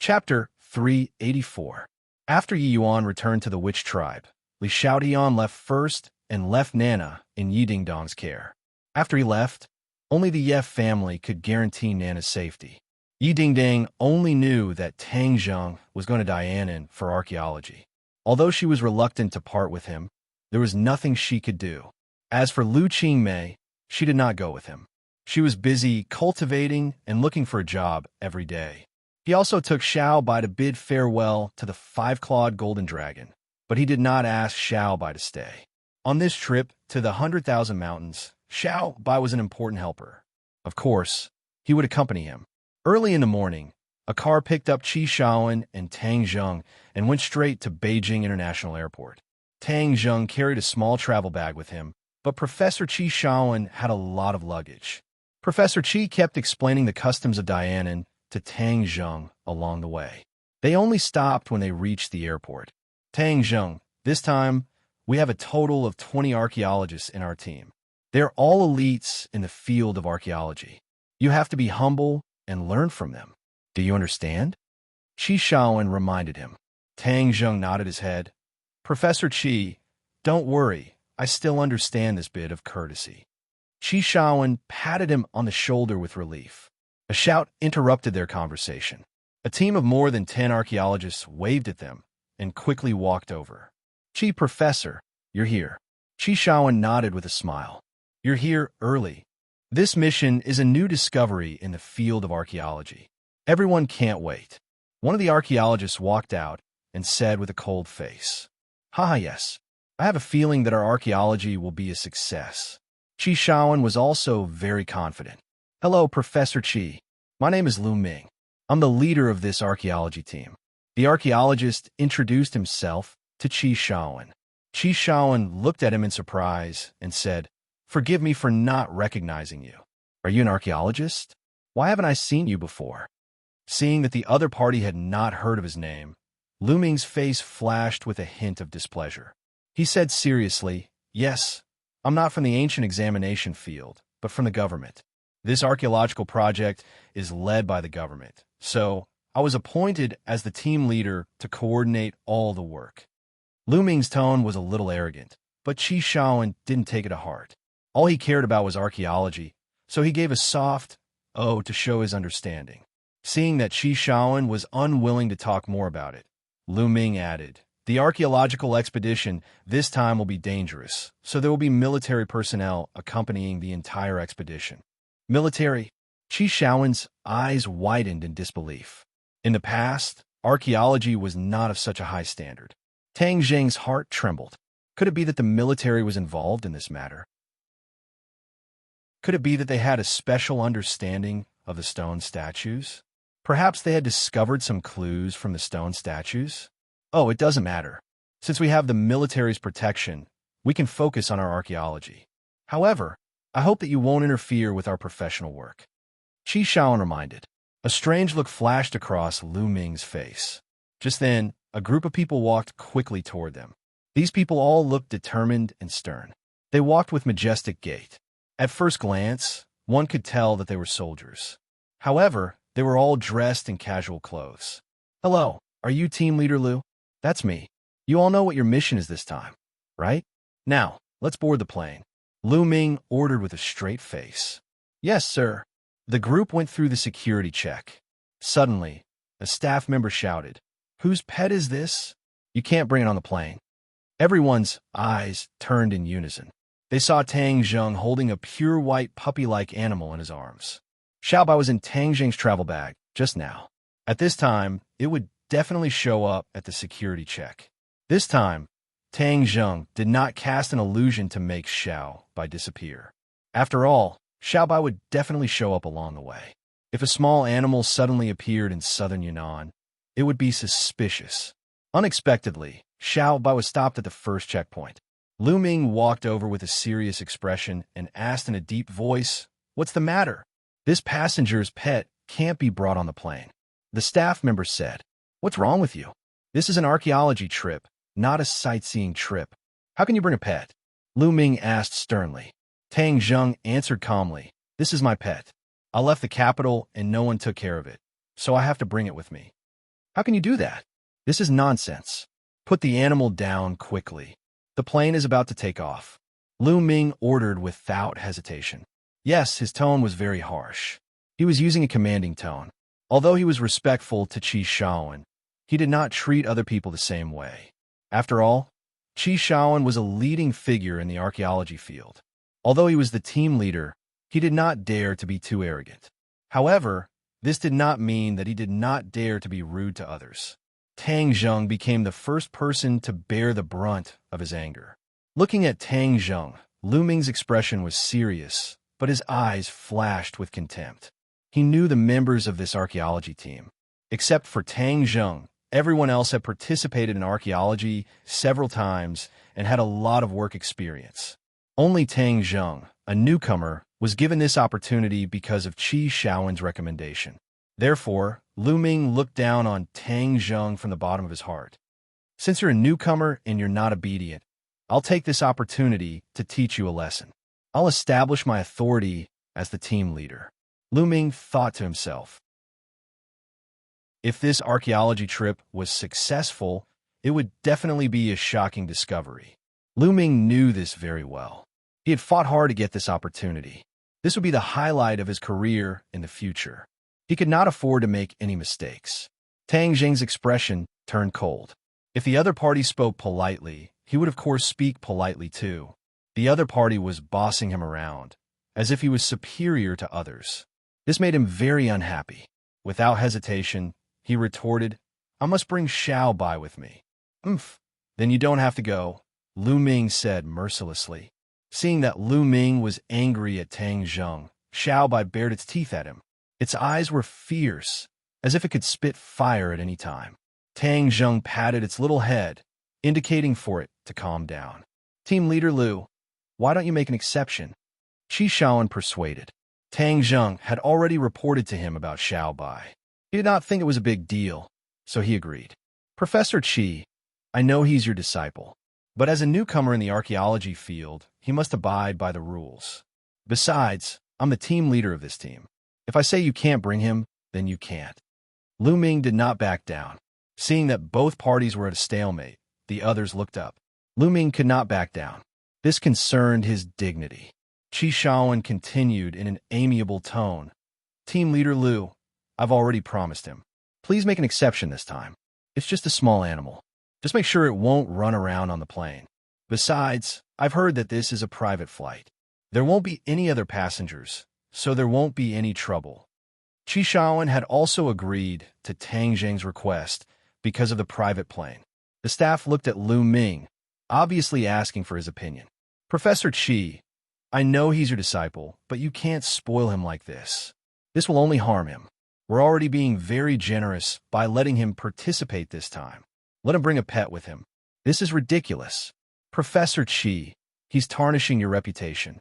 Chapter 384. After Yi Yuan returned to the witch tribe, Li Xiaodian left first and left Nana in Yi Dingdong's care. After he left, only the Ye family could guarantee Nana's safety. Yi Dingdang only knew that Tang Zheng was going to Dianan for archaeology. Although she was reluctant to part with him, there was nothing she could do. As for Lu Qingmei, she did not go with him. She was busy cultivating and looking for a job every day. He also took Xiao Bai to bid farewell to the five-clawed golden dragon, but he did not ask Xiao Bai to stay. On this trip to the 100,000 Mountains, Xiao Bai was an important helper. Of course, he would accompany him. Early in the morning, a car picked up Qi Shaoan and Tang Zheng and went straight to Beijing International Airport. Tang Zheng carried a small travel bag with him, but Professor Qi Shaoan had a lot of luggage. Professor Qi kept explaining the customs of Dianan to Tang Zheng along the way. They only stopped when they reached the airport. Tang Zheng, this time, we have a total of 20 archaeologists in our team. They're all elites in the field of archaeology. You have to be humble and learn from them. Do you understand? Qi Shaoan reminded him. Tang Zheng nodded his head. Professor Qi, don't worry, I still understand this bit of courtesy. Qi Shaoan patted him on the shoulder with relief. A shout interrupted their conversation. A team of more than 10 archaeologists waved at them and quickly walked over. Qi Professor, you're here. Qi Shaoan nodded with a smile. You're here early. This mission is a new discovery in the field of archaeology. Everyone can't wait. One of the archaeologists walked out and said with a cold face, Haha, yes. I have a feeling that our archaeology will be a success. Qi Shaoan was also very confident. Hello, Professor Qi. My name is Lu Ming. I'm the leader of this archaeology team. The archaeologist introduced himself to Qi Shaoan. Qi Shaoan looked at him in surprise and said, Forgive me for not recognizing you. Are you an archaeologist? Why haven't I seen you before? Seeing that the other party had not heard of his name, Lu Ming's face flashed with a hint of displeasure. He said seriously, Yes, I'm not from the ancient examination field, but from the government. This archaeological project is led by the government, so I was appointed as the team leader to coordinate all the work. Lu Ming's tone was a little arrogant, but Qi Shaoan didn't take it to heart. All he cared about was archaeology, so he gave a soft "oh" to show his understanding. Seeing that Qi Shaoan was unwilling to talk more about it, Lu Ming added, The archaeological expedition this time will be dangerous, so there will be military personnel accompanying the entire expedition. Military? Qi Shaoan's eyes widened in disbelief. In the past, archaeology was not of such a high standard. Tang Zheng's heart trembled. Could it be that the military was involved in this matter? Could it be that they had a special understanding of the stone statues? Perhaps they had discovered some clues from the stone statues? Oh, it doesn't matter. Since we have the military's protection, we can focus on our archaeology. However, I hope that you won't interfere with our professional work. Qi Shaoan reminded. A strange look flashed across Lu Ming's face. Just then, a group of people walked quickly toward them. These people all looked determined and stern. They walked with majestic gait. At first glance, one could tell that they were soldiers. However, they were all dressed in casual clothes. Hello, are you Team Leader Lu? That's me. You all know what your mission is this time, right? Now, let's board the plane. Lu Ming ordered with a straight face. Yes, sir. The group went through the security check. Suddenly, a staff member shouted, Whose pet is this? You can't bring it on the plane. Everyone's eyes turned in unison. They saw Tang Zheng holding a pure white puppy-like animal in his arms. Xiao Bai was in Tang Zheng's travel bag just now. At this time, it would definitely show up at the security check. This time, Tang Zheng did not cast an illusion to make Xiao Bai disappear. After all, Xiao Bai would definitely show up along the way. If a small animal suddenly appeared in southern Yunnan, it would be suspicious. Unexpectedly, Xiao Bai was stopped at the first checkpoint. Lu Ming walked over with a serious expression and asked in a deep voice, What's the matter? This passenger's pet can't be brought on the plane. The staff member said, What's wrong with you? This is an archaeology trip, not a sightseeing trip. How can you bring a pet? Lu Ming asked sternly. Tang Zheng answered calmly, This is my pet. I left the capital and no one took care of it, so I have to bring it with me. How can you do that? This is nonsense. Put the animal down quickly. The plane is about to take off. Lu Ming ordered without hesitation. Yes, his tone was very harsh. He was using a commanding tone. Although he was respectful to Qi Shaoan, he did not treat other people the same way. After all, Qi Shaoan was a leading figure in the archaeology field. Although he was the team leader, he did not dare to be too arrogant. However, this did not mean that he did not dare to be rude to others. Tang Zheng became the first person to bear the brunt of his anger. Looking at Tang Zheng, Lu Ming's expression was serious, but his eyes flashed with contempt. He knew the members of this archaeology team. Except for Tang Zheng, everyone else had participated in archaeology several times and had a lot of work experience. Only Tang Zheng, a newcomer, was given this opportunity because of Qi Shaoan's recommendation. Therefore, Lu Ming looked down on Tang Zheng from the bottom of his heart. Since you're a newcomer and you're not obedient, I'll take this opportunity to teach you a lesson. I'll establish my authority as the team leader. Lu Ming thought to himself. If this archaeology trip was successful, it would definitely be a shocking discovery. Lu Ming knew this very well. He had fought hard to get this opportunity. This would be the highlight of his career in the future. He could not afford to make any mistakes. Tang Zheng's expression turned cold. If the other party spoke politely, he would of course speak politely too. The other party was bossing him around, as if he was superior to others. This made him very unhappy. Without hesitation, he retorted, I must bring Xiao Bai with me. Then you don't have to go, Lu Ming said mercilessly. Seeing that Lu Ming was angry at Tang Zheng, Xiao Bai bared its teeth at him. Its eyes were fierce, as if it could spit fire at any time. Tang Zheng patted its little head, indicating for it to calm down. Team leader Lu, why don't you make an exception? Qi Shaoan persuaded. Tang Zheng had already reported to him about Xiao Bai. He did not think it was a big deal, so he agreed. Professor Qi, I know he's your disciple, but as a newcomer in the archaeology field, he must abide by the rules. Besides, I'm the team leader of this team. If I say you can't bring him, then you can't. Lu Ming did not back down. Seeing that both parties were at a stalemate, the others looked up. Lu Ming could not back down. This concerned his dignity. Qi Shaoan continued in an amiable tone. Team leader Lu, I've already promised him. Please make an exception this time. It's just a small animal. Just make sure it won't run around on the plane. Besides, I've heard that this is a private flight. There won't be any other passengers, so there won't be any trouble. Qi Shaoan had also agreed to Tang Zheng's request because of the private plane. The staff looked at Lu Ming, obviously asking for his opinion. Professor Qi, I know he's your disciple, but you can't spoil him like this. This will only harm him. We're already being very generous by letting him participate this time. Let him bring a pet with him. This is ridiculous. Professor Qi, he's tarnishing your reputation.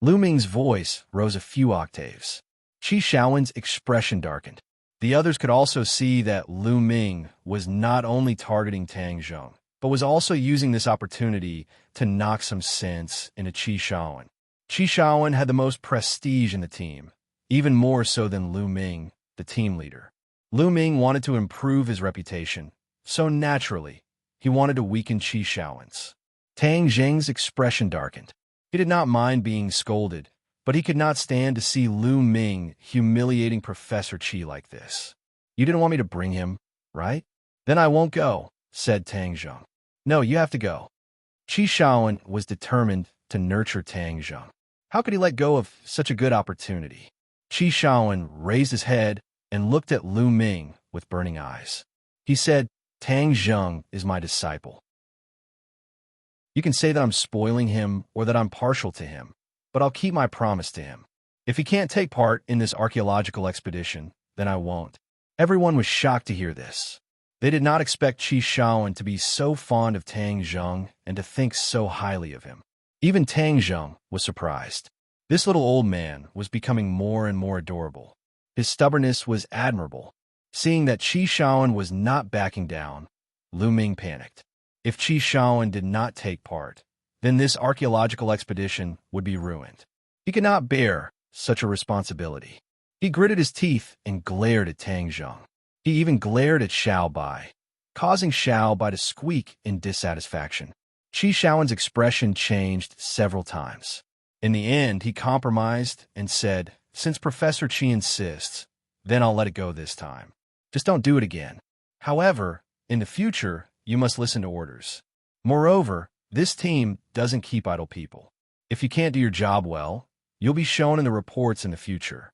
Lu Ming's voice rose a few octaves. Qi Shaoan's expression darkened. The others could also see that Lu Ming was not only targeting Tang Zheng, but was also using this opportunity to knock some sense into Qi Shaoan. Qi Shaoan had the most prestige in the team, even more so than Lu Ming, the team leader. Lu Ming wanted to improve his reputation, so naturally, he wanted to weaken Qi Shaoan's. Tang Zheng's expression darkened. He did not mind being scolded, but he could not stand to see Lu Ming humiliating Professor Qi like this. You didn't want me to bring him, right? Then I won't go, said Tang Zheng. No, you have to go. Qi Shaoan was determined to nurture Tang Zheng. How could he let go of such a good opportunity? Qi Shaoan raised his head and looked at Lu Ming with burning eyes. He said, Tang Zheng is my disciple. You can say that I'm spoiling him or that I'm partial to him, but I'll keep my promise to him. If he can't take part in this archaeological expedition, then I won't. Everyone was shocked to hear this. They did not expect Qi Shaoan to be so fond of Tang Zheng and to think so highly of him. Even Tang Zheng was surprised. This little old man was becoming more and more adorable. His stubbornness was admirable. Seeing that Qi Shaoan was not backing down, Lu Ming panicked. If Qi Shaoan did not take part, then this archaeological expedition would be ruined. He could not bear such a responsibility. He gritted his teeth and glared at Tang Zheng. He even glared at Xiao Bai, causing Xiao Bai to squeak in dissatisfaction. Qi Shaoan's expression changed several times. In the end, he compromised and said, "Since Professor Qi insists, then I'll let it go this time. Just don't do it again. However, in the future, you must listen to orders. Moreover, this team doesn't keep idle people. If you can't do your job well, you'll be shown in the reports in the future."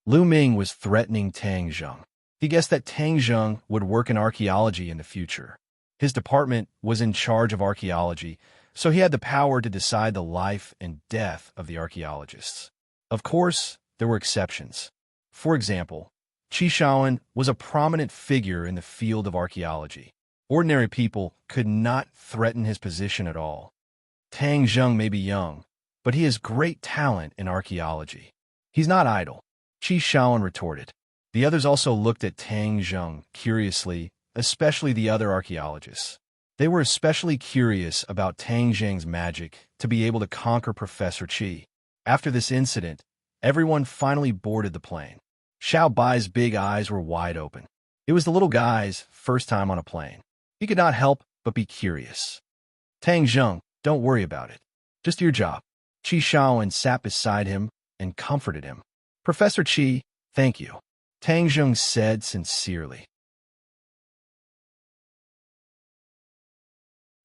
Lu Ming was threatening Tang Zheng. He guessed that Tang Zheng would work in archaeology in the future. His department was in charge of archaeology, so he had the power to decide the life and death of the archaeologists. Of course, there were exceptions. For example, Qi Shaoan was a prominent figure in the field of archaeology. Ordinary people could not threaten his position at all. Tang Zheng may be young, but he has great talent in archaeology. He's not idle, Qi Shaoan retorted. The others also looked at Tang Zheng curiously, especially the other archaeologists. They were especially curious about Tang Zheng's magic to be able to conquer Professor Qi. After this incident, everyone finally boarded the plane. Xiao Bai's big eyes were wide open. It was the little guy's first time on a plane. He could not help but be curious. "Tang Zheng, don't worry about it. Just do your job." Qi Shaoan sat beside him and comforted him. "Professor Qi, thank you," Tang Zheng said sincerely.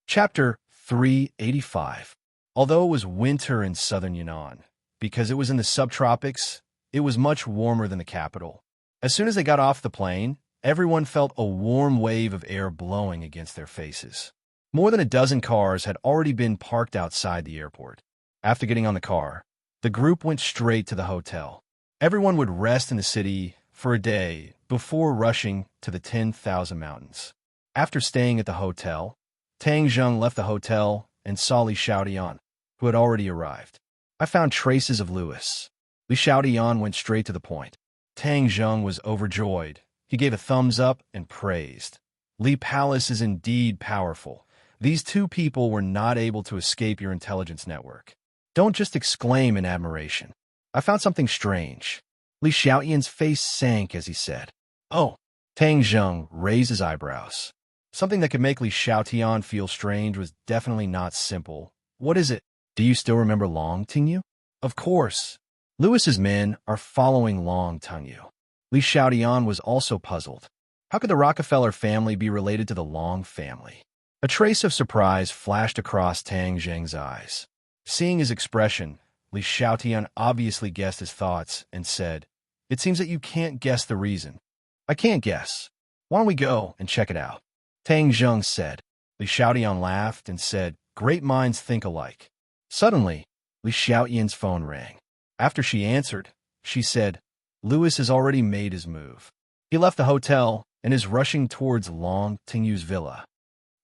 Chapter 385. Although it was winter in southern Yunnan, because it was in the subtropics, it was much warmer than the capital. As soon as they got off the plane, everyone felt a warm wave of air blowing against their faces. More than a dozen cars had already been parked outside the airport. After getting on the car, the group went straight to the hotel. Everyone would rest in the city for a day before rushing to the 10,000 mountains. After staying at the hotel, Tang Zheng left the hotel and saw Li Xiaodian, who had already arrived. "I found traces of Louis." Li Xiaodian went straight to the point. Tang Zheng was overjoyed. He gave a thumbs up and praised. "Li Palace is indeed powerful. These two people were not able to escape your intelligence network. Don't just exclaim in admiration. I found something strange." Li Xiaoyan's face sank as he said, "Oh." Tang Zheng raised his eyebrows. Something that could make Li Xiaotian feel strange was definitely not simple. "What is it? Do you still remember Long Tingyu?" "Of course. Louis's men are following Long Tingyu." Li Xiaotian was also puzzled. How could the Rockefeller family be related to the Long family? A trace of surprise flashed across Tang Zheng's eyes. Seeing his expression, Li Xiaotian obviously guessed his thoughts and said, "It seems that you can't guess the reason." "I can't guess. Why don't we go and check it out?" Tang Zheng said. Li Xiaotian laughed and said, "Great minds think alike." Suddenly, Li Xiaotian's phone rang. After she answered, she said, "Louis has already made his move. He left the hotel and is rushing towards Long Tingyu's villa."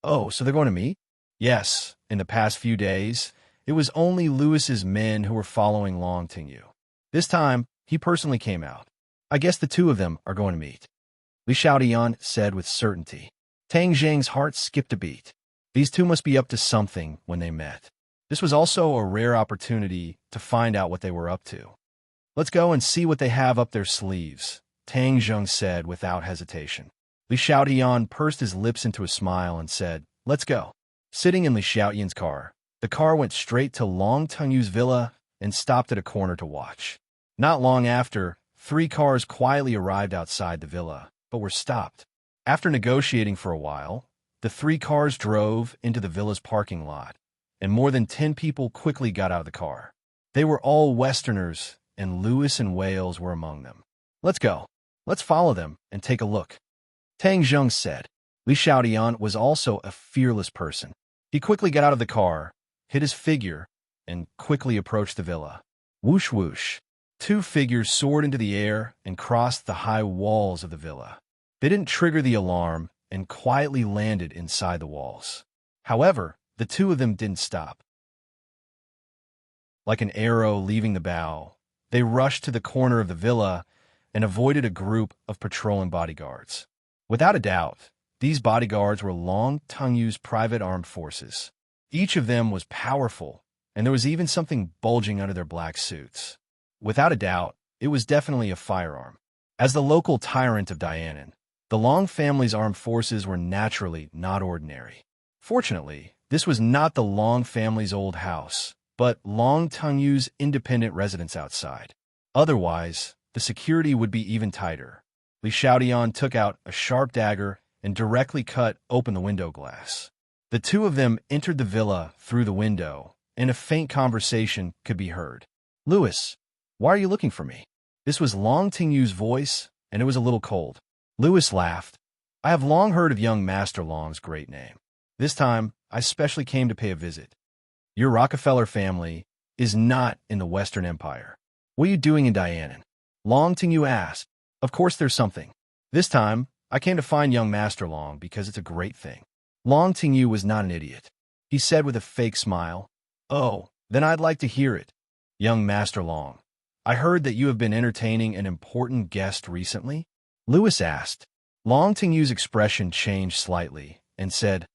"Oh, so they're going to meet?" "Yes, in the past few days, it was only Louis's men who were following Long Tingyu. This time, he personally came out. I guess the two of them are going to meet," Li Xiaotian said with certainty. Tang Zheng's heart skipped a beat. These two must be up to something when they met. This was also a rare opportunity to find out what they were up to. "Let's go and see what they have up their sleeves," Tang Zheng said without hesitation. Li Xiaotian pursed his lips into a smile and said, "Let's go." Sitting in Li Xiaotian's car, the car went straight to Long Tingyu's villa and stopped at a corner to watch. Not long after, 3 cars quietly arrived outside the villa, but were stopped. After negotiating for a while, the 3 cars drove into the villa's parking lot, and more than 10 people quickly got out of the car. They were all Westerners, and Louis and Wales were among them. "Let's go. Let's follow them and take a look," Tang Zheng said. Li Xiaotian was also a fearless person. He quickly got out of the car, hid his figure, and quickly approached the villa. Whoosh whoosh. 2 figures soared into the air and crossed the high walls of the villa. They didn't trigger the alarm and quietly landed inside the walls. However, the 2 of them didn't stop. Like an arrow leaving the bow, they rushed to the corner of the villa and avoided a group of patrolling bodyguards. Without a doubt, these bodyguards were Long Tingyu's private armed forces. Each of them was powerful, and there was even something bulging under their black suits. Without a doubt, it was definitely a firearm. As the local tyrant of Dianan, The Long family's armed forces were naturally not ordinary. Fortunately, this was not the Long family's old house, but Long Tungyu's independent residence outside. Otherwise, the security would be even tighter. Li Xiaodian took out a sharp dagger and directly cut open the window glass. The two of them entered the villa through the window, and a faint conversation could be heard. "Louis, why are you looking for me?" This was Long Tingyu's voice, and it was a little cold. Louis laughed. "I have long heard of young Master Long's great name. This time, I specially came to pay a visit. Your Rockefeller family is not in the Western Empire. What are you doing in Dianan?" Long Tingyu asked. "Of course there's something. This time, I came to find young Master Long because it's a great thing." Long Tingyu was not an idiot. He said with a fake smile, "Oh, then I'd like to hear it. Young Master Long, I heard that you have been entertaining an important guest recently?" Louis asked. Long Tingyu's expression changed slightly and said,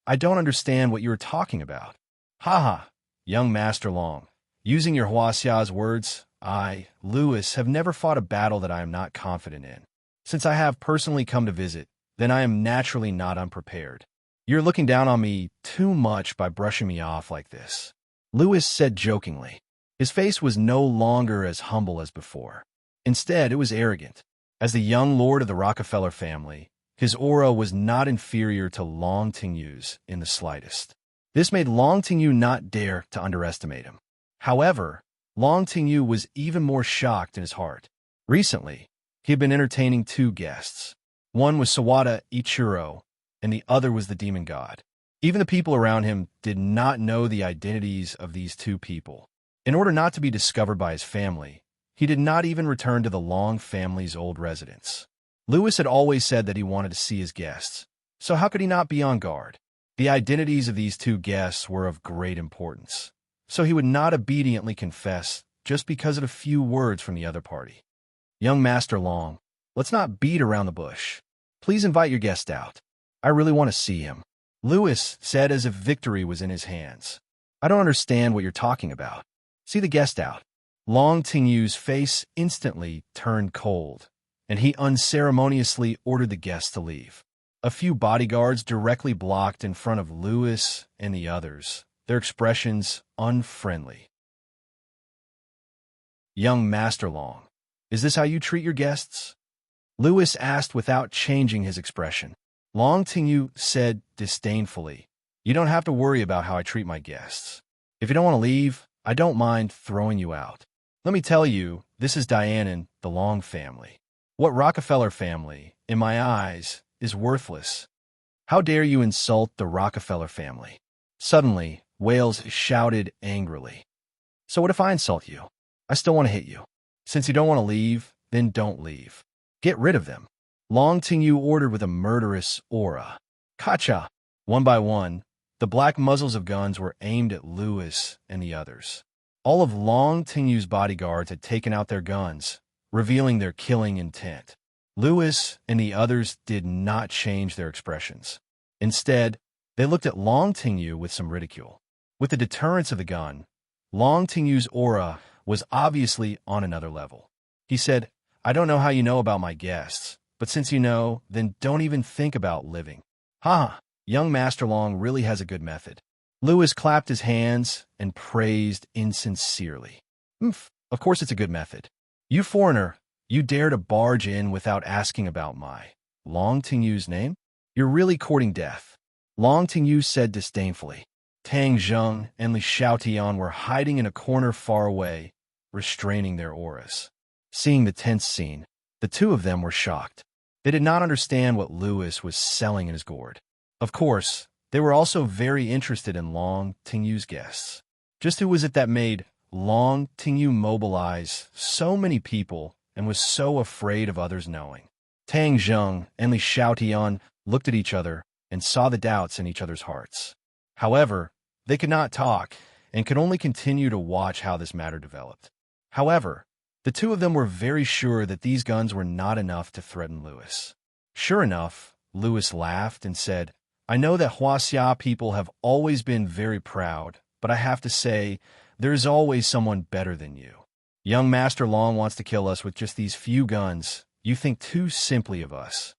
"I don't understand what you are talking about." "Haha, young Master Long, using your Huaxia's words, I, Louis, have never fought a battle that I am not confident in. Since I have personally come to visit, then I am naturally not unprepared. You're looking down on me too much by brushing me off like this," Louis said jokingly. His face was no longer as humble as before. Instead, it was arrogant. As the young lord of the Rockefeller family, his aura was not inferior to Long Tingyu's in the slightest. This made Long Tingyu not dare to underestimate him. However, Long Tingyu was even more shocked in his heart. Recently, he had been entertaining two guests. One was Sawada Ichiro, and the other was the demon god. Even the people around him did not know the identities of these two people. In order not to be discovered by his family, he did not even return to the Long family's old residence. Louis had always said that he wanted to see his guests, so how could he not be on guard? The identities of these two guests were of great importance, so he would not obediently confess just because of a few words from the other party. "Young Master Long, let's not beat around the bush. Please invite your guest out. I really want to see him," Louis said as if victory was in his hands. "I don't understand what you're talking about. See the guest out." Long Tingyu's face instantly turned cold, and he unceremoniously ordered the guests to leave. A few bodyguards directly blocked in front of Louis and the others, their expressions unfriendly. "Young Master Long, is this how you treat your guests?" Louis asked without changing his expression. Long Tingyu said disdainfully, "You don't have to worry about how I treat my guests. If you don't want to leave, I don't mind throwing you out. Let me tell you, this is Dianan, the Long family. What Rockefeller family, in my eyes, is worthless. How dare you insult the Rockefeller family?" Suddenly, Wales shouted angrily. "So what if I insult you? I still want to hit you. Since you don't want to leave, then don't leave. Get rid of them," Long Tingyu ordered with a murderous aura. Kacha! One by one, the black muzzles of guns were aimed at Louis and the others. All of Long Tingyu's bodyguards had taken out their guns, revealing their killing intent. Louis and the others did not change their expressions. Instead, they looked at Long Tingyu with some ridicule. With the deterrence of the gun, Long Tingyu's aura was obviously on another level. He said, "I don't know how you know about my guests, but since you know, then don't even think about living." "Ha! Young Master Long really has a good method." Louis clapped his hands and praised insincerely. "Oomph, of course it's a good method. You foreigner, you dare to barge in without asking about my Long Tingyu's name? You're really courting death," Long Tingyu said disdainfully. Tang Zheng and Li Xiaotian were hiding in a corner far away, restraining their auras. Seeing the tense scene, the two of them were shocked. They did not understand what Louis was selling in his gourd. Of course, they were also very interested in Long Tingyu's guests. Just who was it that made Long Tingyu mobilize so many people and was so afraid of others knowing? Tang Zheng and Li Xiaotian looked at each other and saw the doubts in each other's hearts. However, they could not talk and could only continue to watch how this matter developed. However, the two of them were very sure that these guns were not enough to threaten Louis. Sure enough, Louis laughed and said, "I know that Huaxia people have always been very proud, but I have to say, there is always someone better than you. Young Master Long wants to kill us with just these few guns. You think too simply of us."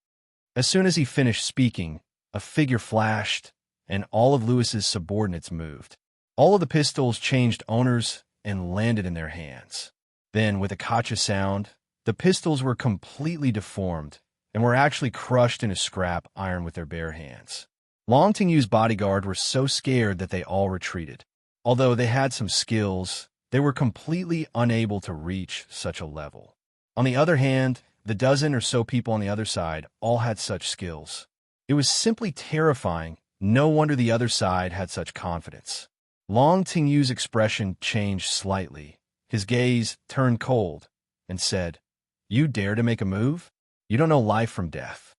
As soon as he finished speaking, a figure flashed, and all of Lewis's subordinates moved. All of the pistols changed owners and landed in their hands. Then, with a gotcha sound, the pistols were completely deformed and were actually crushed into scrap iron with their bare hands. Long Tingyu's bodyguard were so scared that they all retreated. Although they had some skills, they were completely unable to reach such a level. On the other hand, the dozen or so people on the other side all had such skills. It was simply terrifying. No wonder the other side had such confidence. Long Tingyu's expression changed slightly. His gaze turned cold and said, "You dare to make a move? You don't know life from death."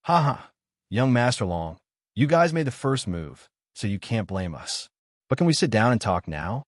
Haha, young Master Long, you guys made the first move, so you can't blame us. But can we sit down and talk now?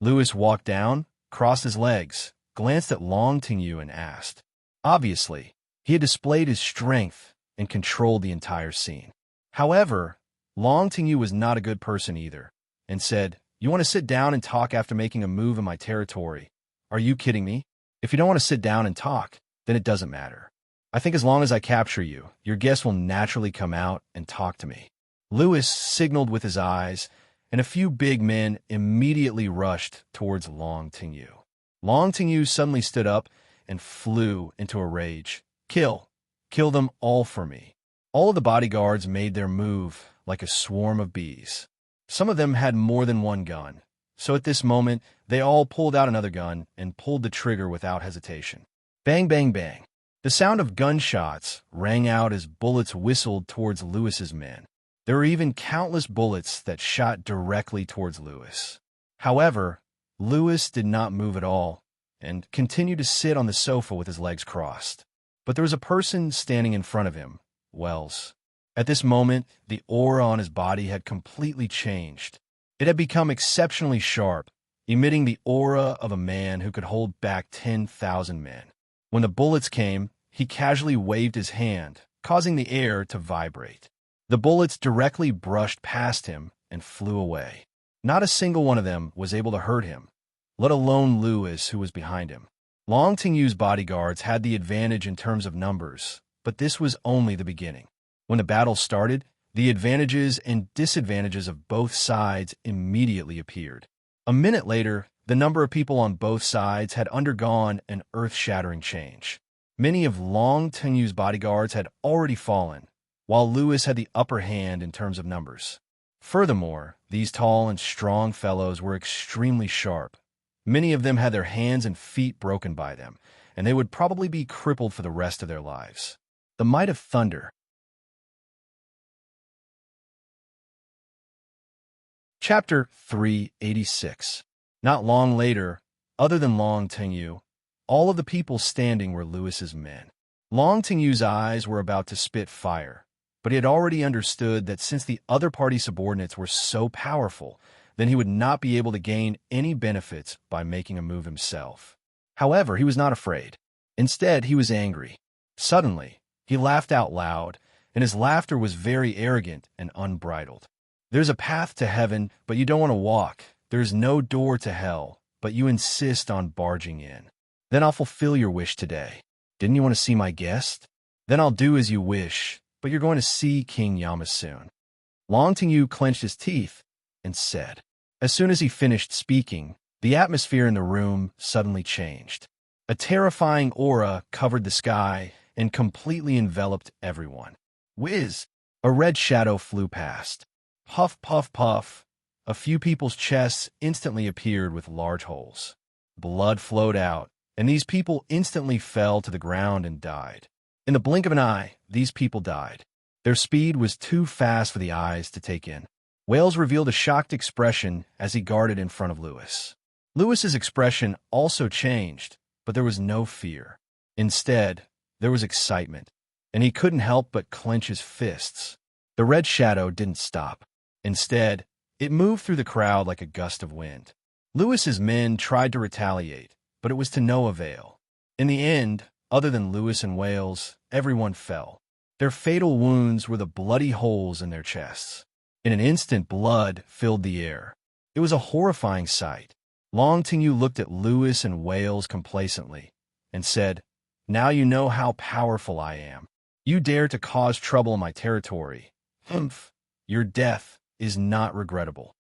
Lewis walked down, crossed his legs, glanced at Long Tingyu and asked. Obviously, he had displayed his strength and controlled the entire scene. However, Long Tingyu was not a good person either, and said, "You want to sit down and talk after making a move in my territory? Are you kidding me? If you don't want to sit down and talk, then it doesn't matter. I think as long as I capture you, your guests will naturally come out and talk to me." Lewis signaled with his eyes, and a few big men immediately rushed towards Long Tingyu. Long Tingyu suddenly stood up and flew into a rage. "Kill! Kill them all for me." All of the bodyguards made their move like a swarm of bees. Some of them had more than one gun, so at this moment, they all pulled out another gun and pulled the trigger without hesitation. Bang, bang, bang. The sound of gunshots rang out as bullets whistled towards Lewis's men. There were even countless bullets that shot directly towards Lewis. However, Lewis did not move at all and continued to sit on the sofa with his legs crossed. But there was a person standing in front of him, Wells. At this moment, the aura on his body had completely changed. It had become exceptionally sharp, emitting the aura of a man who could hold back 10,000 men. When the bullets came, he casually waved his hand, causing the air to vibrate. The bullets directly brushed past him and flew away. Not a single one of them was able to hurt him, let alone Lewis, who was behind him. Long Tingyu's bodyguards had the advantage in terms of numbers, but this was only the beginning. When the battle started, the advantages and disadvantages of both sides immediately appeared. A minute later, the number of people on both sides had undergone an earth-shattering change. Many of Long Tingyu's bodyguards had already fallen, while Lewis had the upper hand in terms of numbers. Furthermore, these tall and strong fellows were extremely sharp. Many of them had their hands and feet broken by them, and they would probably be crippled for the rest of their lives. The might of thunder. Chapter 386. Not long later, other than Long Tingyu, all of the people standing were Lewis's men. Long Tingyu's eyes were about to spit fire, but he had already understood that since the other party subordinates were so powerful, then he would not be able to gain any benefits by making a move himself. However, he was not afraid. Instead, he was angry. Suddenly, he laughed out loud, and his laughter was very arrogant and unbridled. "There's a path to heaven, but you don't want to walk. There's no door to hell, but you insist on barging in. Then I'll fulfill your wish today. Didn't you want to see my guest? Then I'll do as you wish, but you're going to see King Yama soon." Long Tingyu clenched his teeth and said. As soon as he finished speaking, the atmosphere in the room suddenly changed. A terrifying aura covered the sky and completely enveloped everyone. Whiz! A red shadow flew past. Puff, puff, puff. A few people's chests instantly appeared with large holes. Blood flowed out, and these people instantly fell to the ground and died. In the blink of an eye, these people died. Their speed was too fast for the eyes to take in. Wales revealed a shocked expression as he guarded in front of Lewis. Lewis's expression also changed, but there was no fear. Instead, there was excitement, and he couldn't help but clench his fists. The red shadow didn't stop. Instead, it moved through the crowd like a gust of wind. Lewis's men tried to retaliate, but it was to no avail. In the end, other than Lewis and Wales, everyone fell. Their fatal wounds were the bloody holes in their chests. In an instant, blood filled the air. It was a horrifying sight. Long Tingyu looked at Lewis and Wales complacently and said, Now you know how powerful I am. You dare to cause trouble in my territory. Humph. Your death is not regrettable.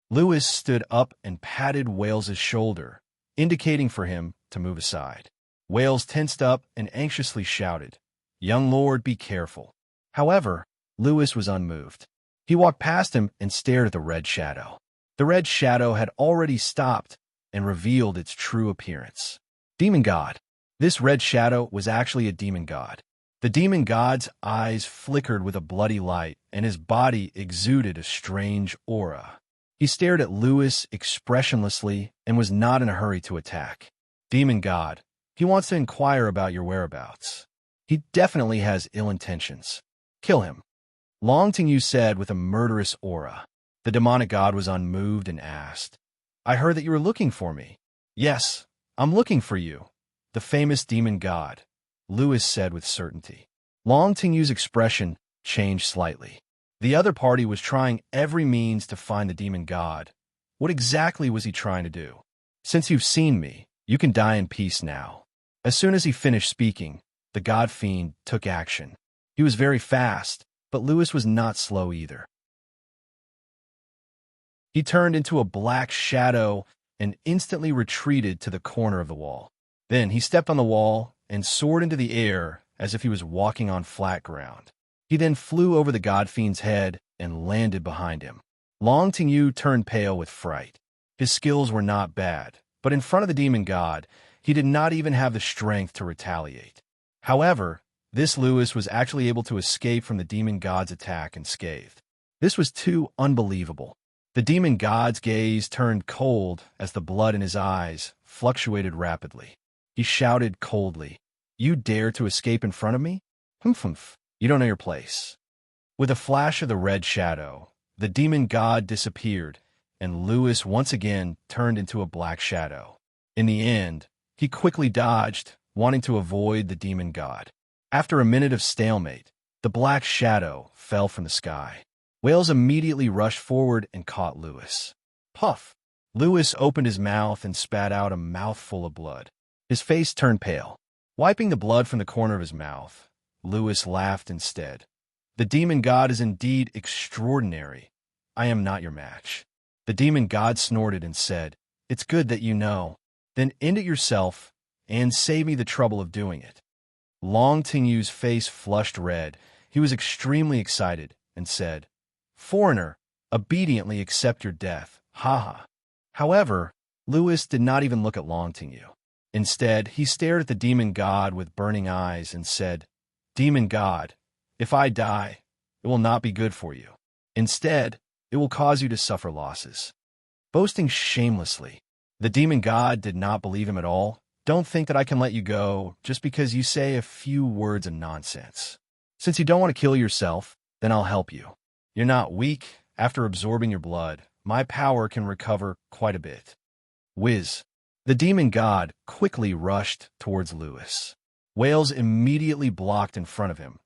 Lewis stood up and patted Wales's shoulder, indicating for him to move aside. Wales tensed up and anxiously shouted, "Young lord, be careful." However, Lewis was unmoved. He walked past him and stared at the red shadow. The red shadow had already stopped and revealed its true appearance. Demon God. This red shadow was actually a demon god. The demon god's eyes flickered with a bloody light, and his body exuded a strange aura. He stared at Lewis expressionlessly and was not in a hurry to attack. Demon God. He wants to inquire about your whereabouts. He definitely has ill intentions. Kill him. Long Tingyu said with a murderous aura. The demonic god was unmoved and asked, "I heard that you were looking for me." "Yes, I'm looking for you, the famous demon god," Lewis said with certainty. Long Tingyu's expression changed slightly. The other party was trying every means to find the demon god. What exactly was he trying to do? "Since you've seen me, you can die in peace now." As soon as he finished speaking, the god fiend took action. He was very fast, but Lewis was not slow either. He turned into a black shadow and instantly retreated to the corner of the wall. Then he stepped on the wall and soared into the air as if he was walking on flat ground. He then flew over the god fiend's head and landed behind him. Long Tingyu turned pale with fright. His skills were not bad, but in front of the demon god, he did not even have the strength to retaliate. However, this Lewis was actually able to escape from the demon god's attack unscathed. This was too unbelievable. The demon god's gaze turned cold as the blood in his eyes fluctuated rapidly. He shouted coldly, "You dare to escape in front of me? Humph. You don't know your place." With a flash of the red shadow, the demon god disappeared, and Lewis once again turned into a black shadow. In the end, he quickly dodged, wanting to avoid the demon god. After a minute of stalemate, the black shadow fell from the sky. Wales immediately rushed forward and caught Lewis. Puff! Lewis opened his mouth and spat out a mouthful of blood. His face turned pale. Wiping the blood from the corner of his mouth, Lewis laughed instead. "The demon god is indeed extraordinary. I am not your match." The demon god snorted and said, "It's good that you know. Then end it yourself and save me the trouble of doing it." Long Tingyu's face flushed red. He was extremely excited and said, "Foreigner, obediently accept your death. Ha. However, Lewis did not even look at Long Tingyu. Instead, he stared at the demon god with burning eyes and said, "Demon god, if I die, it will not be good for you. Instead, it will cause you to suffer losses." Boasting shamelessly, the demon god did not believe him at all. "Don't think that I can let you go just because you say a few words of nonsense. Since you don't want to kill yourself, then I'll help you. You're not weak. After absorbing your blood, my power can recover quite a bit." Whiz. The demon god quickly rushed towards Lewis. Wales immediately blocked in front of him,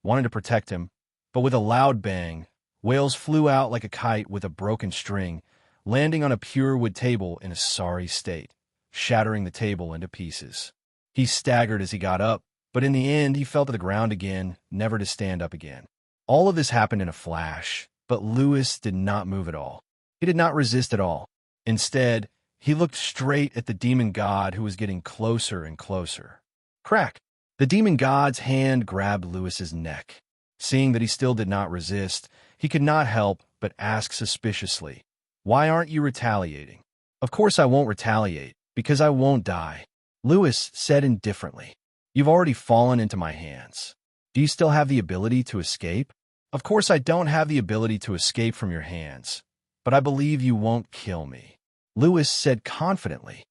wanting to protect him, but with a loud bang, Wales flew out like a kite with a broken string, landing on a pure wood table in a sorry state, shattering the table into pieces. He staggered as he got up, but in the end he fell to the ground again, never to stand up again. All of this happened in a flash, but Lewis did not move at all. He did not resist at all. Instead, he looked straight at the demon god who was getting closer and closer. Crack! The demon god's hand grabbed Lewis's neck. Seeing that he still did not resist, he could not help but ask suspiciously, "Why aren't you retaliating?" "Of course I won't retaliate, because I won't die," Lewis said indifferently. "You've already fallen into my hands. Do you still have the ability to escape?" "Of course I don't have the ability to escape from your hands, but I believe you won't kill me," Lewis said confidently.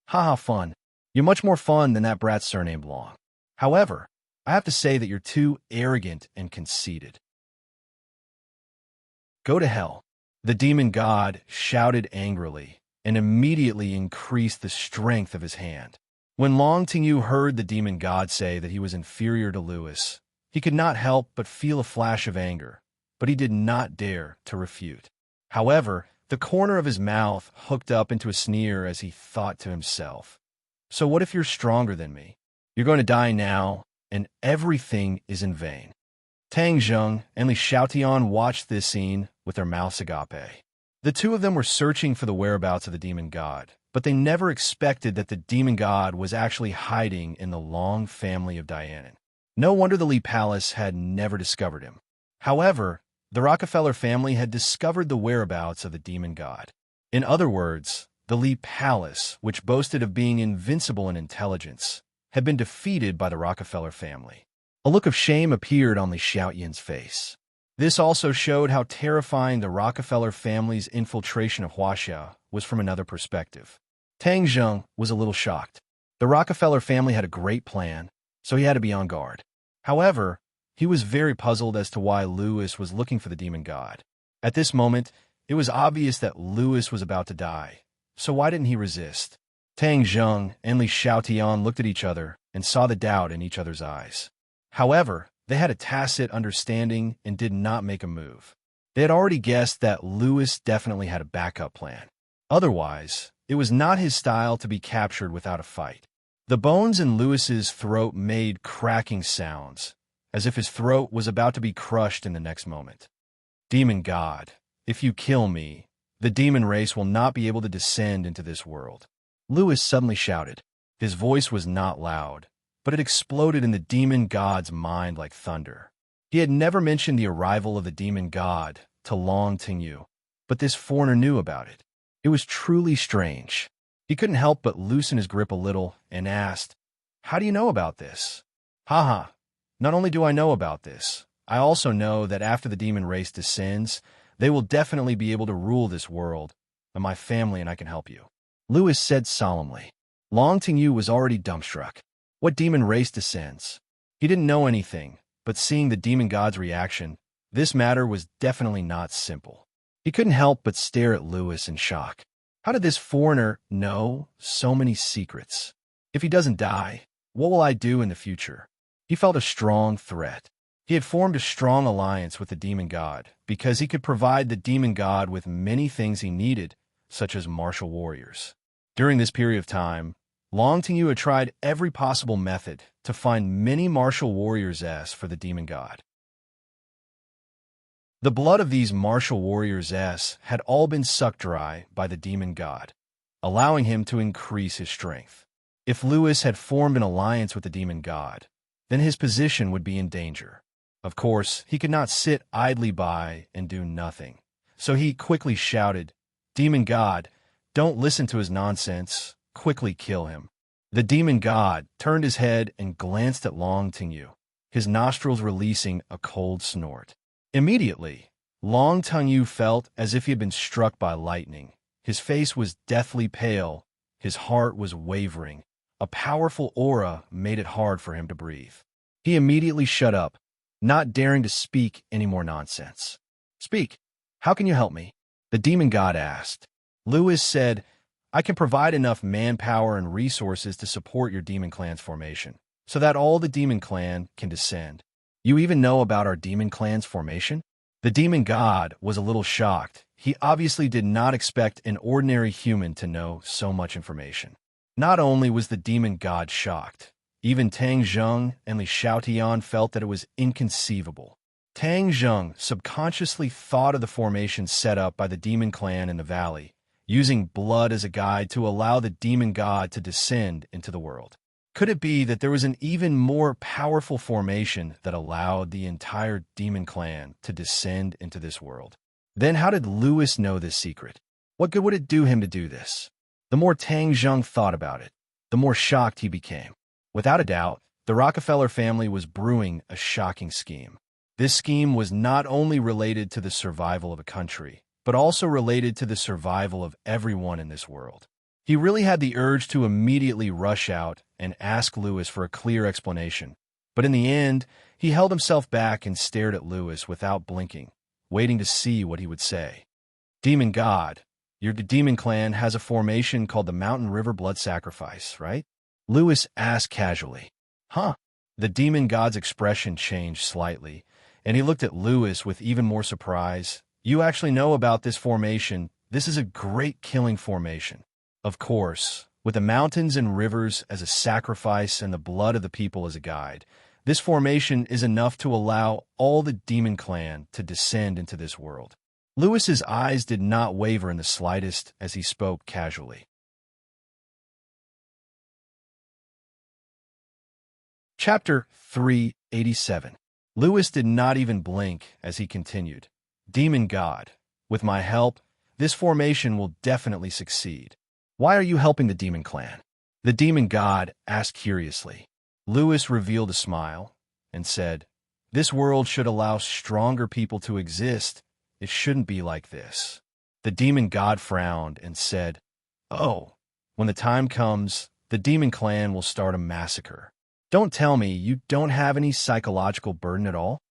"Haha, fun. You're much more fun than that brat surnamed Long. However, I have to say that you're too arrogant and conceited." "Go to hell." The demon god shouted angrily and immediately increased the strength of his hand. When Long Tingyu heard the demon god say that he was inferior to Lewis, he could not help but feel a flash of anger, but he did not dare to refute. However, the corner of his mouth hooked up into a sneer as he thought to himself, "So what if you're stronger than me? You're going to die now, and everything is in vain. Tang Zheng and Li Xiaotian watched this scene with their mouths agape. The two of them were searching for the whereabouts of the demon god, but they never expected that the demon god was actually hiding in the long family of Dianan. No wonder the Li Palace had never discovered him. However, the Rockefeller family had discovered the whereabouts of the demon god. In other words, the Li Palace, which boasted of being invincible in intelligence, had been defeated by the Rockefeller family. A look of shame appeared on Li Xiaoyan's face. This also showed how terrifying the Rockefeller family's infiltration of Huaxia was from another perspective. Tang Zheng was a little shocked. The Rockefeller family had a great plan, so he had to be on guard. However, he was very puzzled as to why Louis was looking for the demon god. At this moment, it was obvious that Louis was about to die, so why didn't he resist? Tang Zheng and Li Xiaotian looked at each other and saw the doubt in each other's eyes. However, they had a tacit understanding and did not make a move. They had already guessed that Louis definitely had a backup plan. Otherwise, it was not his style to be captured without a fight. The bones in Louis's throat made cracking sounds, as if his throat was about to be crushed in the next moment. Demon God, if you kill me, the demon race will not be able to descend into this world. Louis suddenly shouted. His voice was not loud, but it exploded in the demon god's mind like thunder. He had never mentioned the arrival of the demon god to Long Tingyu, but this foreigner knew about it. It was truly strange. He couldn't help but loosen his grip a little and asked, "How do you know about this?" "Haha, not only do I know about this, I also know that after the demon race descends, they will definitely be able to rule this world, and my family and I can help you," Louis said solemnly. Long Tingyu was already dumbstruck. What demon race descends? He didn't know anything, but seeing the demon god's reaction, this matter was definitely not simple. He couldn't help but stare at Louis in shock. How did this foreigner know so many secrets? If he doesn't die, what will I do in the future? He felt a strong threat. He had formed a strong alliance with the demon god because he could provide the demon god with many things he needed, such as martial warriors. During this period of time, Long Tingyu had tried every possible method to find many martial warriors for the demon god. The blood of these martial warriors had all been sucked dry by the demon god, allowing him to increase his strength. If Louis had formed an alliance with the demon god, then his position would be in danger. Of course, he could not sit idly by and do nothing, so he quickly shouted, "Demon god, don't listen to his nonsense. Quickly kill him." The demon god turned his head and glanced at Long Tingyu, his nostrils releasing a cold snort. Immediately, Long Tingyu felt as if he had been struck by lightning. His face was deathly pale, his heart was wavering. A powerful aura made it hard for him to breathe. He immediately shut up, not daring to speak any more nonsense. "Speak. How can you help me?" the demon god asked. Louis said, "I can provide enough manpower and resources to support your demon clan's formation, so that all the demon clan can descend." "You even know about our demon clan's formation?" The demon god was a little shocked. He obviously did not expect an ordinary human to know so much information. Not only was the demon god shocked, even Tang Zheng and Li Xiaotian felt that it was inconceivable. Tang Zheng subconsciously thought of the formation set up by the demon clan in the valley, using blood as a guide to allow the demon god to descend into the world. Could it be that there was an even more powerful formation that allowed the entire demon clan to descend into this world? Then how did Louis know this secret? What good would it do him to do this? The more Tang Zheng thought about it, the more shocked he became. Without a doubt, the Rockefeller family was brewing a shocking scheme. This scheme was not only related to the survival of a country, but also related to the survival of everyone in this world. He really had the urge to immediately rush out and ask Louis for a clear explanation, but in the end, he held himself back and stared at Louis without blinking, waiting to see what he would say. "Demon God, your demon clan has a formation called the Mountain River Blood Sacrifice, right?" Louis asked casually. "Huh?" The demon god's expression changed slightly, and he looked at Louis with even more surprise. "You actually know about this formation. This is a great killing formation." "Of course. With the mountains and rivers as a sacrifice and the blood of the people as a guide, this formation is enough to allow all the demon clan to descend into this world. Lewis's eyes did not waver in the slightest as he spoke casually. Chapter 387. Lewis did not even blink as he continued. Demon God, with my help, this formation will definitely succeed. Why are you helping the demon clan? The demon god asked curiously. Lewis revealed a smile and said, this world should allow stronger people to exist. It shouldn't be like this. The demon god frowned and said, oh, when the time comes, the demon clan will start a massacre. Don't tell me you don't have any psychological burden at all?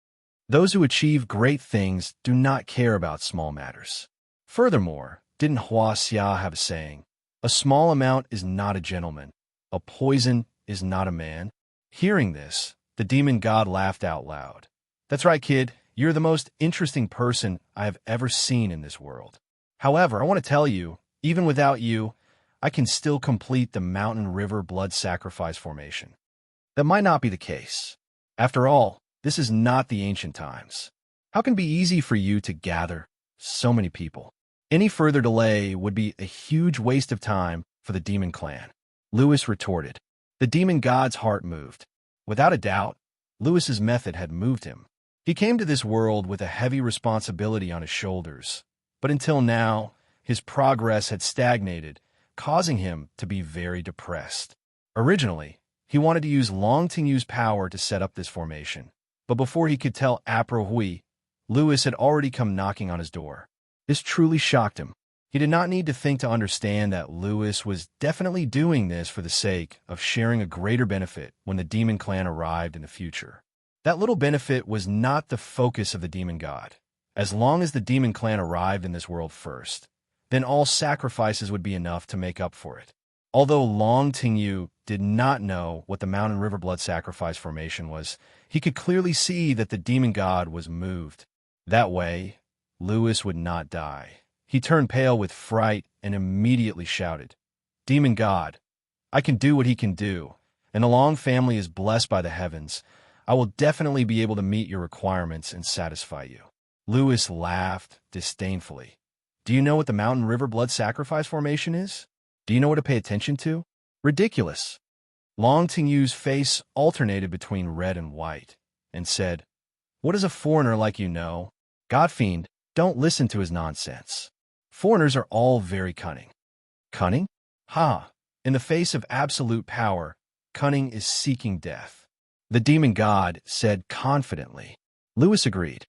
Those who achieve great things do not care about small matters. Furthermore, didn't Hua Xia have a saying, a small amount is not a gentleman, a poison is not a man? Hearing this, the demon god laughed out loud. That's right, kid, you're the most interesting person I have ever seen in this world. However, I want to tell you, even without you, I can still complete the mountain river blood sacrifice formation. That might not be the case. After all, this is not the ancient times. How can it be easy for you to gather so many people? Any further delay would be a huge waste of time for the demon clan. Lewis retorted. The demon god's heart moved. Without a doubt, Lewis's method had moved him. He came to this world with a heavy responsibility on his shoulders, but until now, his progress had stagnated, causing him to be very depressed. Originally, he wanted to use Long Tingyu's power to set up this formation, but before he could tell Apro Hui, Lewis had already come knocking on his door. This truly shocked him. He did not need to think to understand that Lewis was definitely doing this for the sake of sharing a greater benefit when the demon clan arrived in the future. That little benefit was not the focus of the demon god. As long as the demon clan arrived in this world first, then all sacrifices would be enough to make up for it. Although Long Tingyu did not know what the Mountain River Blood Sacrifice formation was, he could clearly see that the demon god was moved. That way, Lewis would not die. He turned pale with fright and immediately shouted, Demon God, I can do what he can do, and the Long family is blessed by the heavens. I will definitely be able to meet your requirements and satisfy you. Lewis laughed disdainfully. Do you know what the Mountain River Blood Sacrifice formation is? Do you know what to pay attention to? Ridiculous. Long Tingyu's face alternated between red and white, and said, What does a foreigner like you know? Godfiend, don't listen to his nonsense. Foreigners are all very cunning. Cunning? Ha! In the face of absolute power, cunning is seeking death. The demon god said confidently. Lewis agreed.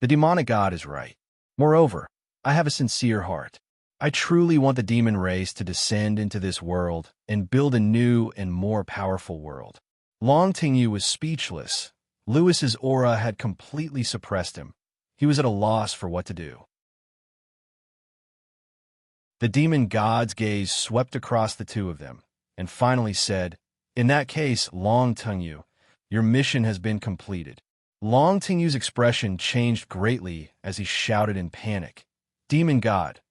The demonic god is right. Moreover, I have a sincere heart. I truly want the demon race to descend into this world and build a new and more powerful world. Long Tingyu was speechless. Lewis's aura had completely suppressed him. He was at a loss for what to do. The demon god's gaze swept across the two of them, and finally said, In that case, Long Tingyu, your mission has been completed. Long Tingyu's expression changed greatly as he shouted in panic, Demon God,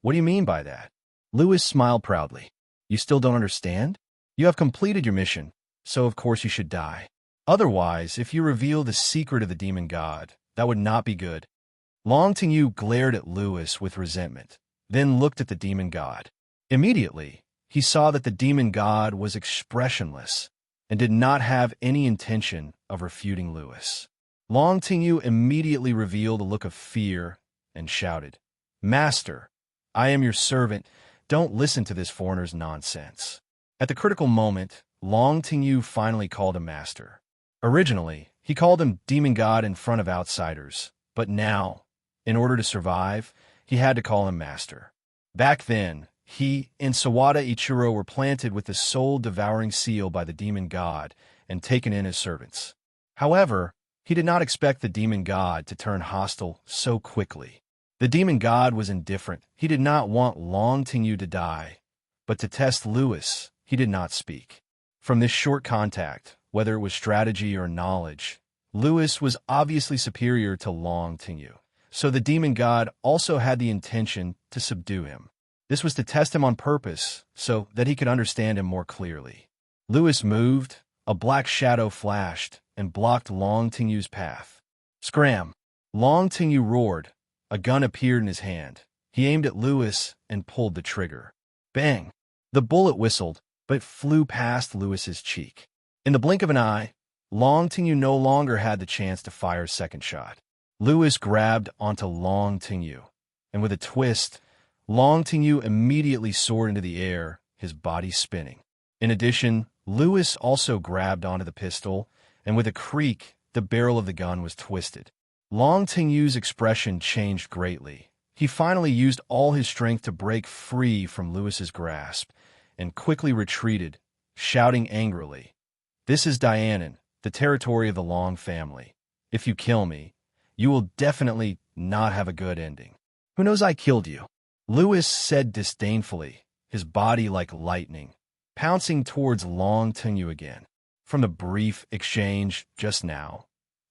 what do you mean by that? Lewis smiled proudly. You still don't understand? You have completed your mission, so of course you should die. Otherwise, if you reveal the secret of the demon god, that would not be good. Long Tingyu glared at Lewis with resentment, then looked at the demon god. Immediately, he saw that the demon god was expressionless and did not have any intention of refuting Lewis. Long Tingyu immediately revealed a look of fear and shouted, Master, I am your servant. Don't listen to this foreigner's nonsense. At the critical moment, Long Tingyu finally called him Master. Originally, he called him Demon God in front of outsiders, but now, in order to survive, he had to call him Master. Back then, he and Sawada Ichiro were planted with the soul-devouring seal by the Demon God and taken in as servants. However, he did not expect the Demon God to turn hostile so quickly. The demon god was indifferent. He did not want Long Tingyu to die, but to test Lewis, he did not speak. From this short contact, whether it was strategy or knowledge, Lewis was obviously superior to Long Tingyu, so the demon god also had the intention to subdue him. This was to test him on purpose, so that he could understand him more clearly. Louis moved, a black shadow flashed, and blocked Long Tingyu's path. Scram! Long Tingyu roared. A gun appeared in his hand. He aimed at Louis and pulled the trigger. Bang! The bullet whistled, but flew past Louis's cheek. In the blink of an eye, Long Tingyu no longer had the chance to fire a second shot. Louis grabbed onto Long Tingyu, and with a twist, Long Tingyu immediately soared into the air, his body spinning. In addition, Louis also grabbed onto the pistol, and with a creak, the barrel of the gun was twisted. Long Tingyu's expression changed greatly. He finally used all his strength to break free from Louis's grasp, and quickly retreated, shouting angrily, "This is Dianan, the territory of the Long family. If you kill me, you will definitely not have a good ending." "Who knows I killed you?" Louis said disdainfully, his body like lightning, pouncing towards Long Tingyu again. From the brief exchange just now,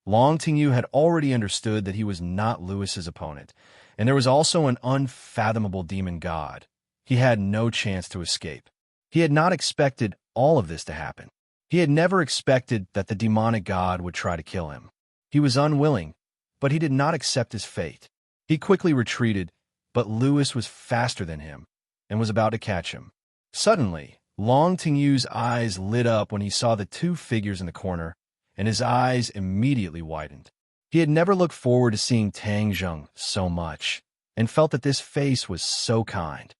Long Tingyu had already understood that he was not Louis's opponent, and there was also an unfathomable demon god. He had no chance to escape. He had not expected all of this to happen. He had never expected that the demonic god would try to kill him. He was unwilling, but he did not accept his fate. He quickly retreated, but Louis was faster than him and was about to catch him. Suddenly, Long Tingyu's eyes lit up when he saw the two figures in the corner, and his eyes immediately widened. He had never looked forward to seeing Tang Zheng so much, and felt that this face was so kind.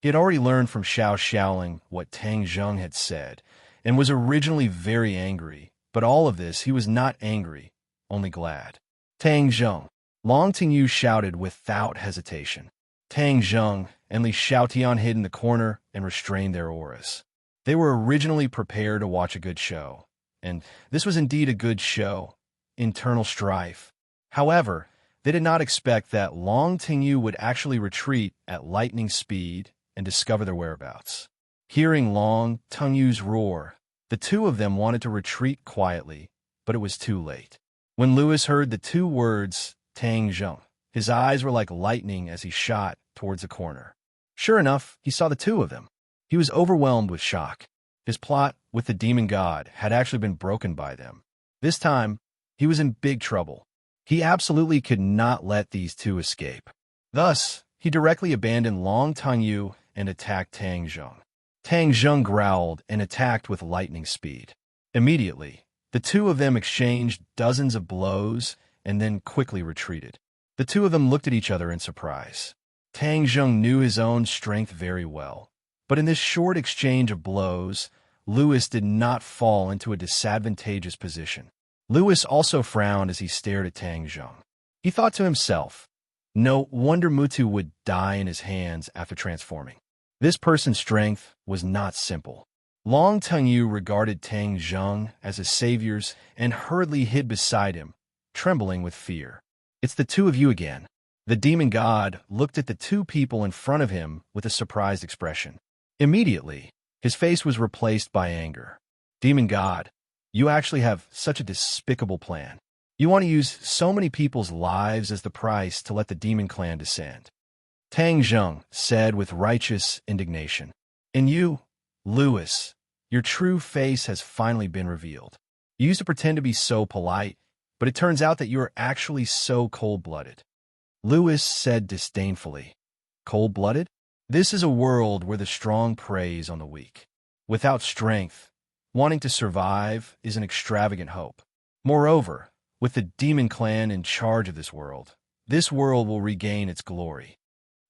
He had already learned from Xiao Xiaoling what Tang Zheng had said, and was originally very angry, but all of this he was not angry, only glad. "Tang Zheng!" Long Tingyu shouted without hesitation. Tang Zheng and Li Xiaotian hid in the corner and restrained their auras. They were originally prepared to watch a good show, and this was indeed a good show, internal strife. However, they did not expect that Long Tingyu would actually retreat at lightning speed and discover their whereabouts. Hearing Long Tingyu's roar, the two of them wanted to retreat quietly, but it was too late. When Louis heard the two words, Tang Zheng, his eyes were like lightning as he shot towards the corner. Sure enough, he saw the two of them. He was overwhelmed with shock. His plot with the demon god had actually been broken by them. This time, he was in big trouble. He absolutely could not let these two escape. Thus, he directly abandoned Long Tingyu and attacked Tang Zheng. Tang Zheng growled and attacked with lightning speed. Immediately, the two of them exchanged dozens of blows and then quickly retreated. The two of them looked at each other in surprise. Tang Zheng knew his own strength very well, but in this short exchange of blows, Louis did not fall into a disadvantageous position. Louis also frowned as he stared at Tang Zheng. He thought to himself, no wonder Mutu would die in his hands after transforming. This person's strength was not simple. Long Tingyu regarded Tang Zheng as his saviors and hurriedly hid beside him, trembling with fear. "It's the two of you again." The demon god looked at the two people in front of him with a surprised expression. Immediately, his face was replaced by anger. "Demon god, you actually have such a despicable plan. You want to use so many people's lives as the price to let the demon clan descend." Tang Zheng said with righteous indignation. "And you, Louis, your true face has finally been revealed. You used to pretend to be so polite, but it turns out that you are actually so cold-blooded." Louis said disdainfully, "Cold-blooded? This is a world where the strong preys on the weak. Without strength, wanting to survive is an extravagant hope. Moreover, with the demon clan in charge of this world will regain its glory.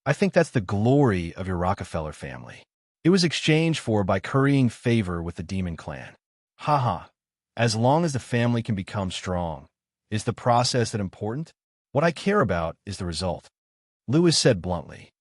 I think that's the glory of your Rockefeller family. It was exchanged for by currying favor with the demon clan. Haha, as long as the family can become strong, is the process that important? What I care about is the result." Louis said bluntly,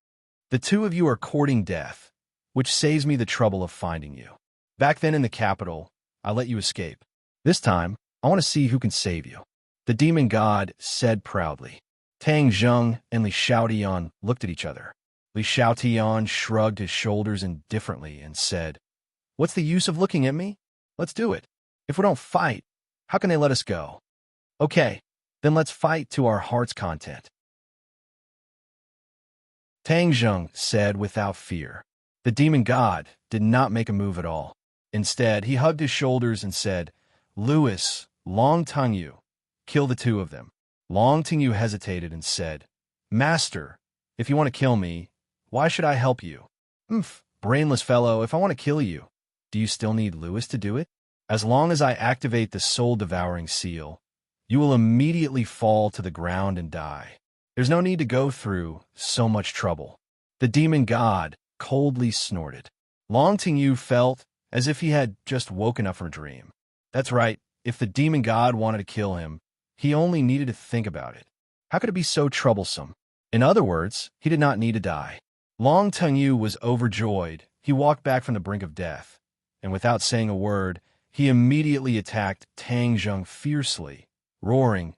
"The two of you are courting death, which saves me the trouble of finding you. Back then in the capital, I let you escape. This time, I want to see who can save you." The demon god said proudly. Tang Zheng and Li Xiaotian looked at each other. Li Xiaotian shrugged his shoulders indifferently and said, "What's the use of looking at me? Let's do it. If we don't fight, how can they let us go? Okay, then let's fight to our heart's content." Tang Zheng said without fear. The demon god did not make a move at all. Instead, he hugged his shoulders and said, Lewis, Long Tengyu, kill the two of them. Long Tengyu hesitated and said, Master, if you want to kill me, why should I help you? Brainless fellow, if I want to kill you, do you still need Lewis to do it? As long as I activate the soul-devouring seal, you will immediately fall to the ground and die. There's no need to go through so much trouble. The demon god coldly snorted. Long Tengyu felt as if he had just woken up from a dream. That's right, if the demon god wanted to kill him, he only needed to think about it. How could it be so troublesome? In other words, he did not need to die. Long Tengyu was overjoyed. He walked back from the brink of death, and without saying a word, he immediately attacked Tang Zheng fiercely, roaring,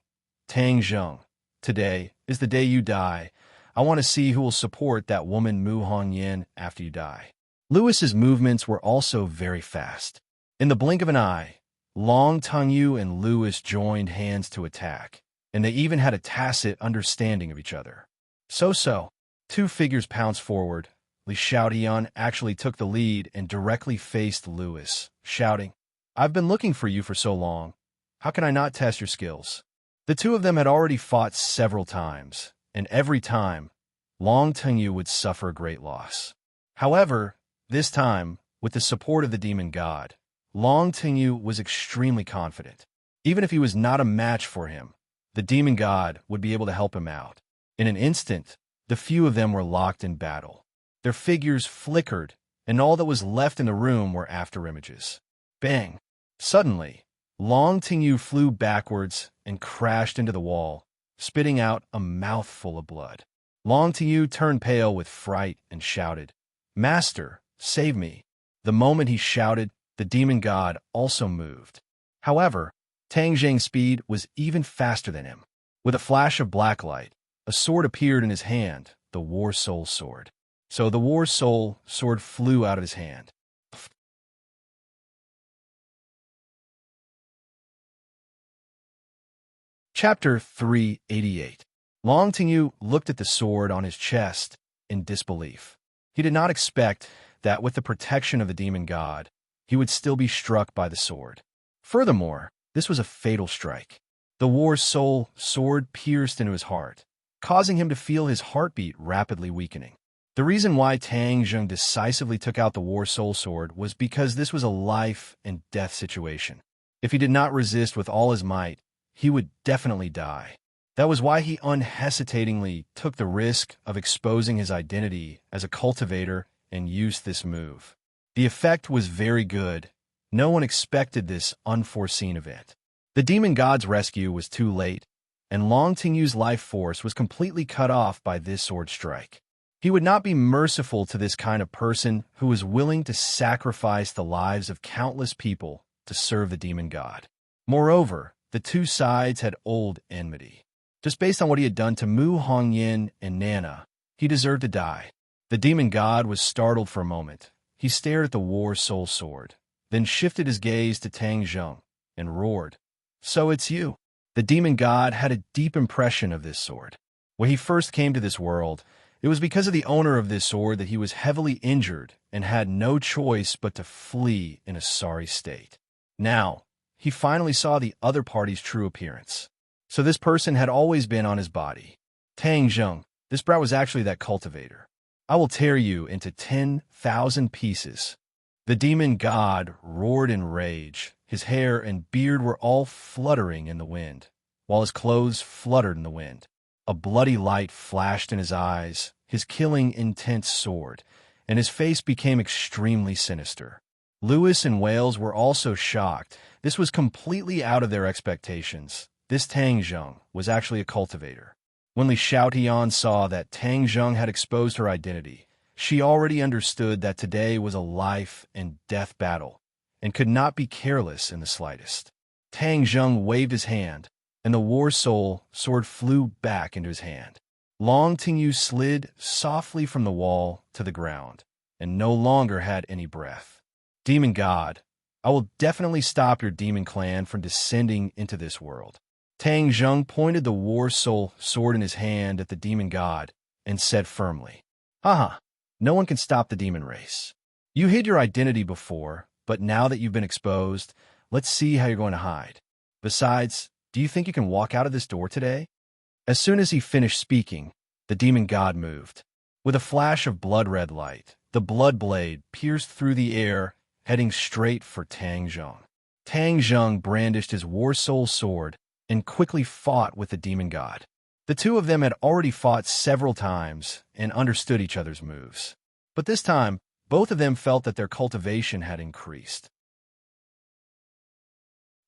Tang Zheng, today is the day you die. I want to see who will support that woman Mu Hongyan after you die. Lewis's movements were also very fast. In the blink of an eye, Long Tengyu and Lewis joined hands to attack, and they even had a tacit understanding of each other. So, two figures pounced forward. Li Xiaotian actually took the lead and directly faced Lewis, shouting, I've been looking for you for so long. How can I not test your skills? The two of them had already fought several times, and every time, Long Tengyu would suffer a great loss. However, this time, with the support of the demon god, Long Tengyu was extremely confident. Even if he was not a match for him, the demon god would be able to help him out. In an instant, the few of them were locked in battle. Their figures flickered, and all that was left in the room were afterimages. Bang! Suddenly, Long Tengyu flew backwards and crashed into the wall, spitting out a mouthful of blood. Long Tengyu turned pale with fright and shouted, Master, save me. The moment he shouted, the demon god also moved. However, Tang Zheng's speed was even faster than him. With a flash of black light, a sword appeared in his hand, the War Soul Sword. So the War Soul Sword flew out of his hand. Chapter 388. Long Tengyu looked at the sword on his chest in disbelief. He did not expect that with the protection of the demon god, he would still be struck by the sword. Furthermore, this was a fatal strike. The War Soul Sword pierced into his heart, causing him to feel his heartbeat rapidly weakening. The reason why Tang Zheng decisively took out the War Soul Sword was because this was a life and death situation. If he did not resist with all his might, he would definitely die. That was why he unhesitatingly took the risk of exposing his identity as a cultivator and used this move. The effect was very good. No one expected this unforeseen event. The demon god's rescue was too late, and Long Tengyu's life force was completely cut off by this sword strike. He would not be merciful to this kind of person who was willing to sacrifice the lives of countless people to serve the demon god. Moreover, the two sides had old enmity. Just based on what he had done to Mu Hongyan and Nana, he deserved to die. The demon god was startled for a moment. He stared at the War Soul Sword, then shifted his gaze to Tang Zheng and roared, So it's you. The demon god had a deep impression of this sword. When he first came to this world, it was because of the owner of this sword that he was heavily injured and had no choice but to flee in a sorry state. Now, he finally saw the other party's true appearance. So this person had always been on his body. Tang Zheng, this brat was actually that cultivator. I will tear you into 10,000 pieces. The demon god roared in rage. His hair and beard were all fluttering in the wind, while his clothes fluttered in the wind. A bloody light flashed in his eyes, his killing intent soared, and his face became extremely sinister. Lewis and Wales were also shocked. This was completely out of their expectations. This Tang Zheng was actually a cultivator. When Li Xiaotian saw that Tang Zheng had exposed her identity, she already understood that today was a life and death battle, and could not be careless in the slightest. Tang Zheng waved his hand, and the War Soul Sword flew back into his hand. Long Tengyu slid softly from the wall to the ground, and no longer had any breath. Demon God, I will definitely stop your demon clan from descending into this world. Tang Zheng pointed the War Soul Sword in his hand at the demon god and said firmly, Haha, no one can stop the demon race. You hid your identity before, but now that you've been exposed, let's see how you're going to hide. Besides, do you think you can walk out of this door today? As soon as he finished speaking, the demon god moved. With a flash of blood-red light, the blood blade pierced through the air, heading straight for Tang Zheng. Tang Zheng brandished his war soul sword and quickly fought with the demon god. The two of them had already fought several times and understood each other's moves. But this time, both of them felt that their cultivation had increased.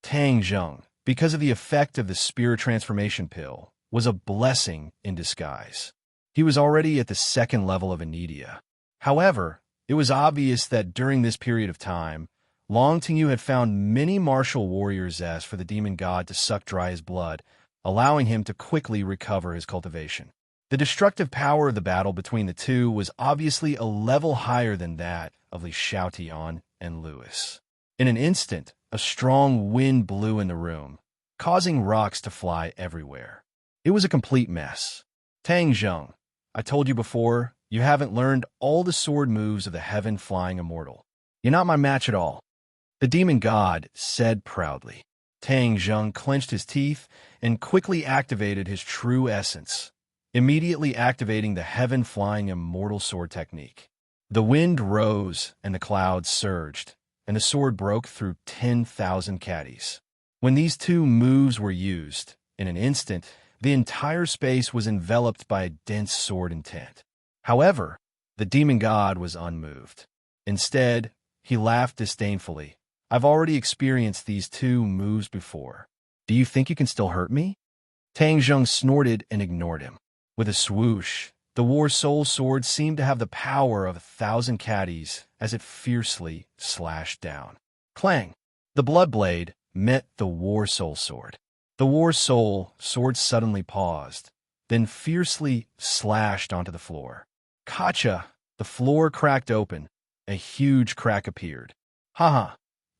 Tang Zheng, because of the effect of the spirit transformation pill, was a blessing in disguise. He was already at the second level of Anidia. However, it was obvious that during this period of time, Long Tingyu had found many martial warriors asked for the demon god to suck dry his blood, allowing him to quickly recover his cultivation. The destructive power of the battle between the two was obviously a level higher than that of Li Xiaotian and Lewis. In an instant, a strong wind blew in the room, causing rocks to fly everywhere. It was a complete mess. Tang Zheng, I told you before, you haven't learned all the sword moves of the heaven-flying immortal. You're not my match at all, the demon god said proudly. Tang Zheng clenched his teeth and quickly activated his true essence, immediately activating the heaven-flying immortal sword technique. The wind rose and the clouds surged, and the sword broke through 10,000 caddies. When these two moves were used, in an instant, the entire space was enveloped by a dense sword intent. However, the demon god was unmoved. Instead, he laughed disdainfully. I've already experienced these two moves before. Do you think you can still hurt me? Tang Zheng snorted and ignored him. With a swoosh, the war soul sword seemed to have the power of 1,000 caddies as it fiercely slashed down. Clang! The blood blade met the war soul sword. The war soul sword suddenly paused, then fiercely slashed onto the floor. Kacha! The floor cracked open. A huge crack appeared. Haha!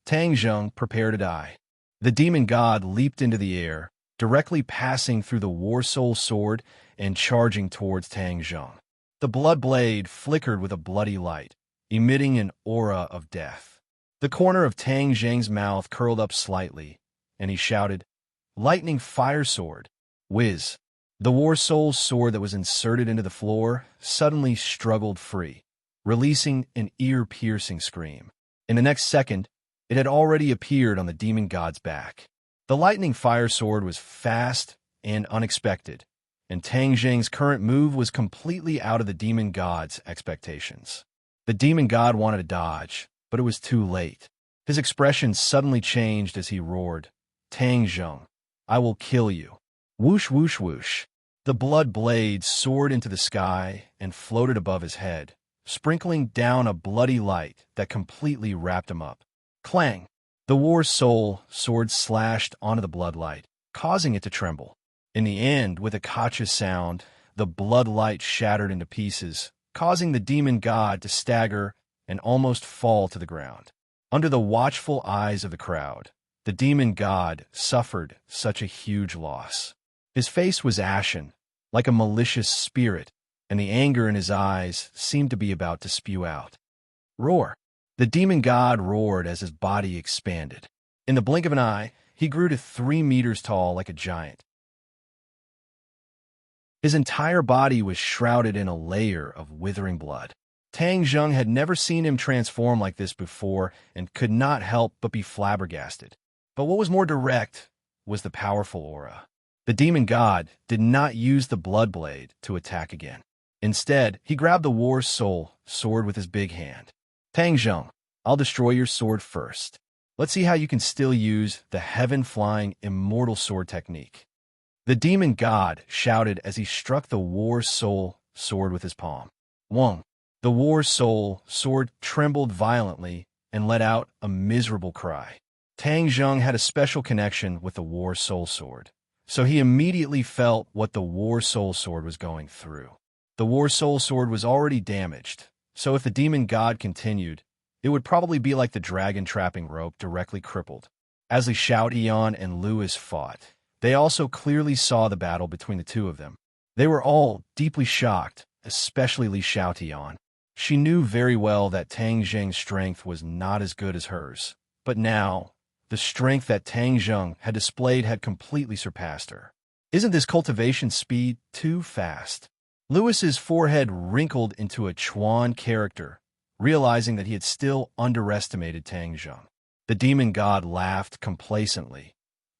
Tang Zheng prepared to die. The demon god leaped into the air, directly passing through the war soul sword and charging towards Tang Zheng. The blood blade flickered with a bloody light, emitting an aura of death. The corner of Tang Zheng's mouth curled up slightly, and he shouted, "Lightning fire sword!" Whiz! The war soul sword that was inserted into the floor suddenly struggled free, releasing an ear-piercing scream. In the next second, it had already appeared on the demon god's back. The lightning fire sword was fast and unexpected, and Tang Zheng's current move was completely out of the demon god's expectations. The demon god wanted to dodge, but it was too late. His expression suddenly changed as he roared, "Tang Zheng, I will kill you." Whoosh, whoosh, whoosh. The blood blade soared into the sky and floated above his head, sprinkling down a bloody light that completely wrapped him up. Clang! The war soul sword slashed onto the bloodlight, causing it to tremble. In the end, with a kacha sound, the bloodlight shattered into pieces, causing the demon god to stagger and almost fall to the ground. Under the watchful eyes of the crowd, the demon god suffered such a huge loss. His face was ashen, like a malicious spirit, and the anger in his eyes seemed to be about to spew out. Roar! The demon god roared as his body expanded. In the blink of an eye, he grew to 3 meters tall like a giant. His entire body was shrouded in a layer of withering blood. Tang Zheng had never seen him transform like this before and could not help but be flabbergasted. But what was more direct was the powerful aura. The demon god did not use the blood blade to attack again. Instead, he grabbed the war soul sword with his big hand. Tang Zheng, I'll destroy your sword first. Let's see how you can still use the heaven-flying immortal sword technique. The demon god shouted as he struck the war soul sword with his palm. Wong! The war soul sword trembled violently and let out a miserable cry. Tang Zheng had a special connection with the war soul sword, so he immediately felt what the war soul sword was going through. The war soul sword was already damaged, so if the demon god continued, it would probably be like the dragon trapping rope directly crippled. As Li Xiaotian and Lewis fought, they also clearly saw the battle between the two of them. They were all deeply shocked especially Li Xiaotian. She knew very well that Tang Zheng's strength was not as good as hers. But now, the strength that Tang Zheng had displayed had completely surpassed her. Isn't this cultivation speed too fast? Lewis's forehead wrinkled into a Chuan character, realizing that he had still underestimated Tang Zheng. The demon god laughed complacently.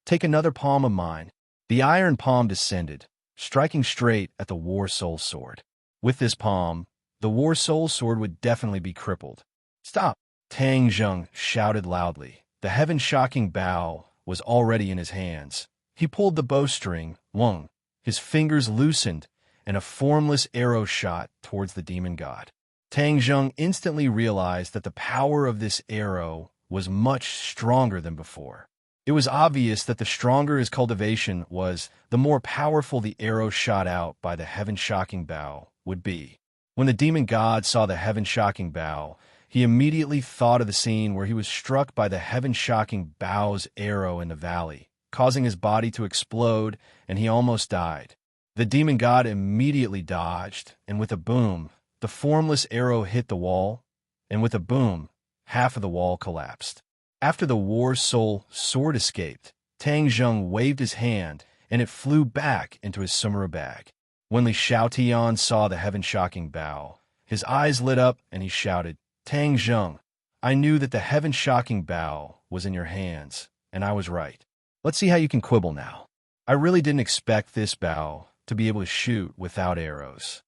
Take another palm of mine. The iron palm descended, striking straight at the War Soul Sword. With this palm, the War Soul Sword would definitely be crippled. Stop! Tang Zheng shouted loudly. The heaven-shocking bow was already in his hands. He pulled the bowstring, Weng. His fingers loosened, and a formless arrow shot towards the demon god. Tang Zheng instantly realized that the power of this arrow was much stronger than before. It was obvious that the stronger his cultivation was, the more powerful the arrow shot out by the heaven-shocking bow would be. When the demon god saw the heaven-shocking bow, he immediately thought of the scene where he was struck by the heaven-shocking bow's arrow in the valley, causing his body to explode, and he almost died. The demon god immediately dodged, and with a boom, the formless arrow hit the wall, and with a boom, half of the wall collapsed. After the War Soul Sword escaped, Tang Zheng waved his hand, and it flew back into his sumera bag. When Li Xiaotian saw the heaven-shocking bow, his eyes lit up, and he shouted, Tang Zheng, I knew that the heaven-shocking bow was in your hands, and I was right. Let's see how you can quibble now. I really didn't expect this bow to be able to shoot without arrows.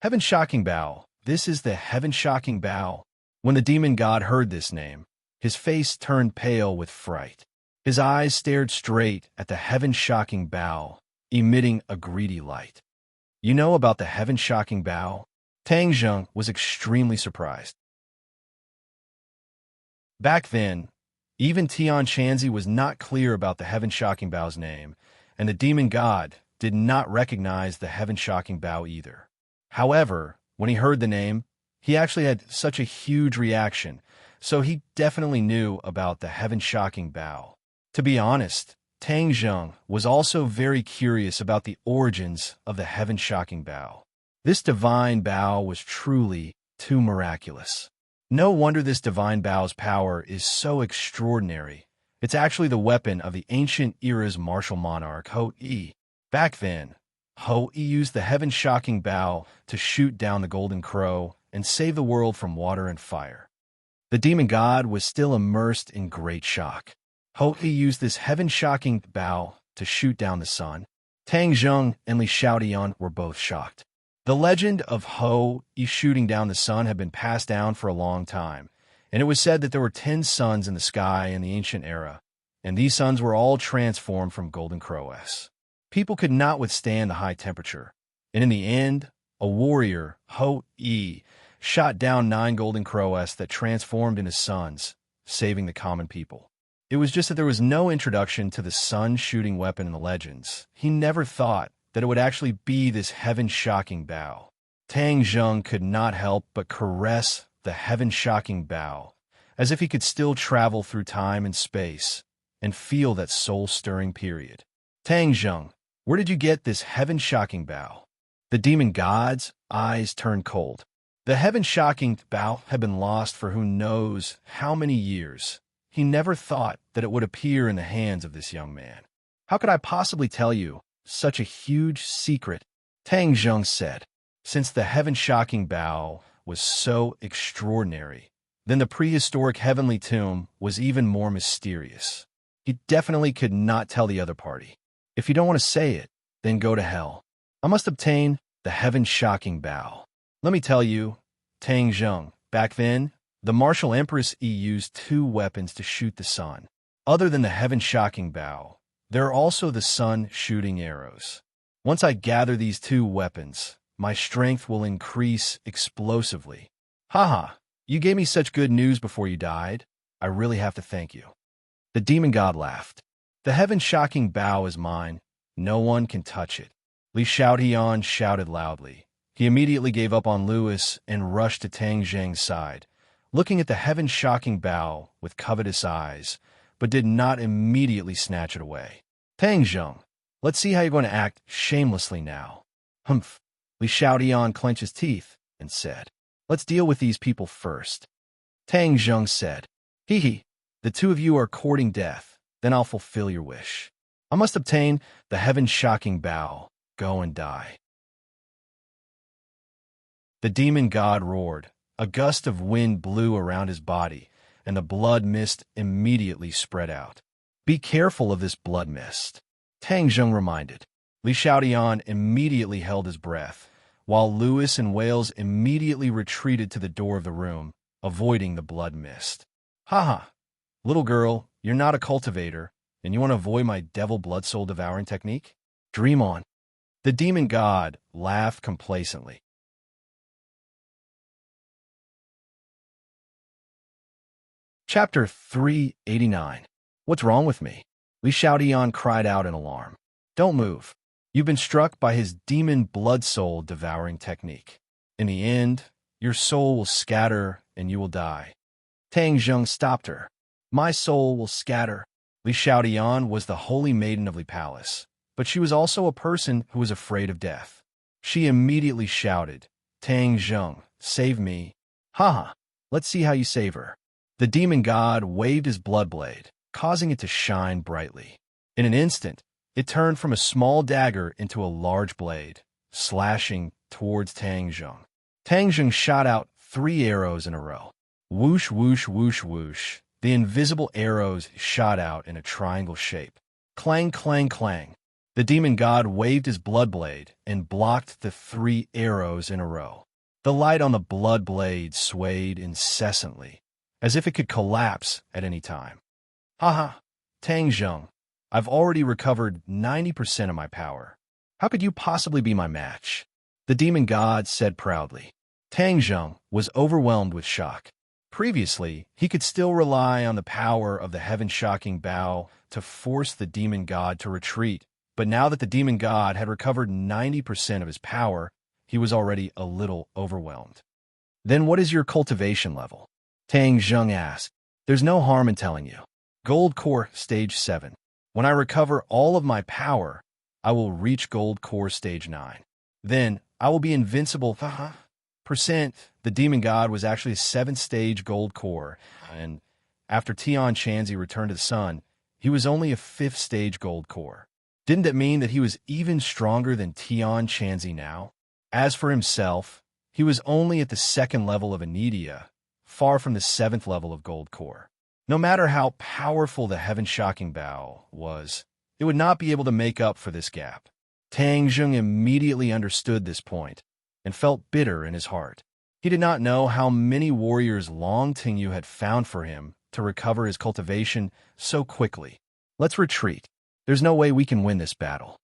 Heaven-shocking bow, this is the heaven-shocking bow. When the demon god heard this name, his face turned pale with fright. His eyes stared straight at the heaven-shocking bow, emitting a greedy light. You know about the heaven-shocking bow? Tang Zheng was extremely surprised. Back then, even Tian Shanzi was not clear about the heaven-shocking bow's name, and the demon god did not recognize the heaven-shocking bow either. However, when he heard the name, he actually had such a huge reaction, so he definitely knew about the heaven-shocking bow. To be honest, Tang Zheng was also very curious about the origins of the heaven-shocking bow. This divine bow was truly too miraculous. No wonder this divine bow's power is so extraordinary. It's actually the weapon of the ancient era's martial monarch, Ho-I. Back then, Ho-I used the heaven-shocking bow to shoot down the golden crow and save the world from water and fire. The demon god was still immersed in great shock. Ho-I used this heaven-shocking bow to shoot down the sun. Tang Zheng and Li Xiaotian were both shocked. The legend of Ho-I shooting down the sun had been passed down for a long time, and it was said that there were 10 suns in the sky in the ancient era, and these suns were all transformed from golden crows. People could not withstand the high temperature, and in the end, a warrior, Ho-I, shot down 9 golden crows that transformed into suns, saving the common people. It was just that there was no introduction to the sun-shooting weapon in the legends. He never thought that it would actually be this heaven-shocking bow. Tang Zheng could not help but caress the heaven-shocking bow, as if he could still travel through time and space and feel that soul-stirring period. Tang Zheng, where did you get this heaven-shocking bow? The demon god's eyes turned cold. The heaven-shocking bow had been lost for who knows how many years. He never thought that it would appear in the hands of this young man. How could I possibly tell you such a huge secret? Tang Zheng said. Since the heaven-shocking bow was so extraordinary, then the prehistoric heavenly tomb was even more mysterious. He definitely could not tell the other party. If you don't want to say it, then go to hell. I must obtain the heaven-shocking bow. Let me tell you, Tang Zheng, back then, the martial empress Yi used 2 weapons to shoot the sun. Other than the heaven-shocking bow, there are also the sun-shooting arrows. Once I gather these 2 weapons, my strength will increase explosively. Haha, you gave me such good news before you died. I really have to thank you. The demon god laughed. The heaven-shocking bow is mine. No one can touch it. Li Xiaotian shouted loudly. He immediately gave up on Lewis and rushed to Tang Zheng's side, looking at the heaven-shocking bow with covetous eyes, but did not immediately snatch it away. Tang Zheng, let's see how you're going to act shamelessly now. Humph. Li Xiaotian clenched his teeth and said, "Let's deal with these people first." Tang Zheng said, "Hee hee, the two of you are courting death, then I'll fulfill your wish. I must obtain the heaven-shocking bow. Go and die." The demon god roared. A gust of wind blew around his body, and the blood mist immediately spread out. "Be careful of this blood mist," Tang Zheng reminded. Li Xiaotian immediately held his breath, while Lewis and Wales immediately retreated to the door of the room, avoiding the blood mist. "Ha! Little girl, you're not a cultivator, and you want to avoid my devil blood soul devouring technique? Dream on." The demon god laughed complacently. Chapter 389. What's wrong with me? Li Xiaotian cried out in alarm. "Don't move. You've been struck by his demon blood soul devouring technique. In the end, your soul will scatter and you will die." Tang Zheng stopped her. "My soul will scatter." Li Xiaotian was the holy maiden of Li Palace, but she was also a person who was afraid of death. She immediately shouted, "Tang Zheng, save me." "Haha, let's see how you save her." The demon god waved his blood blade, causing it to shine brightly. In an instant, it turned from a small dagger into a large blade, slashing towards Tang Zheng. Tang Zheng shot out 3 arrows in a row. Whoosh, whoosh, whoosh, whoosh. The invisible arrows shot out in a triangle shape. Clang, clang, clang. The demon god waved his blood blade and blocked the 3 arrows in a row. The light on the blood blade swayed incessantly, as if it could collapse at any time. "Haha, Tang Zheng, I've already recovered 90% of my power. How could you possibly be my match?" The demon god said proudly. Tang Zheng was overwhelmed with shock. Previously, he could still rely on the power of the heaven-shocking bow to force the demon god to retreat, but now that the demon god had recovered 90% of his power, he was already a little overwhelmed. "Then what is your cultivation level?" Tang Zheng asked. "There's no harm in telling you. Gold Core Stage 7. When I recover all of my power, I will reach Gold Core Stage 9. Then I will be invincible." The demon god was actually a 7th-stage Gold Core, and after Tian Chanzi returned to the sun, he was only a 5th-stage Gold Core. Didn't that mean that he was even stronger than Tian Chanzi now? As for himself, he was only at the 2nd level of Anidia, far from the 7th level of Gold Core. No matter how powerful the heaven-shocking bow was, it would not be able to make up for this gap. Tang Zheng immediately understood this point and felt bitter in his heart. He did not know how many warriors Long Tingyu had found for him to recover his cultivation so quickly. "Let's retreat. There's no way we can win this battle."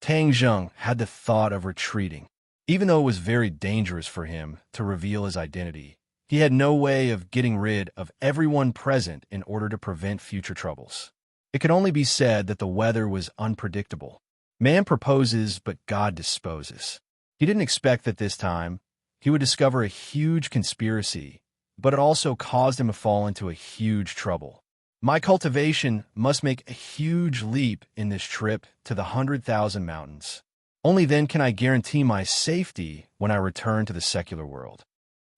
Tang Zheng had the thought of retreating. Even though it was very dangerous for him to reveal his identity, he had no way of getting rid of everyone present in order to prevent future troubles. It could only be said that the weather was unpredictable. Man proposes, but God disposes. He didn't expect that this time he would discover a huge conspiracy, but it also caused him to fall into a huge trouble. "My cultivation must make a huge leap in this trip to the 100,000 mountains. Only then can I guarantee my safety when I return to the secular world."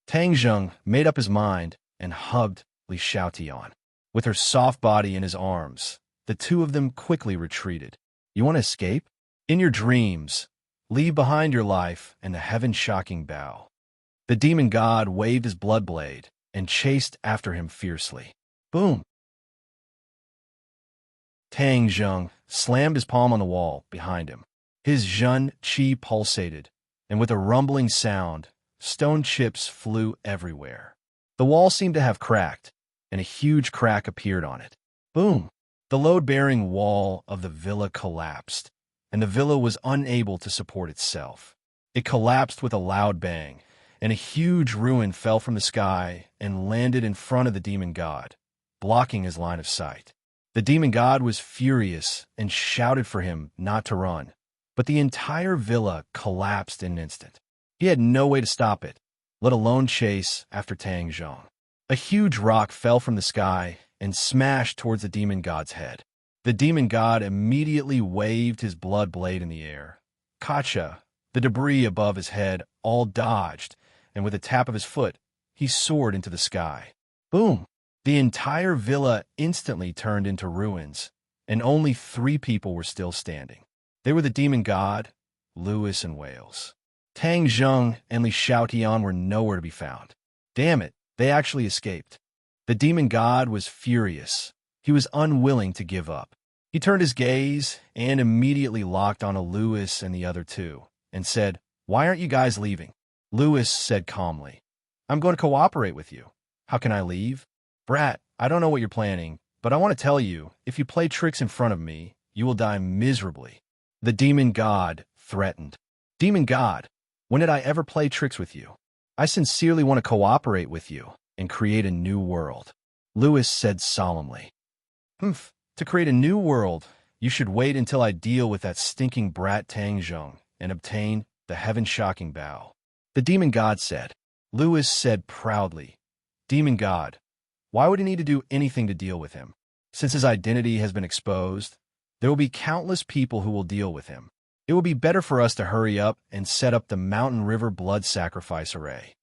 Tang Zheng made up his mind and hugged Li Xiaotian. With her soft body in his arms, the two of them quickly retreated. "You want to escape? In your dreams, leave behind your life and the heaven-shocking bow." The demon god waved his blood blade and chased after him fiercely. Boom! Tang Zheng slammed his palm on the wall behind him. His Zhen Qi pulsated, and with a rumbling sound, stone chips flew everywhere. The wall seemed to have cracked, and a huge crack appeared on it. Boom! The load-bearing wall of the villa collapsed, and the villa was unable to support itself. It collapsed with a loud bang, and a huge ruin fell from the sky and landed in front of the demon god, blocking his line of sight. The demon god was furious and shouted for him not to run, but the entire villa collapsed in an instant. He had no way to stop it, let alone chase after Tang Zheng. A huge rock fell from the sky and smashed towards the demon god's head. The demon god immediately waved his blood blade in the air. "Kacha, The debris above his head all dodged, and with a tap of his foot, he soared into the sky. Boom! The entire villa instantly turned into ruins, and only 3 people were still standing. They were the demon god, Lewis, and Wales. Tang Zheng and Li Xiaotian were nowhere to be found. Damn it, they actually escaped. The demon god was furious. He was unwilling to give up. He turned his gaze and immediately locked onto Lewis and the other 2, and said, "Why aren't you guys leaving?" Lewis said calmly, "I'm going to cooperate with you. How can I leave?" "Brat, I don't know what you're planning, but I want to tell you, if you play tricks in front of me, you will die miserably." The demon god threatened. "Demon god, when did I ever play tricks with you? I sincerely want to cooperate with you and create a new world." Lewis said solemnly, "Humph, to create a new world, you should wait until I deal with that stinking brat Tang Zheng and obtain the heaven-shocking bow." The demon god said. Lewis said proudly, "Demon god, why would he need to do anything to deal with him? Since his identity has been exposed, there will be countless people who will deal with him. It will be better for us to hurry up and set up the Mountain River blood sacrifice array."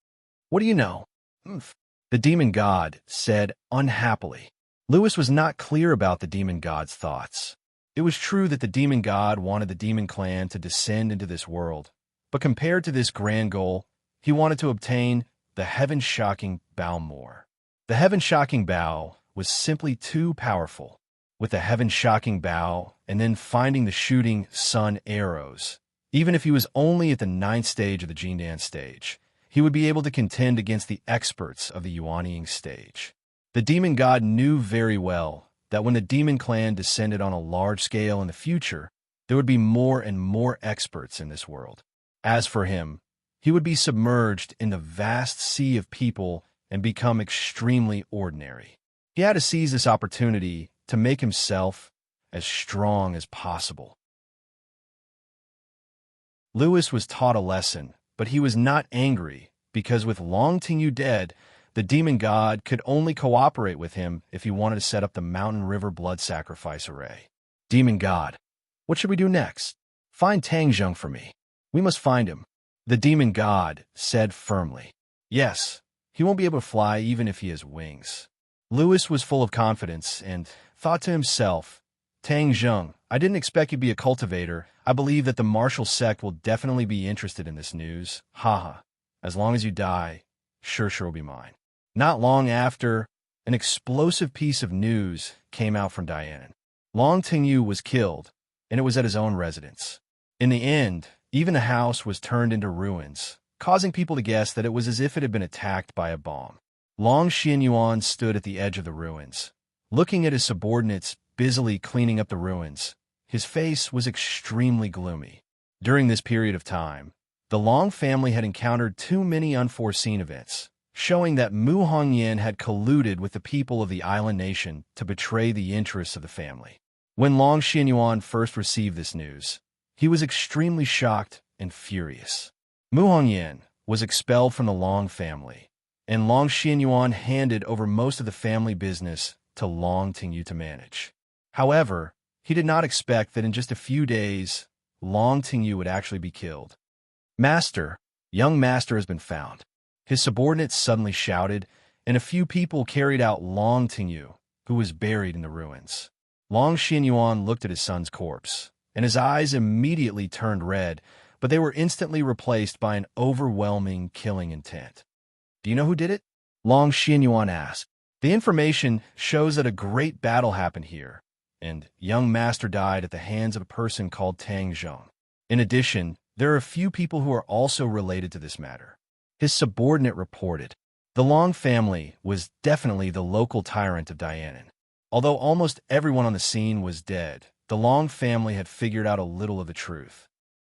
"What do you know?" "Humph," the demon god said unhappily. Lewis was not clear about the demon god's thoughts. It was true that the demon god wanted the demon clan to descend into this world, but compared to this grand goal, he wanted to obtain the heaven-shocking bow more. The heaven-shocking bow was simply too powerful. With the heaven-shocking bow and then finding the shooting sun arrows, even if he was only at the 9th stage of the Jindan stage, he would be able to contend against the experts of the Yuanying stage. The demon god knew very well that when the demon clan descended on a large scale in the future, there would be more and more experts in this world. As for him, he would be submerged in the vast sea of people and become extremely ordinary. He had to seize this opportunity to make himself as strong as possible. Lewis was taught a lesson, but he was not angry because with Long Tingyu dead, the demon god could only cooperate with him if he wanted to set up the Mountain River blood sacrifice array. "Demon god, what should we do next?" "Find Tang Zheng for me. We must find him," the demon god said firmly. "Yes, he won't be able to fly even if he has wings." Lewis was full of confidence and thought to himself, "Tang Zheng, I didn't expect you to be a cultivator. I believe that the martial sect will definitely be interested in this news. Haha, as long as you die, sure will be mine." Not long after, an explosive piece of news came out from Dianan. Long Tingyu was killed, and it was at his own residence. In the end, even the house was turned into ruins, causing people to guess that it was as if it had been attacked by a bomb. Long Xianyuan stood at the edge of the ruins, looking at his subordinates busily cleaning up the ruins. His face was extremely gloomy. During this period of time, the Long family had encountered too many unforeseen events, showing that Mu Hongyan had colluded with the people of the island nation to betray the interests of the family. When Long Xianyuan first received this news, he was extremely shocked and furious. Mu Hongyan was expelled from the Long family, and Long Xianyuan handed over most of the family business to Long Tingyu to manage. However, he did not expect that in just a few days, Long Tingyu would actually be killed. "Master, young master has been found," his subordinates suddenly shouted, and a few people carried out Long Tingyu, who was buried in the ruins. Long Xianyuan looked at his son's corpse, and his eyes immediately turned red, but they were instantly replaced by an overwhelming killing intent. "Do you know who did it?" Long Xianyuan asked. "The information shows that a great battle happened here, and young master died at the hands of a person called Tang Zheng. In addition, there are a few people who are also related to this matter," his subordinate reported. The Long family was definitely the local tyrant of Dianan. Although almost everyone on the scene was dead, the Long family had figured out a little of the truth.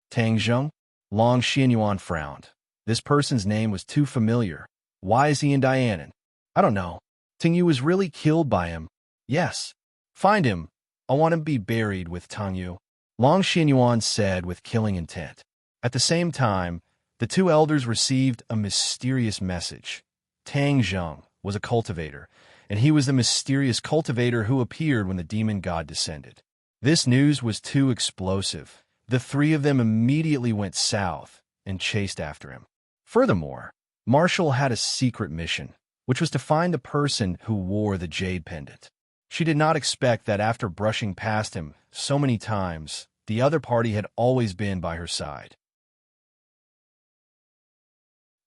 "Tang Zheng?" Long Xianyuan frowned. This person's name was too familiar. Why is he in Dianan? "I don't know. Tingyu was really killed by him." "Yes. Find him. I want him to be buried with Tangyu," Long Xianyuan said with killing intent. At the same time, the 2 elders received a mysterious message. Tang Zheng was a cultivator, and he was the mysterious cultivator who appeared when the demon god descended. This news was too explosive. The three of them immediately went south and chased after him. Furthermore, Marshall had a secret mission, which was to find the person who wore the jade pendant. She did not expect that after brushing past him so many times, the other party had always been by her side.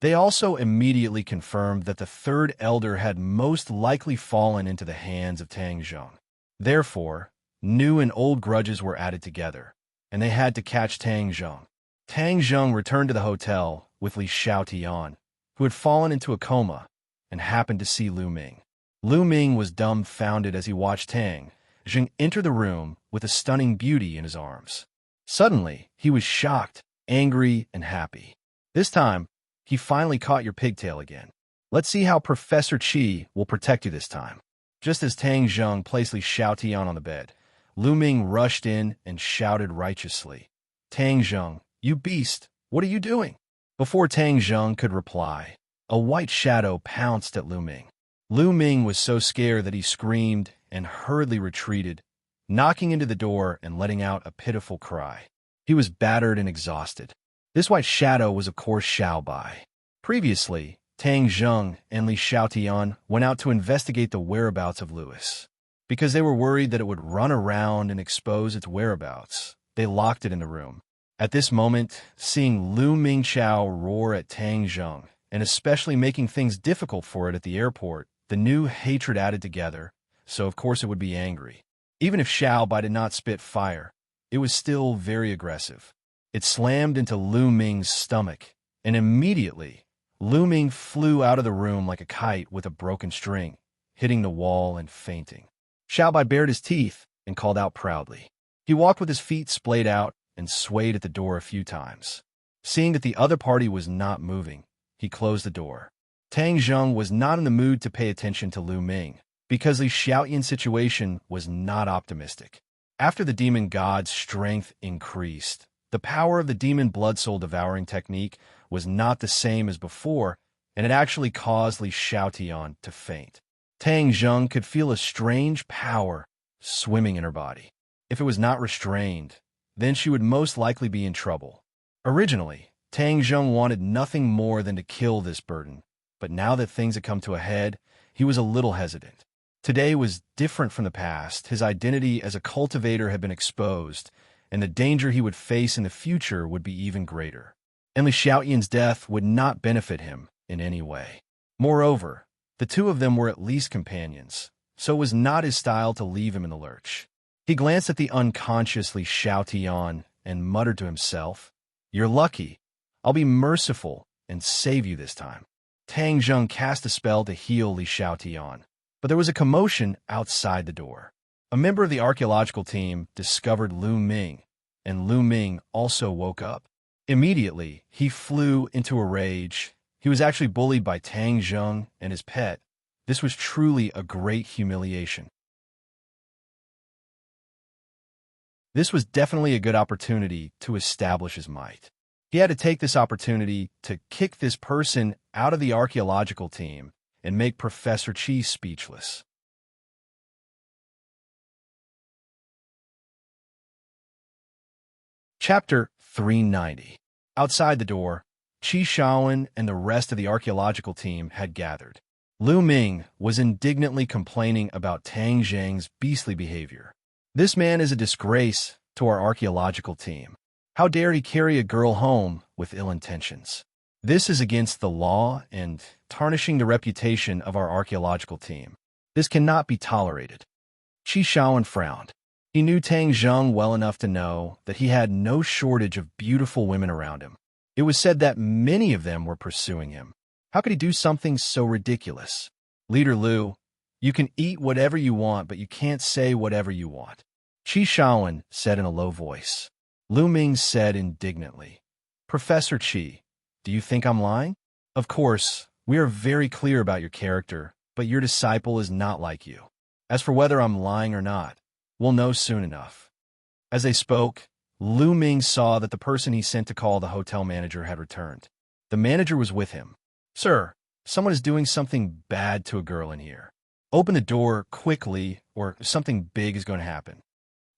They also immediately confirmed that the third elder had most likely fallen into the hands of Tang Zheng. Therefore, new and old grudges were added together, and they had to catch Tang Zheng. Tang Zheng returned to the hotel with Li Xiaotian, who had fallen into a coma, and happened to see Lu Ming. Lu Ming was dumbfounded as he watched Tang Zheng enter the room with a stunning beauty in his arms. Suddenly, he was shocked, angry, and happy. This time, he finally caught your pigtail again. Let's see how Professor Qi will protect you this time. Just as Tang Zheng placed Li Xiaotian on the bed, Lu Ming rushed in and shouted righteously, "Tang Zheng, you beast, what are you doing?" Before Tang Zheng could reply, a white shadow pounced at Lu Ming. Lu Ming was so scared that he screamed and hurriedly retreated, knocking into the door and letting out a pitiful cry. He was battered and exhausted. This white shadow was of course Xiao Bai. Previously, Tang Zheng and Li Xiaotian went out to investigate the whereabouts of Louis. Because they were worried that it would run around and expose its whereabouts, they locked it in the room. At this moment, seeing Lu Mingqiao roar at Tang Zheng, and especially making things difficult for it at the airport, the new hatred added together, so of course it would be angry. Even if Xiao Bai did not spit fire, it was still very aggressive. It slammed into Lu Ming's stomach, and immediately, Lu Ming flew out of the room like a kite with a broken string, hitting the wall and fainting. Xiao Bai bared his teeth and called out proudly. He walked with his feet splayed out and swayed at the door a few times. Seeing that the other party was not moving, he closed the door. Tang Zheng was not in the mood to pay attention to Lu Ming, because Li Xiaotian's situation was not optimistic. After the demon god's strength increased, the power of the demon blood soul devouring technique was not the same as before, and it actually caused Li Xiaotian to faint. Tang Zheng could feel a strange power swimming in her body. If it was not restrained, then she would most likely be in trouble. Originally, Tang Zheng wanted nothing more than to kill this burden, but now that things had come to a head, he was a little hesitant. Today was different from the past. His identity as a cultivator had been exposed, and the danger he would face in the future would be even greater. And Li Xiaotian's death would not benefit him in any way. Moreover, the two of them were at least companions, so it was not his style to leave him in the lurch. He glanced at the unconscious Li Xiaotian and muttered to himself, "You're lucky. I'll be merciful and save you this time." Tang Zheng cast a spell to heal Li Xiaotian, but there was a commotion outside the door. A member of the archaeological team discovered Lu Ming, and Lu Ming also woke up. Immediately, he flew into a rage. He was actually bullied by Tang Zheng and his pet. This was truly a great humiliation. This was definitely a good opportunity to establish his might. He had to take this opportunity to kick this person out of the archaeological team and make Professor Qi speechless. Chapter 390. Outside the door, Qi Shaowen and the rest of the archaeological team had gathered. Lu Ming was indignantly complaining about Tang Zheng's beastly behavior. "This man is a disgrace to our archaeological team. How dare he carry a girl home with ill intentions? This is against the law and tarnishing the reputation of our archaeological team. This cannot be tolerated." Qi Shaowen frowned. He knew Tang Zheng well enough to know that he had no shortage of beautiful women around him. It was said that many of them were pursuing him. How could he do something so ridiculous? "Leader Lu, you can eat whatever you want, but you can't say whatever you want," Qi Shaowen said in a low voice. Lu Ming said indignantly, "Professor Qi, do you think I'm lying? Of course, we are very clear about your character, but your disciple is not like you. As for whether I'm lying or not, we'll know soon enough." As they spoke, Lu Ming saw that the person he sent to call the hotel manager had returned. The manager was with him. "Sir, someone is doing something bad to a girl in here. Open the door quickly or something big is going to happen,"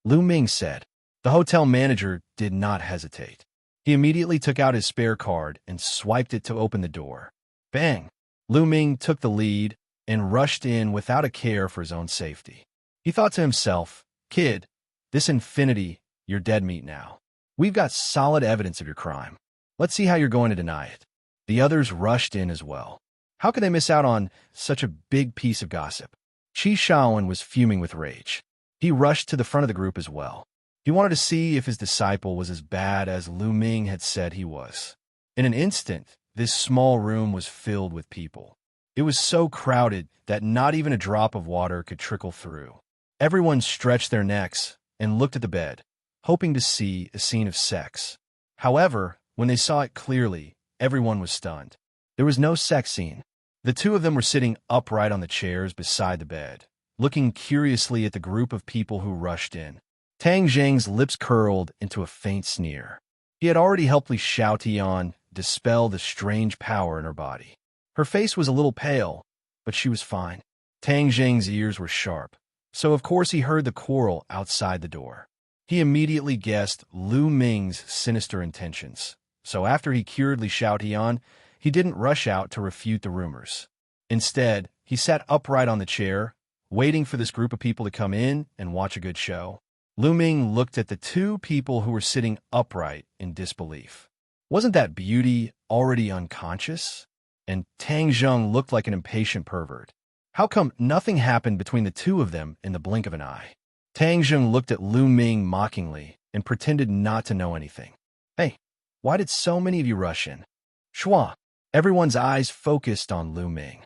Lu Ming said. The hotel manager did not hesitate. He immediately took out his spare card and swiped it to open the door. Bang! Lu Ming took the lead and rushed in without a care for his own safety. He thought to himself, "Kid, this infinity, you're dead meat now. We've got solid evidence of your crime. Let's see how you're going to deny it." The others rushed in as well. How could they miss out on such a big piece of gossip? Qi Shaoan was fuming with rage. He rushed to the front of the group as well. He wanted to see if his disciple was as bad as Lu Ming had said he was. In an instant, this small room was filled with people. It was so crowded that not even a drop of water could trickle through. Everyone stretched their necks and looked at the bed, hoping to see a scene of sex. However, when they saw it clearly, everyone was stunned. There was no sex scene. The two of them were sitting upright on the chairs beside the bed, looking curiously at the group of people who rushed in. Tang Zheng's lips curled into a faint sneer. He had already helped Li Xiaotian dispel the strange power in her body. Her face was a little pale, but she was fine. Tang Zheng's ears were sharp, so of course he heard the quarrel outside the door. He immediately guessed Lu Ming's sinister intentions, so after he cured Li Xiaotian, he didn't rush out to refute the rumors. Instead, he sat upright on the chair, waiting for this group of people to come in and watch a good show. Lu Ming looked at the two people who were sitting upright in disbelief. Wasn't that beauty already unconscious? And Tang Zheng looked like an impatient pervert. How come nothing happened between the two of them in the blink of an eye? Tang Zheng looked at Lu Ming mockingly and pretended not to know anything. "Hey, why did so many of you rush in?" Shua. Everyone's eyes focused on Lu Ming.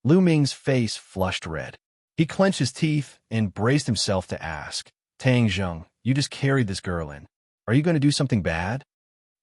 Lu Ming's face flushed red. He clenched his teeth and braced himself to ask, "Tang Zheng, you just carried this girl in. Are you going to do something bad?"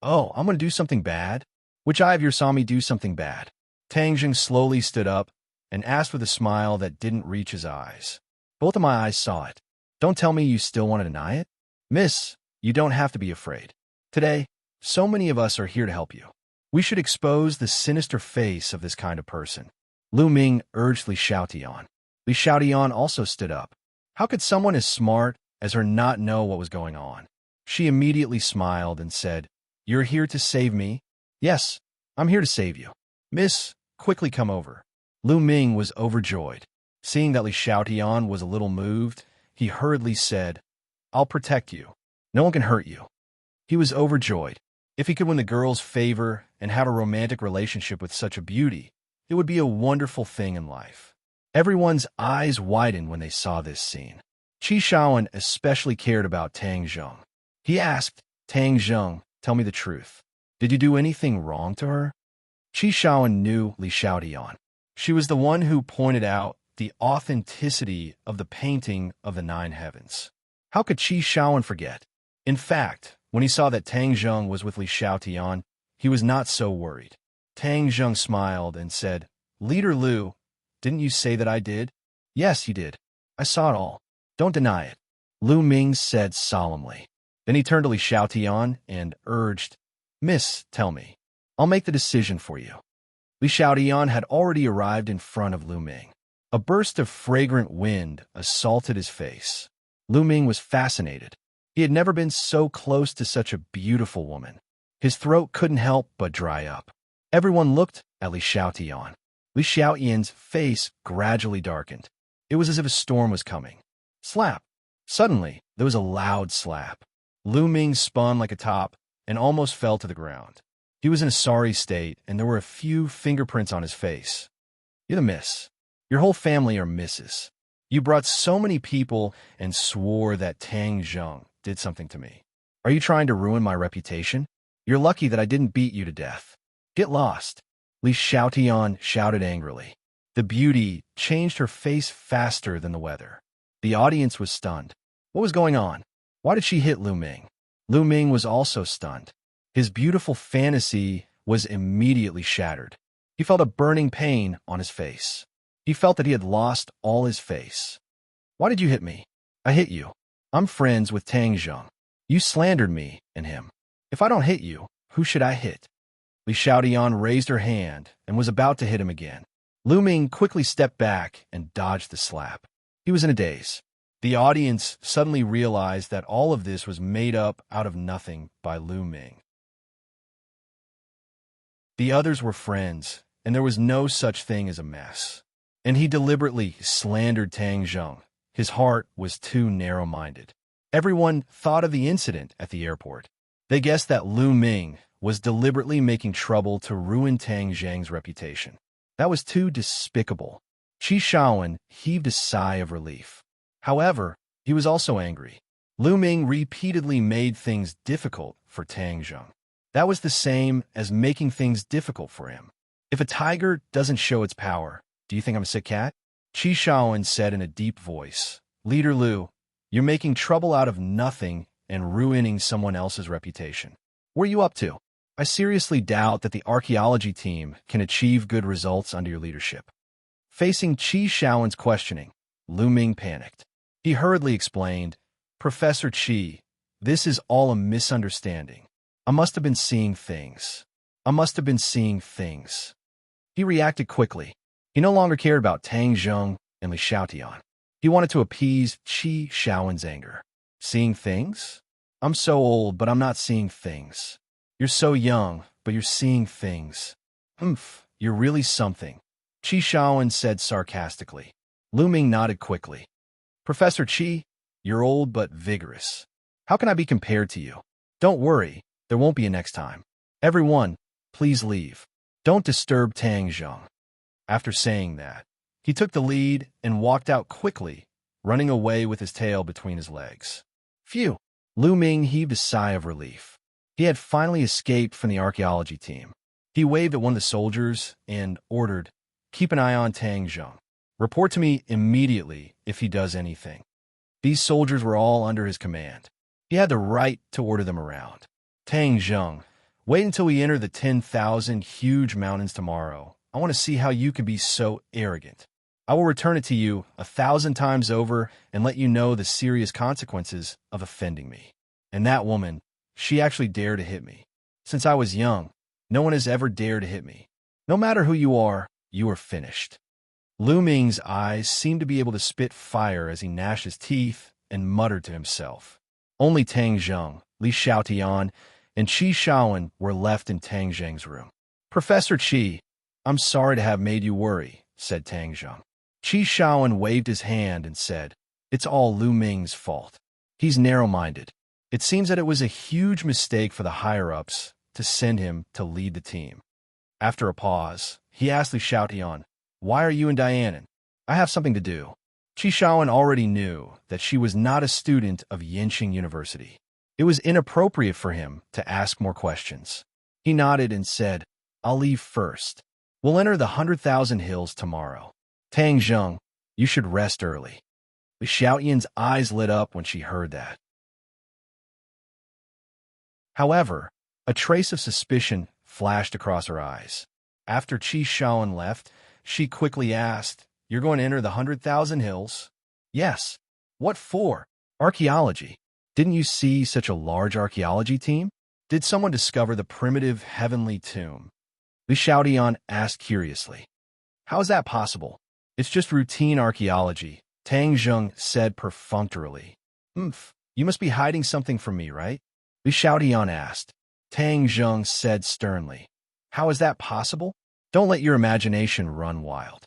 "Oh, I'm going to do something bad? Which eye of yours saw me do something bad?" Tang Zheng slowly stood up and asked with a smile that didn't reach his eyes. "Both of my eyes saw it. Don't tell me you still want to deny it?" "Miss, you don't have to be afraid. Today, so many of us are here to help you. We should expose the sinister face of this kind of person." Lu Ming urged Li Xiaotian. Li Xiaotian also stood up. How could someone as smart as her not know what was going on? She immediately smiled and said, "You're here to save me?" "Yes, I'm here to save you." "Miss, quickly come over." Lu Ming was overjoyed. Seeing that Li Xiaotian was a little moved, he hurriedly said, "I'll protect you. No one can hurt you." He was overjoyed. If he could win the girl's favor and have a romantic relationship with such a beauty, it would be a wonderful thing in life. Everyone's eyes widened when they saw this scene. Qi Shaoan especially cared about Tang Zheng. He asked, "Tang Zheng, tell me the truth. Did you do anything wrong to her?" Qi Shaoan knew Li Xiaotian. She was the one who pointed out the authenticity of the painting of the Nine Heavens. How could Qi Shaoan forget? In fact, when he saw that Tang Zheng was with Li Xiaotian, he was not so worried. Tang Zheng smiled and said, "Leader Lu, didn't you say that I did?" "Yes, you did. I saw it all. Don't deny it," Lu Ming said solemnly. Then he turned to Li Xiaotian and urged, "Miss, tell me. I'll make the decision for you." Li Xiaotian had already arrived in front of Lu Ming. A burst of fragrant wind assaulted his face. Lu Ming was fascinated. He had never been so close to such a beautiful woman. His throat couldn't help but dry up. Everyone looked at Li Xiaotian. Li Xiaotian's face gradually darkened. It was as if a storm was coming. Slap! Suddenly, there was a loud slap. Lu Ming spun like a top and almost fell to the ground. He was in a sorry state, and there were a few fingerprints on his face. "You're the miss. Your whole family are misses. You brought so many people and swore that Tang Zheng did something to me. Are you trying to ruin my reputation? You're lucky that I didn't beat you to death. Get lost." Li Xiaotian shouted angrily. The beauty changed her face faster than the weather. The audience was stunned. What was going on? Why did she hit Lu Ming? Lu Ming was also stunned. His beautiful fantasy was immediately shattered. He felt a burning pain on his face. He felt that he had lost all his face. "Why did you hit me?" "I hit you. I'm friends with Tang Zheng. You slandered me and him. If I don't hit you, who should I hit?" Li Xiaotian raised her hand and was about to hit him again. Lu Ming quickly stepped back and dodged the slap. He was in a daze. The audience suddenly realized that all of this was made up out of nothing by Lu Ming. The others were friends, and there was no such thing as a mess. And he deliberately slandered Tang Zheng. His heart was too narrow-minded. Everyone thought of the incident at the airport. They guessed that Lu Ming was deliberately making trouble to ruin Tang Zheng's reputation. That was too despicable. Qi Shaoan heaved a sigh of relief. However, he was also angry. Lu Ming repeatedly made things difficult for Tang Zheng. That was the same as making things difficult for him. If a tiger doesn't show its power, do you think I'm a sick cat? Qi Shaoan said in a deep voice. Leader Lu, you're making trouble out of nothing and ruining someone else's reputation. What are you up to? I seriously doubt that the archaeology team can achieve good results under your leadership. Facing Qi Shaoan's questioning, Lu Ming panicked. He hurriedly explained, Professor Qi, this is all a misunderstanding. I must have been seeing things. I must have been seeing things. He reacted quickly. He no longer cared about Tang Zheng and Li Xiaotian. He wanted to appease Qi Shaoan's anger. Seeing things? I'm so old, but I'm not seeing things. You're so young, but you're seeing things. You're really something, Qi Shaoan said sarcastically. Lu Ming nodded quickly. Professor Qi, you're old but vigorous. How can I be compared to you? Don't worry, there won't be a next time. Everyone, please leave. Don't disturb Tang Zheng. After saying that, he took the lead and walked out quickly, running away with his tail between his legs. Phew! Lu Ming heaved a sigh of relief. He had finally escaped from the archaeology team. He waved at one of the soldiers and ordered, Keep an eye on Tang Zheng. Report to me immediately if he does anything. These soldiers were all under his command. He had the right to order them around. Tang Zheng, wait until we enter the 10,000 huge mountains tomorrow. I want to see how you could be so arrogant. I will return it to you 1,000 times over and let you know the serious consequences of offending me. And that woman, she actually dared to hit me. Since I was young, no one has ever dared to hit me. No matter who you are finished. Lu Ming's eyes seemed to be able to spit fire as he gnashed his teeth and muttered to himself. Only Tang Zheng, Li Xiaotian, and Qi Shaoan were left in Tang Zheng's room. Professor Qi, I'm sorry to have made you worry, said Tang Zheng. Qi Shaoan waved his hand and said, It's all Lu Ming's fault. He's narrow-minded. It seems that it was a huge mistake for the higher-ups to send him to lead the team. After a pause, he asked Li Xiaotian, Why are you and Dianan? I have something to do. Qi Shaoan already knew that she was not a student of Yenqing University. It was inappropriate for him to ask more questions. He nodded and said, I'll leave first. We'll enter the 100,000 hills tomorrow. Tang Zheng, you should rest early. Li Xiaotian's eyes lit up when she heard that. However, a trace of suspicion flashed across her eyes. After Qi Shaoan left, she quickly asked, You're going to enter the 100,000 hills? Yes. What for? Archaeology. Didn't you see such a large archaeology team? Did someone discover the primitive heavenly tomb? Li Xiaotian asked curiously. How is that possible? It's just routine archaeology, Tang Zheng said perfunctorily. You must be hiding something from me, right? Li Xiaotian asked. Tang Zheng said sternly. How is that possible? Don't let your imagination run wild.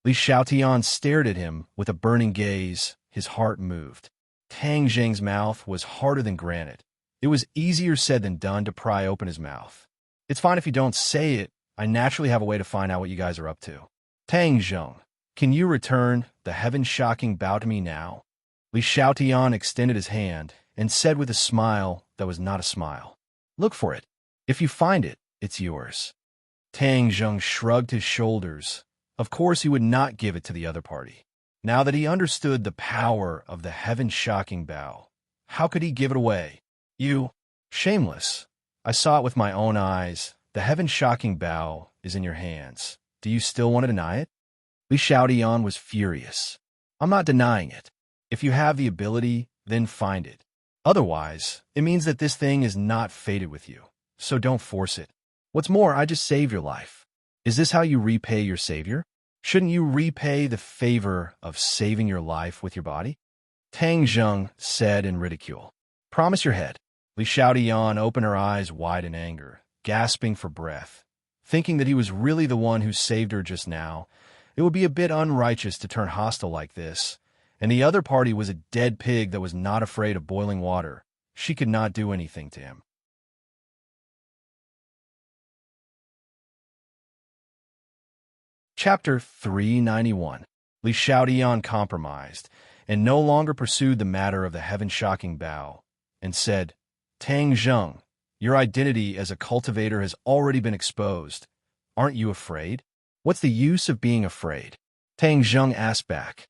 Li Xiaotian stared at him with a burning gaze. His heart moved. Tang Zheng's mouth was harder than granite. It was easier said than done to pry open his mouth. It's fine if you don't say it. I naturally have a way to find out what you guys are up to. Tang Zheng, can you return the heaven-shocking bow to me now? Li Xiaotian extended his hand and said with a smile that was not a smile. Look for it. If you find it, it's yours. Tang Zheng shrugged his shoulders. Of course he would not give it to the other party. Now that he understood the power of the heaven-shocking bow, how could he give it away? You, shameless. I saw it with my own eyes. The heaven-shocking bow is in your hands. Do you still want to deny it? Li Xiaotian was furious. I'm not denying it. If you have the ability, then find it. Otherwise, it means that this thing is not fated with you. So don't force it. What's more, I just saved your life. Is this how you repay your savior? Shouldn't you repay the favor of saving your life with your body? Tang Zheng said in ridicule. Promise your head. Li Xiaodian opened her eyes wide in anger, gasping for breath. Thinking that he was really the one who saved her just now, it would be a bit unrighteous to turn hostile like this, and the other party was a dead pig that was not afraid of boiling water. She could not do anything to him. Chapter 391. Li Xiaodian compromised, and no longer pursued the matter of the heaven-shocking bow, and said, Tang Zheng, your identity as a cultivator has already been exposed. Aren't you afraid? What's the use of being afraid? Tang Zheng asked back.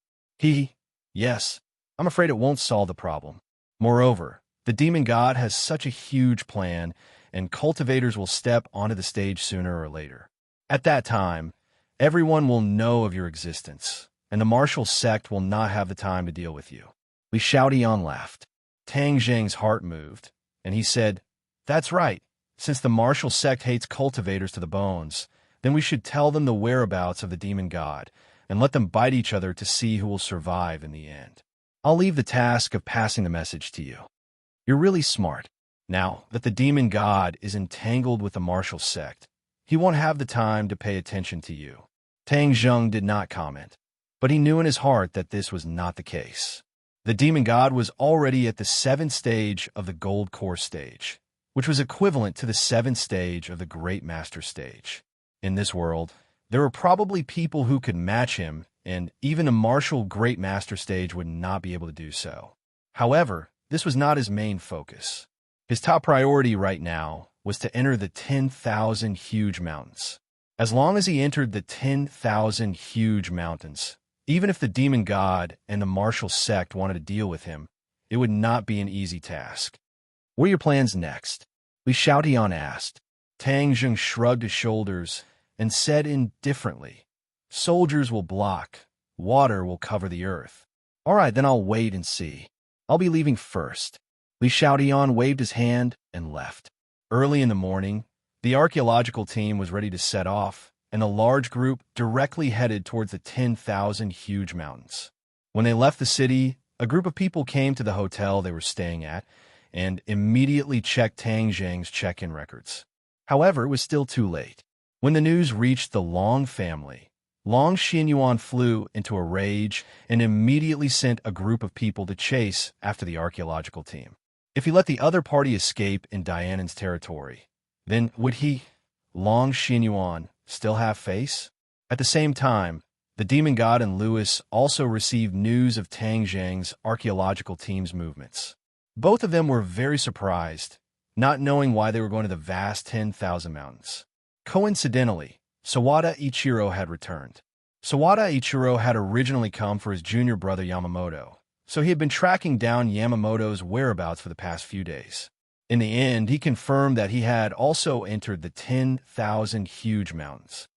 Yes, I'm afraid it won't solve the problem. Moreover, the demon god has such a huge plan, and cultivators will step onto the stage sooner or later. At that time, everyone will know of your existence, and the martial sect will not have the time to deal with you. Li Xiaodian laughed. Tang Zheng's heart moved, and he said, That's right. Since the martial sect hates cultivators to the bones, then we should tell them the whereabouts of the demon god, and let them bite each other to see who will survive in the end. I'll leave the task of passing the message to you. You're really smart. Now that the demon god is entangled with the martial sect, he won't have the time to pay attention to you. Tang Zheng did not comment, but he knew in his heart that this was not the case. The demon god was already at the 7th stage of the gold core stage, which was equivalent to the 7th stage of the great master stage. In this world, there were probably people who could match him, and even a martial great master stage would not be able to do so. However, this was not his main focus. His top priority right now was to enter the 10,000 huge mountains. As long as he entered the 10,000 huge mountains, even if the demon god and the martial sect wanted to deal with him, it would not be an easy task. What are your plans next? Li Xiaodian asked. Tang Zheng shrugged his shoulders and said indifferently, Soldiers will block. Water will cover the earth. All right, then I'll wait and see. I'll be leaving first. Li Xiaodian waved his hand and left. Early in the morning, the archaeological team was ready to set off, and a large group directly headed towards the 10,000 huge mountains. When they left the city, a group of people came to the hotel they were staying at and immediately checked Tang Zheng's check-in records. However, it was still too late. When the news reached the Long family, Long Xinyuan flew into a rage and immediately sent a group of people to chase after the archaeological team. If he let the other party escape in Dianan's territory, then would he, Long Xinyuan, still have face? At the same time, the demon god and Lewis also received news of Tang Zheng's archaeological team's movements. Both of them were very surprised, not knowing why they were going to the vast 10,000 mountains. Coincidentally, Sawada Ichiro had returned. Sawada Ichiro had originally come for his junior brother Yamamoto, so he had been tracking down Yamamoto's whereabouts for the past few days. In the end, he confirmed that he had also entered the 10,000 huge mountains.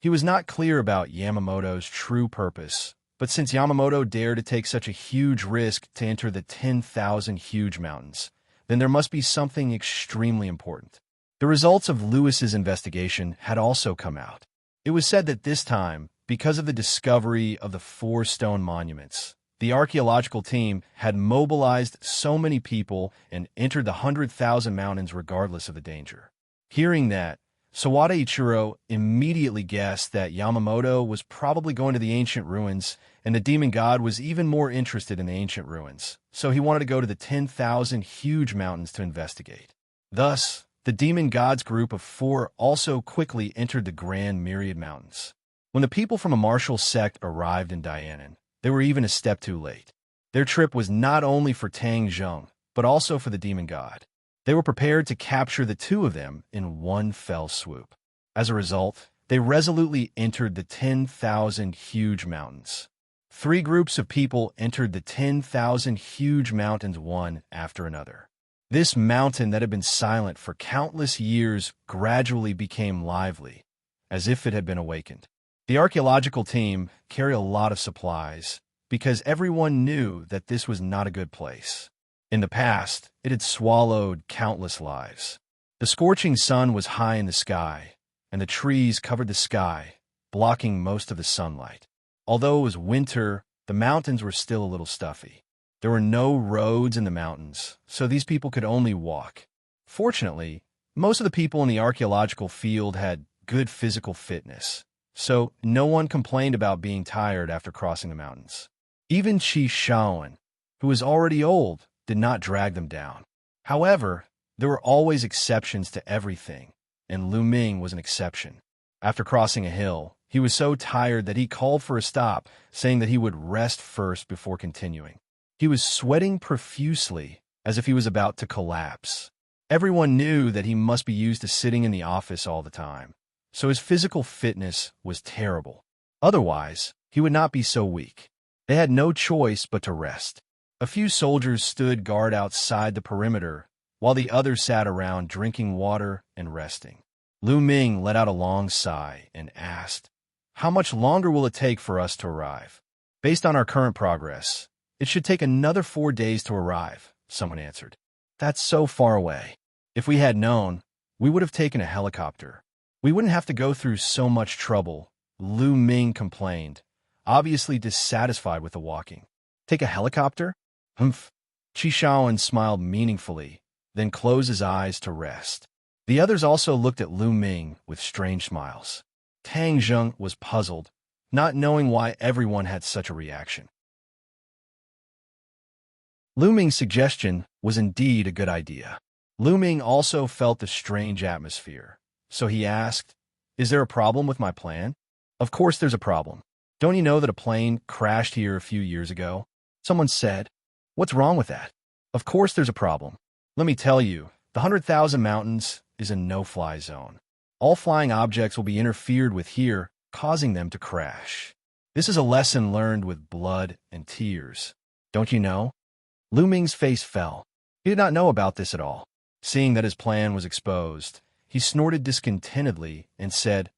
He was not clear about Yamamoto's true purpose, but since Yamamoto dared to take such a huge risk to enter the 10,000 huge mountains, then there must be something extremely important. The results of Lewis's investigation had also come out. It was said that this time, because of the discovery of the 4 stone monuments, the archaeological team had mobilized so many people and entered the 100,000 mountains regardless of the danger. Hearing that, Sawada Ichiro immediately guessed that Yamamoto was probably going to the ancient ruins, and the demon god was even more interested in the ancient ruins, so he wanted to go to the 10,000 huge mountains to investigate. Thus, the demon god's group of 4 also quickly entered the Grand Myriad Mountains. When the people from a martial sect arrived in Dianan, they were even a step too late. Their trip was not only for Tang Zheng, but also for the demon god. They were prepared to capture the 2 of them in one fell swoop. As a result, they resolutely entered the 10,000 huge mountains. 3 groups of people entered the 10,000 huge mountains one after another. This mountain that had been silent for countless years gradually became lively, as if it had been awakened. The archaeological team carried a lot of supplies, because everyone knew that this was not a good place. In the past, it had swallowed countless lives. The scorching sun was high in the sky, and the trees covered the sky, blocking most of the sunlight. Although it was winter, The mountains were still a little stuffy. There were no roads in the mountains, so these people could only walk. Fortunately, most of the people in the archaeological field had good physical fitness, so no one complained about being tired after crossing the mountains. Even Qi Shaoan, who was already old, did not drag them down. However, there were always exceptions to everything, and Lu Ming was an exception. After crossing a hill, he was so tired that he called for a stop, saying that he would rest first before continuing. He was sweating profusely, as if he was about to collapse. Everyone knew that he must be used to sitting in the office all the time, so his physical fitness was terrible. Otherwise, he would not be so weak. They had no choice but to rest. A few soldiers stood guard outside the perimeter, while the others sat around drinking water and resting. Lu Ming let out a long sigh and asked, "How much longer will it take for us to arrive?" "Based on our current progress, it should take another 4 days to arrive," someone answered. "That's so far away. If we had known, we would have taken a helicopter. We wouldn't have to go through so much trouble," Lu Ming complained, obviously dissatisfied with the walking. "Take a helicopter?" "Humph." Qi Shaoan smiled meaningfully, then closed his eyes to rest. The others also looked at Lu Ming with strange smiles. Tang Zheng was puzzled, not knowing why everyone had such a reaction. Lu Ming's suggestion was indeed a good idea. Lu Ming also felt the strange atmosphere, so he asked, "Is there a problem with my plan?" "Of course there's a problem. Don't you know that a plane crashed here a few years ago?" Someone said. "What's wrong with that?" "Of course there's a problem. Let me tell you, the 100,000 Mountains is a no-fly zone. All flying objects will be interfered with here, causing them to crash. This is a lesson learned with blood and tears. Don't you know?" Lu Ming's face fell. He did not know about this at all. Seeing that his plan was exposed, he snorted discontentedly and said,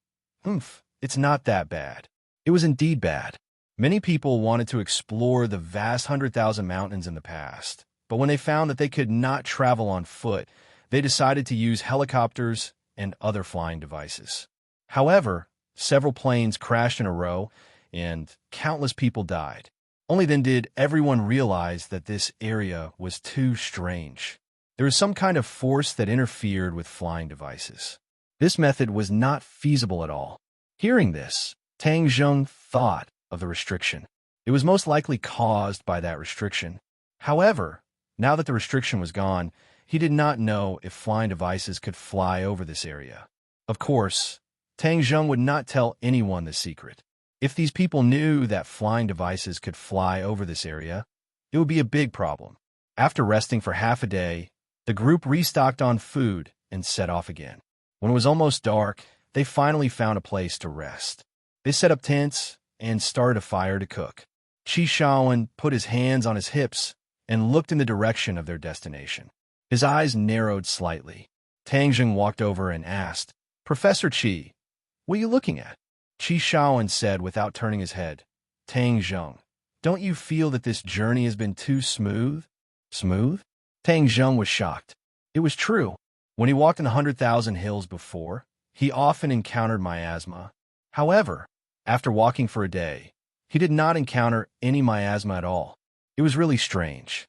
"Humph, it's not that bad." It was indeed bad. Many people wanted to explore the vast 100,000 mountains in the past, but when they found that they could not travel on foot, they decided to use helicopters and other flying devices. However, several planes crashed in a row, and countless people died. Only then did everyone realize that this area was too strange. There was some kind of force that interfered with flying devices. This method was not feasible at all. Hearing this, Tang Zheng thought of the restriction. It was most likely caused by that restriction. However, now that the restriction was gone, he did not know if flying devices could fly over this area. Of course, Tang Zheng would not tell anyone the secret. If these people knew that flying devices could fly over this area, it would be a big problem. After resting for half a day, the group restocked on food and set off again. When it was almost dark, they finally found a place to rest. They set up tents and started a fire to cook. Qi Shaoan put his hands on his hips and looked in the direction of their destination. His eyes narrowed slightly. Tang Zheng walked over and asked, "Professor Qi, what are you looking at?" Qi Shaoan said without turning his head, "Tang Zheng, don't you feel that this journey has been too smooth?" "Smooth?" Tang Zheng was shocked. It was true. When he walked in the 100,000 hills before, he often encountered miasma. However, after walking for a day, he did not encounter any miasma at all. It was really strange.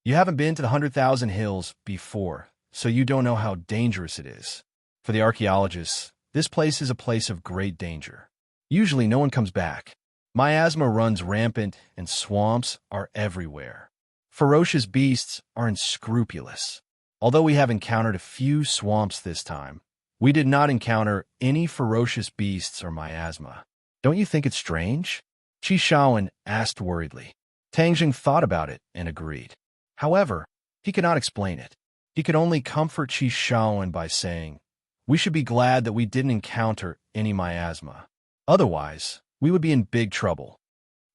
You haven't been to the 100,000 hills before, so you don't know how dangerous it is. For the archaeologists, this place is a place of great danger. Usually no one comes back. Miasma runs rampant and swamps are everywhere. Ferocious beasts are unscrupulous. Although we have encountered a few swamps this time, we did not encounter any ferocious beasts or miasma. Don't you think it's strange? Qi Shaoan asked worriedly. Tang Zheng thought about it and agreed. However, he could not explain it. He could only comfort Qi Shaoan by saying, "We should be glad that we didn't encounter any miasma. Otherwise, we would be in big trouble."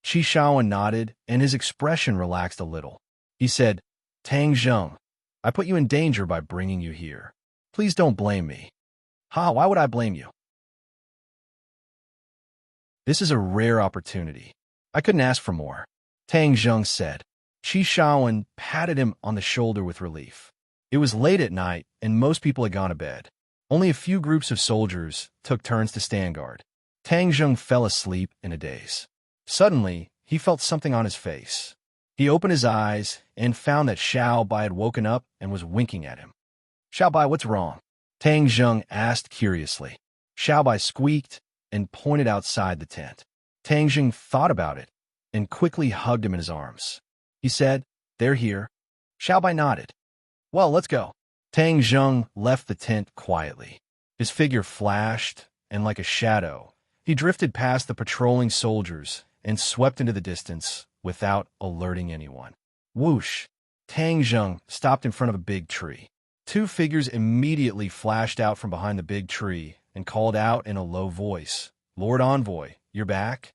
Qi Shaoan nodded, and his expression relaxed a little. He said, "Tang Zheng, I put you in danger by bringing you here. Please don't blame me." "Ha, why would I blame you? This is a rare opportunity. I couldn't ask for more," Tang Zheng said. Qi Shaoan patted him on the shoulder with relief. It was late at night, and most people had gone to bed. Only a few groups of soldiers took turns to stand guard. Tang Zheng fell asleep in a daze. Suddenly, he felt something on his face. He opened his eyes and found that Xiao Bai had woken up and was winking at him. Xiao Bai, what's wrong? Tang Zheng asked curiously. Xiao Bai squeaked and pointed outside the tent. Tang Zheng thought about it and quickly hugged him in his arms. He said, "They're here." Xiao Bai nodded. "Well, let's go." Tang Zheng left the tent quietly. His figure flashed, and like a shadow, he drifted past the patrolling soldiers and swept into the distance without alerting anyone. Whoosh! Tang Zheng stopped in front of a big tree. Two figures immediately flashed out from behind the big tree and called out in a low voice, "Lord Envoy, you're back?"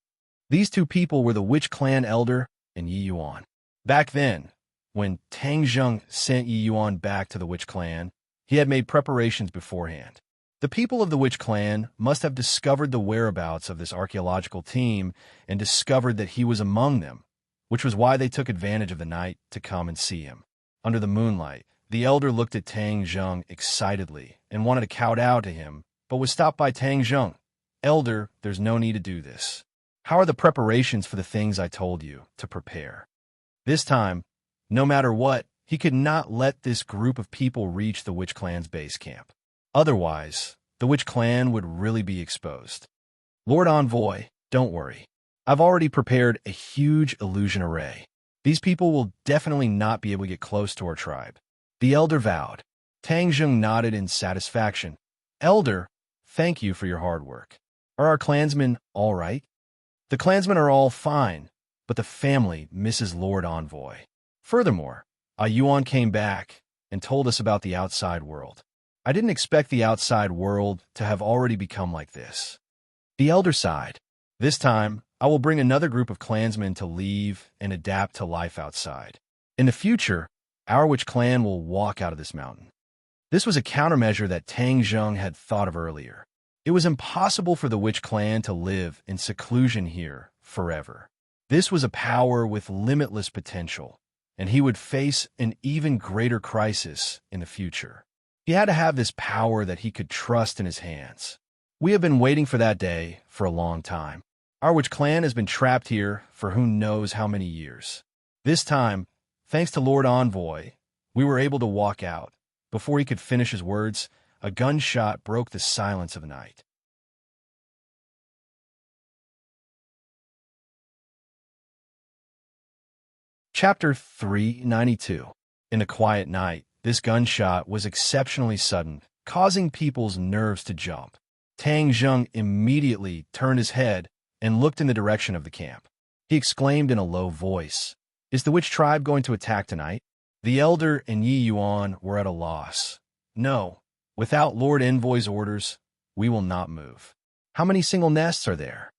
These two people were the Witch Clan elder and Yi Yuan. Back then, when Tang Zheng sent Yi Yuan back to the Witch Clan, he had made preparations beforehand. The people of the Witch Clan must have discovered the whereabouts of this archaeological team and discovered that he was among them, which was why they took advantage of the night to come and see him. Under the moonlight, the elder looked at Tang Zheng excitedly and wanted to kowtow to him, but was stopped by Tang Zheng. "Elder, there's no need to do this. How are the preparations for the things I told you to prepare?" This time, no matter what, he could not let this group of people reach the Witch Clan's base camp. Otherwise, the Witch Clan would really be exposed. "Lord Envoy, don't worry. I've already prepared a huge illusion array. These people will definitely not be able to get close to our tribe." The elder vowed. Tang Zheng nodded in satisfaction. "Elder, thank you for your hard work. Are our clansmen all right?" "The clansmen are all fine, but the family misses Lord Envoy. Furthermore, Yuan came back and told us about the outside world. I didn't expect the outside world to have already become like this." The elder sighed. "This time, I will bring another group of clansmen to leave and adapt to life outside. In the future, our Witch Clan will walk out of this mountain." This was a countermeasure that Tang Zheng had thought of earlier. It was impossible for the Witch Clan to live in seclusion here forever. This was a power with limitless potential, and he would face an even greater crisis in the future. He had to have this power that he could trust in his hands. "We have been waiting for that day for a long time. Our Witch Clan has been trapped here for who knows how many years. This time, thanks to Lord Envoy, we were able to walk out." Before he could finish his words, a gunshot broke the silence of the night. Chapter 392. In the quiet night, this gunshot was exceptionally sudden, causing people's nerves to jump. Tang Zheng immediately turned his head and looked in the direction of the camp. He exclaimed in a low voice, "Is the witch tribe going to attack tonight?" The elder and Yi Yuan were at a loss. "No, without Lord Envoy's orders, we will not move." "How many single nests are there?"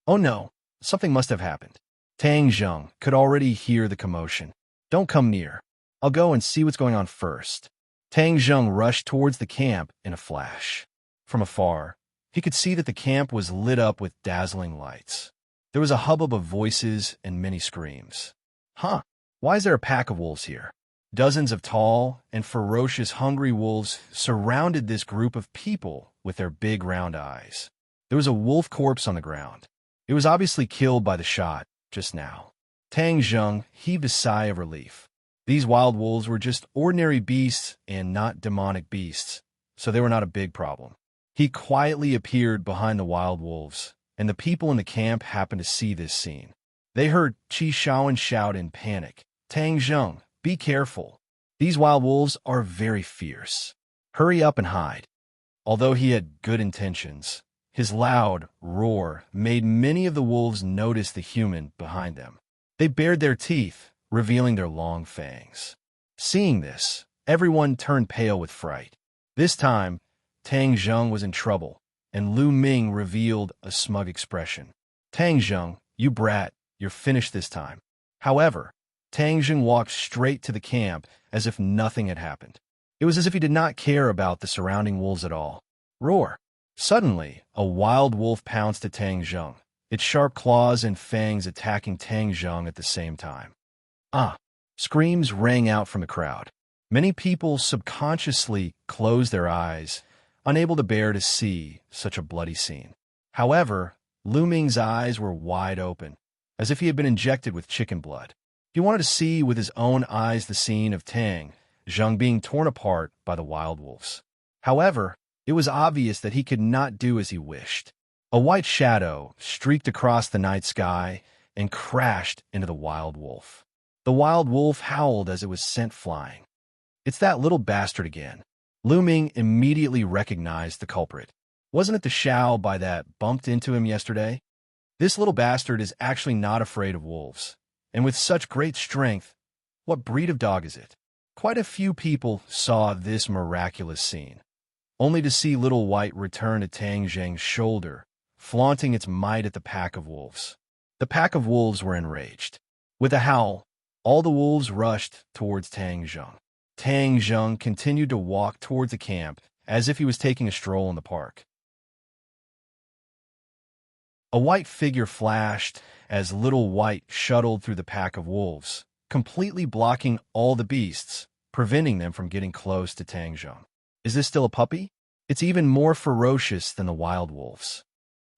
"Oh no, something must have happened." Tang Zheng could already hear the commotion. "Don't come near. I'll go and see what's going on first." Tang Zheng rushed towards the camp in a flash. From afar, he could see that the camp was lit up with dazzling lights. There was a hubbub of voices and many screams. "Huh, why is there a pack of wolves here?" Dozens of tall and ferocious hungry wolves surrounded this group of people with their big round eyes. There was a wolf corpse on the ground. It was obviously killed by the shot just now. Tang Zheng heaved a sigh of relief. These wild wolves were just ordinary beasts and not demonic beasts, so they were not a big problem. He quietly appeared behind the wild wolves, and the people in the camp happened to see this scene. They heard Qi Shaoan shout in panic, "Tang Zheng, be careful. These wild wolves are very fierce. Hurry up and hide." Although he had good intentions, his loud roar made many of the wolves notice the human behind them. They bared their teeth, revealing their long fangs. Seeing this, everyone turned pale with fright. This time, Tang Zheng was in trouble, and Lu Ming revealed a smug expression. "Tang Zheng, you brat, you're finished this time." However, Tang Zheng walked straight to the camp as if nothing had happened. It was as if he did not care about the surrounding wolves at all. Roar! Suddenly, a wild wolf pounced at Tang Zheng, its sharp claws and fangs attacking Tang Zheng at the same time. "Ah!" Screams rang out from the crowd. Many people subconsciously closed their eyes, unable to bear to see such a bloody scene. However, Lu Ming's eyes were wide open. as if he had been injected with chicken blood. He wanted to see with his own eyes the scene of Tang Zheng being torn apart by the wild wolves. However, it was obvious that he could not do as he wished. A white shadow streaked across the night sky and crashed into the wild wolf. The wild wolf howled as it was sent flying. "It's that little bastard again." Lu Ming immediately recognized the culprit. Wasn't it the Xiao Bai that bumped into him yesterday? This little bastard is actually not afraid of wolves. And with such great strength, what breed of dog is it? Quite a few people saw this miraculous scene, only to see Little White return to Tang Zheng's shoulder, flaunting its might at the pack of wolves. The pack of wolves were enraged. With a howl, all the wolves rushed towards Tang Zheng. Tang Zheng continued to walk towards the camp as if he was taking a stroll in the park. A white figure flashed as Little White shuttled through the pack of wolves, completely blocking all the beasts, preventing them from getting close to Tang Zheng. Is this still a puppy? It's even more ferocious than the wild wolves.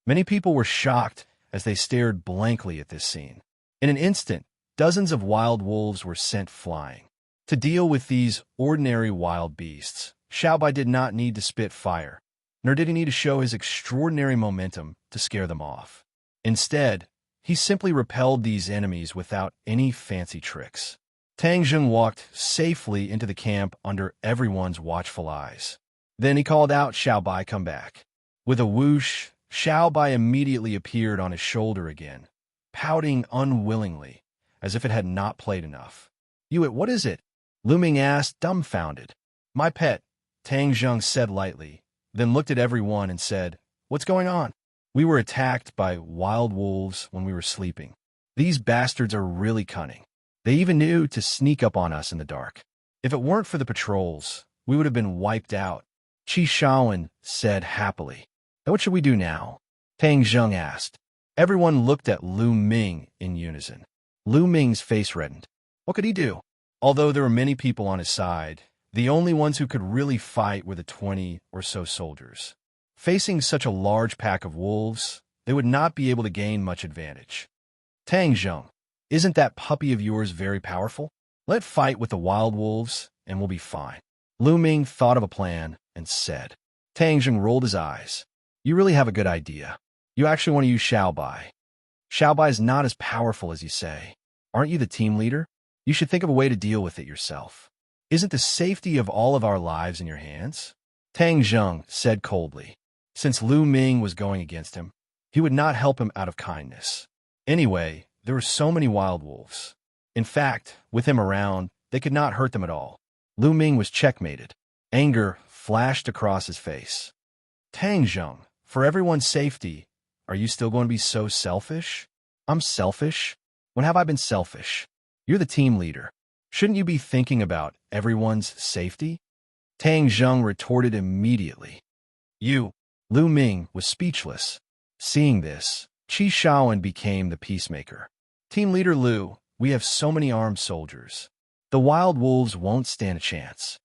Many people were shocked as they stared blankly at this scene. In an instant, dozens of wild wolves were sent flying. To deal with these ordinary wild beasts, Xiao Bai did not need to spit fire, nor did he need to show his extraordinary momentum to scare them off. Instead, he simply repelled these enemies without any fancy tricks. Tang Zheng walked safely into the camp under everyone's watchful eyes. Then he called out, "Xiao Bai, come back." With a whoosh, Xiao Bai immediately appeared on his shoulder again, pouting unwillingly, as if it had not played enough. What is it?" Lu Ming asked, dumbfounded. "My pet," Tang Zheng said lightly, then looked at everyone and said, "What's going on?" "We were attacked by wild wolves when we were sleeping. These bastards are really cunning. They even knew to sneak up on us in the dark. If it weren't for the patrols, we would have been wiped out," Qi Shaoan said happily. "And what should we do now?" Tang Zheng asked. Everyone looked at Lu Ming in unison. Lu Ming's face reddened. What could he do? Although there were many people on his side, the only ones who could really fight were the 20 or so soldiers. Facing such a large pack of wolves, they would not be able to gain much advantage. "Tang Zheng, isn't that puppy of yours very powerful? Let fight with the wild wolves, and we'll be fine." Lu Ming thought of a plan and said. Tang Zheng rolled his eyes. "You really have a good idea. You actually want to use Xiao Bai. Xiao Bai is not as powerful as you say. Aren't you the team leader? You should think of a way to deal with it yourself. Isn't the safety of all of our lives in your hands?" Tang Zheng said coldly. Since Lu Ming was going against him, he would not help him out of kindness. Anyway, there were so many wild wolves. In fact, with him around, they could not hurt them at all. Lu Ming was checkmated. Anger flashed across his face. "Tang Zheng, for everyone's safety, are you still going to be so selfish?" "I'm selfish? When have I been selfish? You're the team leader. Shouldn't you be thinking about everyone's safety?" Tang Zheng retorted immediately. Lu Ming was speechless. Seeing this, Qi Shaoan became the peacemaker. "Team leader Lu, we have so many armed soldiers. The wild wolves won't stand a chance."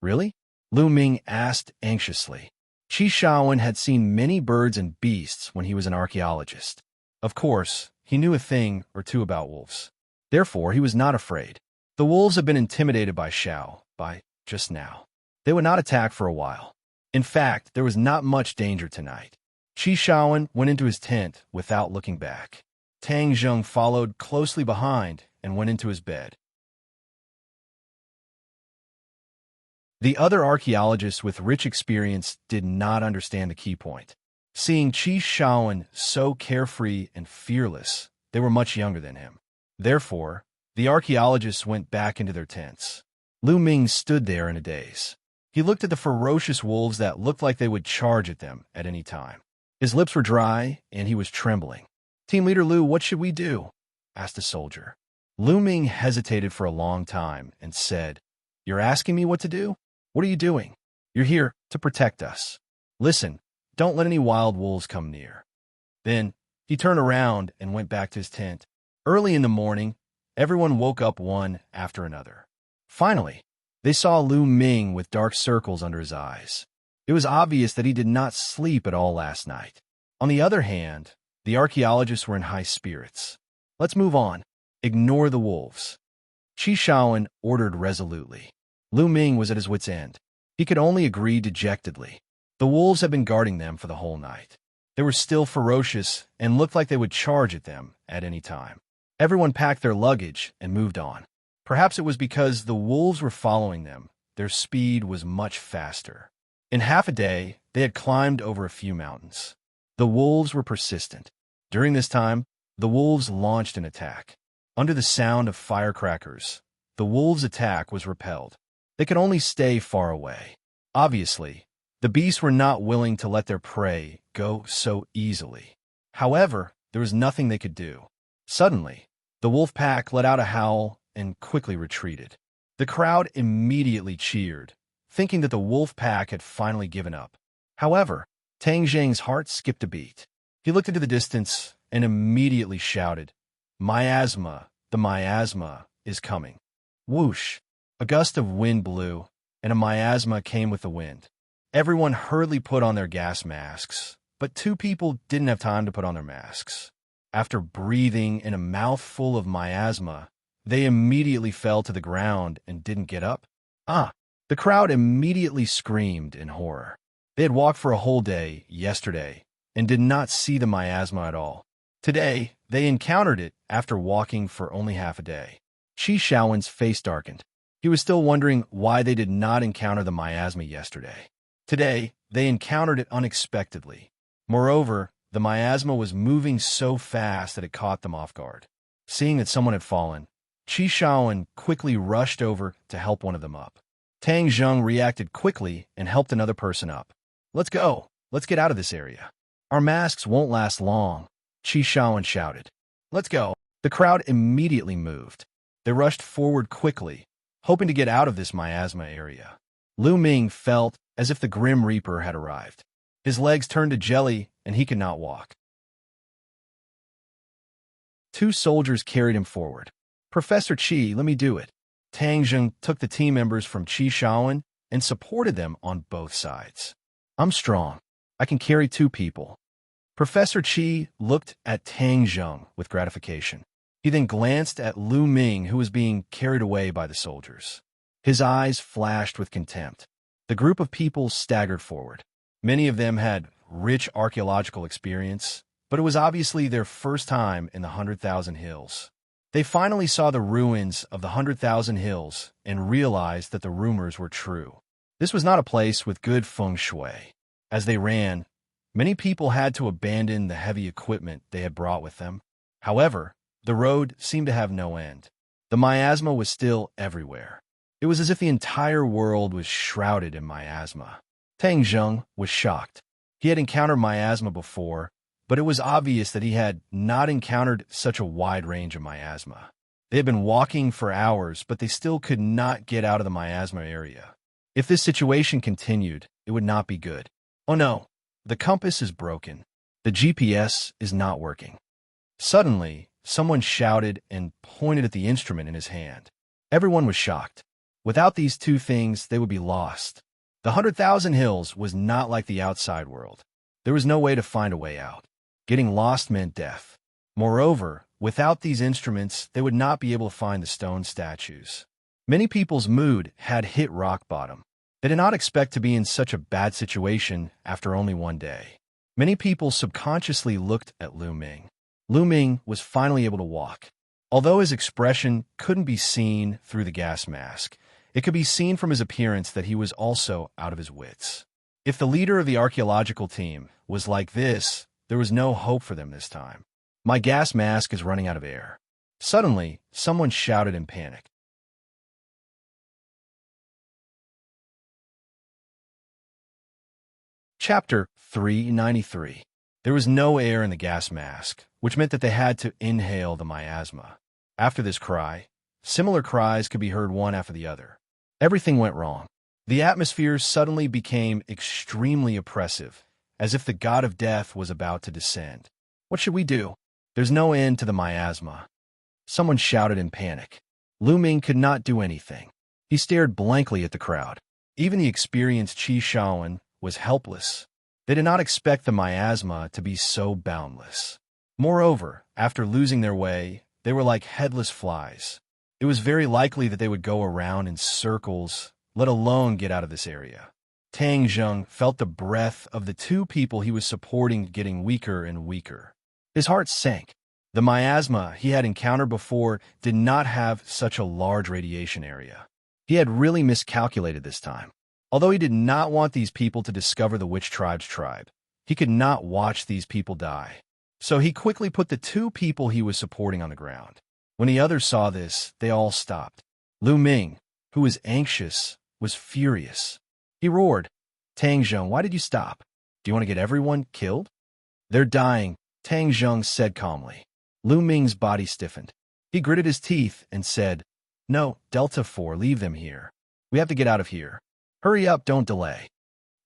"Really?" Lu Ming asked anxiously. Qi Shaoan had seen many birds and beasts when he was an archaeologist. Of course, he knew a thing or two about wolves. Therefore, he was not afraid. The wolves had been intimidated by Xiao Bai just now. They would not attack for a while. In fact, there was not much danger tonight. Qi Shaoan went into his tent without looking back. Tang Zheng followed closely behind and went into his bed. The other archaeologists with rich experience did not understand the key point. Seeing Qi Shaoan so carefree and fearless, they were much younger than him. Therefore, the archaeologists went back into their tents. Lu Ming stood there in a daze. He looked at the ferocious wolves that looked like they would charge at them at any time. His lips were dry, and he was trembling. "Team leader Lu, what should we do?" asked a soldier. Lu Ming hesitated for a long time and said, "You're asking me what to do? What are you doing? You're here to protect us. Listen, don't let any wild wolves come near." Then he turned around and went back to his tent. Early in the morning, everyone woke up one after another. Finally, they saw Lu Ming with dark circles under his eyes. It was obvious that he did not sleep at all last night. On the other hand, the archaeologists were in high spirits. Let's move on. Ignore the wolves. Qi Shaoan ordered resolutely. Lu Ming was at his wit's end. He could only agree dejectedly. The wolves had been guarding them for the whole night. They were still ferocious and looked like they would charge at them at any time. Everyone packed their luggage and moved on. Perhaps it was because the wolves were following them. Their speed was much faster. In half a day, they had climbed over a few mountains. The wolves were persistent. During this time, the wolves launched an attack. Under the sound of firecrackers, the wolves' attack was repelled. They could only stay far away. Obviously, the beasts were not willing to let their prey go so easily. However, there was nothing they could do. Suddenly, the wolf pack let out a howl and quickly retreated. The crowd immediately cheered, thinking that the wolf pack had finally given up. However, Tang Zheng's heart skipped a beat. He looked into the distance and immediately shouted, "Miasma, the miasma is coming." Whoosh! A gust of wind blew, and a miasma came with the wind. Everyone hurriedly put on their gas masks, but two people didn't have time to put on their masks. After breathing in a mouthful of miasma, they immediately fell to the ground and didn't get up. The crowd immediately screamed in horror. They had walked for a whole day yesterday and did not see the miasma at all. Today, they encountered it after walking for only half a day. Qi Shaoan's face darkened. He was still wondering why they did not encounter the miasma yesterday. Today, they encountered it unexpectedly. Moreover, the miasma was moving so fast that it caught them off guard. Seeing that someone had fallen, Qi Shaoan quickly rushed over to help one of them up. Tang Zheng reacted quickly and helped another person up. "Let's go. Let's get out of this area. Our masks won't last long," Qi Shaoan shouted. "Let's go." The crowd immediately moved. They rushed forward quickly, hoping to get out of this miasma area. Lu Ming felt as if the Grim Reaper had arrived. His legs turned to jelly and he could not walk. Two soldiers carried him forward. "Professor Qi, let me do it." Tang Zheng took the team members from Qi Shaoan and supported them on both sides. "I'm strong. I can carry two people." Professor Qi looked at Tang Zheng with gratification. He then glanced at Lu Ming, who was being carried away by the soldiers. His eyes flashed with contempt. The group of people staggered forward. Many of them had rich archaeological experience, but it was obviously their first time in the 100,000 Hills. They finally saw the ruins of the 100,000 Hills and realized that the rumors were true. This was not a place with good feng shui. As they ran, many people had to abandon the heavy equipment they had brought with them. However, the road seemed to have no end. The miasma was still everywhere. It was as if the entire world was shrouded in miasma. Tang Zheng was shocked. He had encountered miasma before, but it was obvious that he had not encountered such a wide range of miasma. They had been walking for hours, but they still could not get out of the miasma area. If this situation continued, it would not be good. Oh no, the compass is broken. The GPS is not working. Suddenly, someone shouted and pointed at the instrument in his hand. Everyone was shocked. Without these two things, they would be lost. The 100,000 Hills was not like the outside world. There was no way to find a way out. Getting lost meant death. Moreover, without these instruments, they would not be able to find the stone statues. Many people's mood had hit rock bottom. They did not expect to be in such a bad situation after only one day. Many people subconsciously looked at Lu Ming. Lu Ming was finally able to walk. Although his expression couldn't be seen through the gas mask, it could be seen from his appearance that he was also out of his wits. If the leader of the archaeological team was like this, there was no hope for them this time. "My gas mask is running out of air." Suddenly, someone shouted in panic. Chapter 393. There was no air in the gas mask, which meant that they had to inhale the miasma. After this cry, similar cries could be heard one after the other. Everything went wrong. The atmosphere suddenly became extremely oppressive, as if the god of death was about to descend. "What should we do? There's no end to the miasma." Someone shouted in panic. Lu Ming could not do anything. He stared blankly at the crowd. Even the experienced Qi Shaoan was helpless. They did not expect the miasma to be so boundless. Moreover, after losing their way, they were like headless flies. It was very likely that they would go around in circles, let alone get out of this area. Tang Zheng felt the breath of the two people he was supporting getting weaker and weaker. His heart sank. The miasma he had encountered before did not have such a large radiation area. He had really miscalculated this time. Although he did not want these people to discover the Witch Tribe's tribe, he could not watch these people die. So he quickly put the two people he was supporting on the ground. When the others saw this, they all stopped. Lu Ming, who was anxious, was furious. He roared, "Tang Zheng, why did you stop? Do you want to get everyone killed?" "They're dying," Tang Zheng said calmly. Lu Ming's body stiffened. He gritted his teeth and said, "No, Delta 4, leave them here. We have to get out of here. Hurry up, don't delay."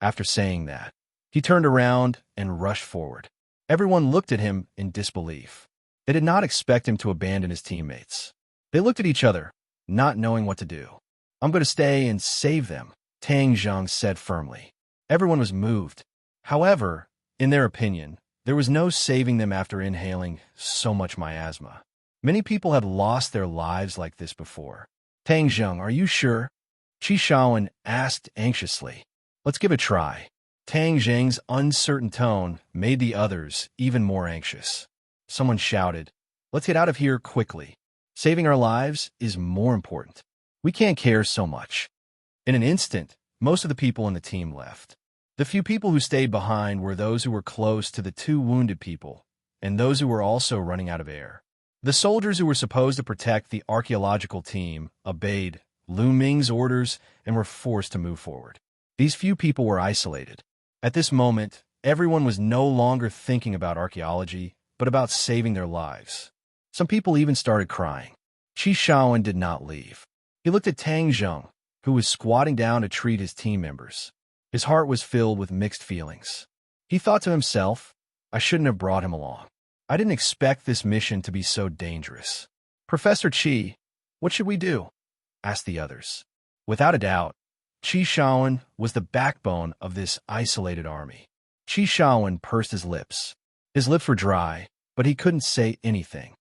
After saying that, he turned around and rushed forward. Everyone looked at him in disbelief. They did not expect him to abandon his teammates. They looked at each other, not knowing what to do. "I'm going to stay and save them," Tang Zheng said firmly. Everyone was moved. However, in their opinion, there was no saving them after inhaling so much miasma. Many people had lost their lives like this before. "Tang Zheng, are you sure?" Qi Shaoan asked anxiously. "Let's give it a try." Tang Zheng's uncertain tone made the others even more anxious. Someone shouted, "Let's get out of here quickly. Saving our lives is more important. We can't care so much." In an instant, most of the people in the team left. The few people who stayed behind were those who were close to the two wounded people, and those who were also running out of air. The soldiers who were supposed to protect the archaeological team obeyed Lu Ming's orders and were forced to move forward. These few people were isolated. At this moment, everyone was no longer thinking about archaeology, but about saving their lives. Some people even started crying. Qi Shaoan did not leave. He looked at Tang Zheng, who was squatting down to treat his team members. His heart was filled with mixed feelings. He thought to himself, "I shouldn't have brought him along. I didn't expect this mission to be so dangerous." "Professor Qi, what should we do?" asked the others. Without a doubt, Qi Shaoan was the backbone of this isolated army. Qi Shaoan pursed his lips. His lips were dry, but he couldn't say anything.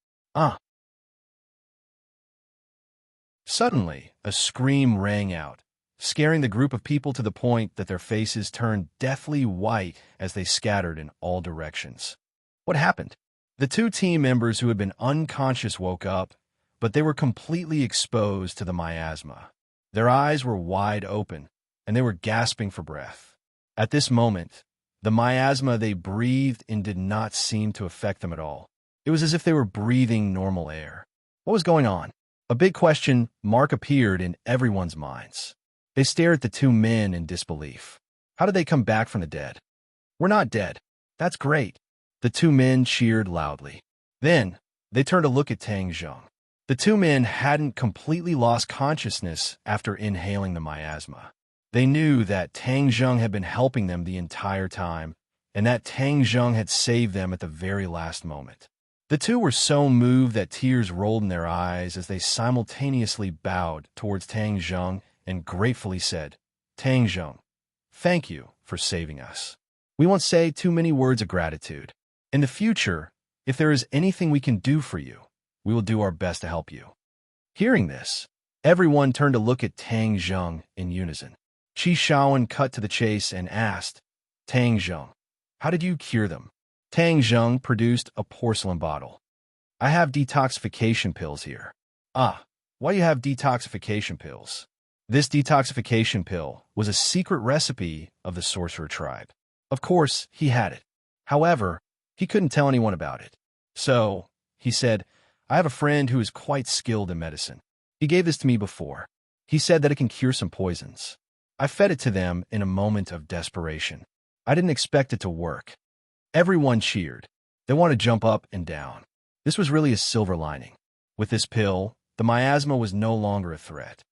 Suddenly, a scream rang out, scaring the group of people to the point that their faces turned deathly white as they scattered in all directions. What happened? The two team members who had been unconscious woke up, but they were completely exposed to the miasma. Their eyes were wide open, and they were gasping for breath. At this moment, the miasma they breathed in did not seem to affect them at all. It was as if they were breathing normal air. What was going on? A big question mark appeared in everyone's minds. They stared at the two men in disbelief. How did they come back from the dead? "We're not dead. That's great." The two men cheered loudly. Then, they turned to look at Tang Zheng. The two men hadn't completely lost consciousness after inhaling the miasma. They knew that Tang Zheng had been helping them the entire time, and that Tang Zheng had saved them at the very last moment. The two were so moved that tears rolled in their eyes as they simultaneously bowed towards Tang Zheng and gratefully said, "Tang Zheng, thank you for saving us. We won't say too many words of gratitude. In the future, if there is anything we can do for you, we will do our best to help you." Hearing this, everyone turned to look at Tang Zheng in unison. Qi Shaoan cut to the chase and asked, "Tang Zheng, how did you cure them?" Tang Zheng produced a porcelain bottle. "I have detoxification pills here." "Ah, why do you have detoxification pills?" This detoxification pill was a secret recipe of the sorcerer tribe. Of course, he had it. However, he couldn't tell anyone about it. So, he said, "I have a friend who is quite skilled in medicine. He gave this to me before. He said that it can cure some poisons. I fed it to them in a moment of desperation. I didn't expect it to work." Everyone cheered. They wanted to jump up and down. This was really a silver lining. With this pill, the miasma was no longer a threat.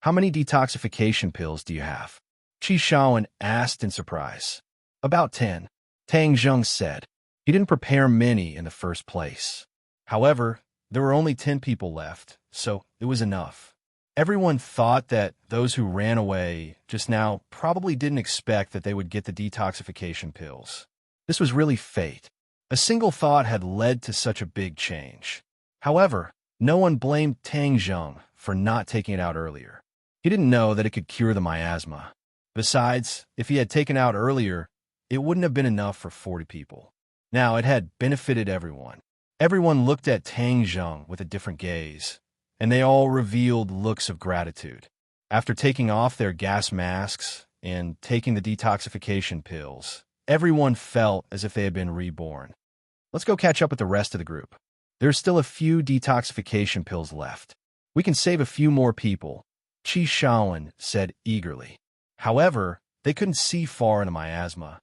"How many detoxification pills do you have?" Qi Shaoan asked in surprise. "About 10, Tang Zheng said. He didn't prepare many in the first place. However, there were only 10 people left, so it was enough. Everyone thought that those who ran away just now probably didn't expect that they would get the detoxification pills. This was really fate. A single thought had led to such a big change. However, no one blamed Tang Zheng for not taking it out earlier. He didn't know that it could cure the miasma. Besides, if he had taken out earlier, it wouldn't have been enough for 40 people. Now it had benefited everyone. Everyone looked at Tang Zheng with a different gaze, and they all revealed looks of gratitude. After taking off their gas masks and taking the detoxification pills, everyone felt as if they had been reborn. Let's go catch up with the rest of the group. There's still a few detoxification pills left. We can save a few more people, Qi Shaowen said eagerly. However, they couldn't see far in the miasma.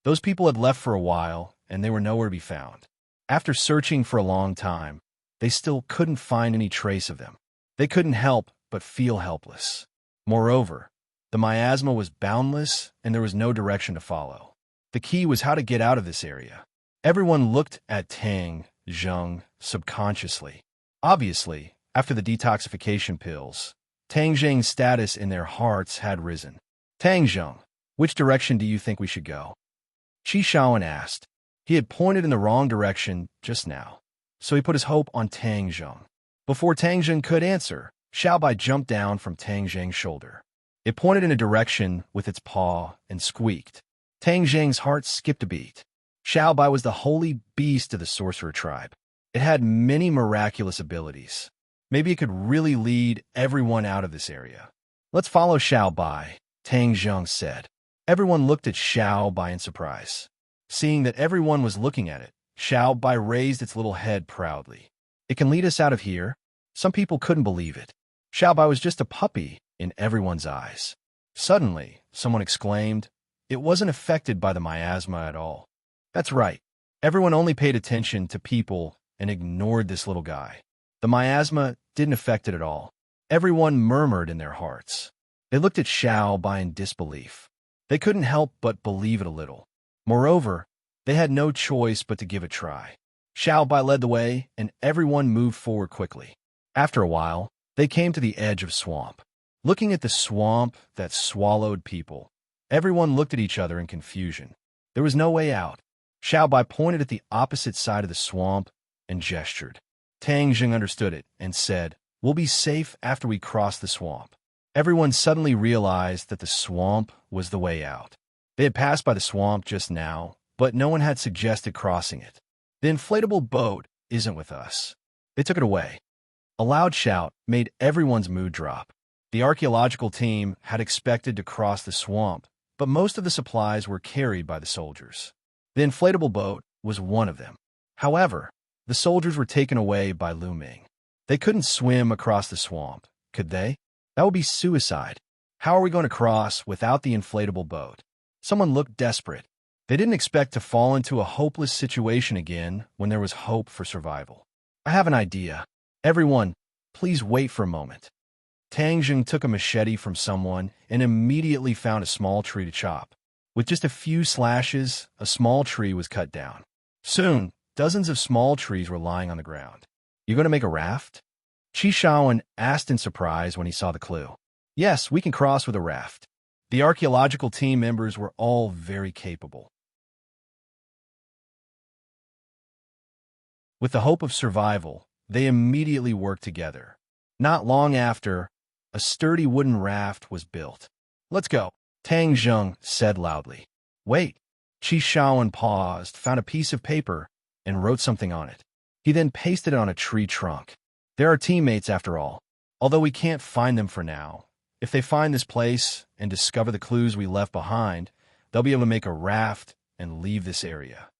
Those people had left for a while, and they were nowhere to be found. After searching for a long time, they still couldn't find any trace of them. They couldn't help but feel helpless. Moreover, the miasma was boundless, and there was no direction to follow. The key was how to get out of this area. Everyone looked at Tang Zheng subconsciously. Obviously, after the detoxification pills, Tang Zheng's status in their hearts had risen. Tang Zheng, which direction do you think we should go? Qi Shaowen asked. He had pointed in the wrong direction just now, so he put his hope on Tang Zheng. Before Tang Zheng could answer, Xiaobai jumped down from Tang Zheng's shoulder. It pointed in a direction with its paw and squeaked. Tang Zheng's heart skipped a beat. Xiaobai was the holy beast of the sorcerer tribe. It had many miraculous abilities. Maybe it could really lead everyone out of this area. Let's follow Xiaobai, Tang Zheng said. Everyone looked at Xiaobai in surprise. Seeing that everyone was looking at it, Xiaobai raised its little head proudly. It can lead us out of here? Some people couldn't believe it. Xiaobai was just a puppy in everyone's eyes. Suddenly, someone exclaimed, it wasn't affected by the miasma at all. That's right. Everyone only paid attention to people and ignored this little guy. The miasma didn't affect it at all. Everyone murmured in their hearts. They looked at Xiaobai in disbelief. They couldn't help but believe it a little. Moreover, they had no choice but to give it a try. Xiaobai led the way, and everyone moved forward quickly. After a while, they came to the edge of swamp. Looking at the swamp that swallowed people, everyone looked at each other in confusion. There was no way out. Xiaobai pointed at the opposite side of the swamp and gestured. Tang Zheng understood it and said, we'll be safe after we cross the swamp. Everyone suddenly realized that the swamp was the way out. They had passed by the swamp just now, but no one had suggested crossing it. The inflatable boat isn't with us. They took it away. A loud shout made everyone's mood drop. The archaeological team had expected to cross the swamp, but most of the supplies were carried by the soldiers. The inflatable boat was one of them. However, the soldiers were taken away by Lu Ming. They couldn't swim across the swamp, could they? That would be suicide. How are we going to cross without the inflatable boat? Someone looked desperate. They didn't expect to fall into a hopeless situation again when there was hope for survival. I have an idea. Everyone, please wait for a moment. Tang Zheng took a machete from someone and immediately found a small tree to chop. With just a few slashes, a small tree was cut down. Soon, dozens of small trees were lying on the ground. You going to make a raft? Qi Shaowen asked in surprise when he saw the clue. Yes, we can cross with a raft. The archaeological team members were all very capable. With the hope of survival, they immediately worked together. Not long after, a sturdy wooden raft was built. Let's go, Tang Zheng said loudly. Wait. Qi Shaowen paused, found a piece of paper, and wrote something on it. He then pasted it on a tree trunk. They're our teammates after all. Although we can't find them for now, if they find this place and discover the clues we left behind, they'll be able to make a raft and leave this area.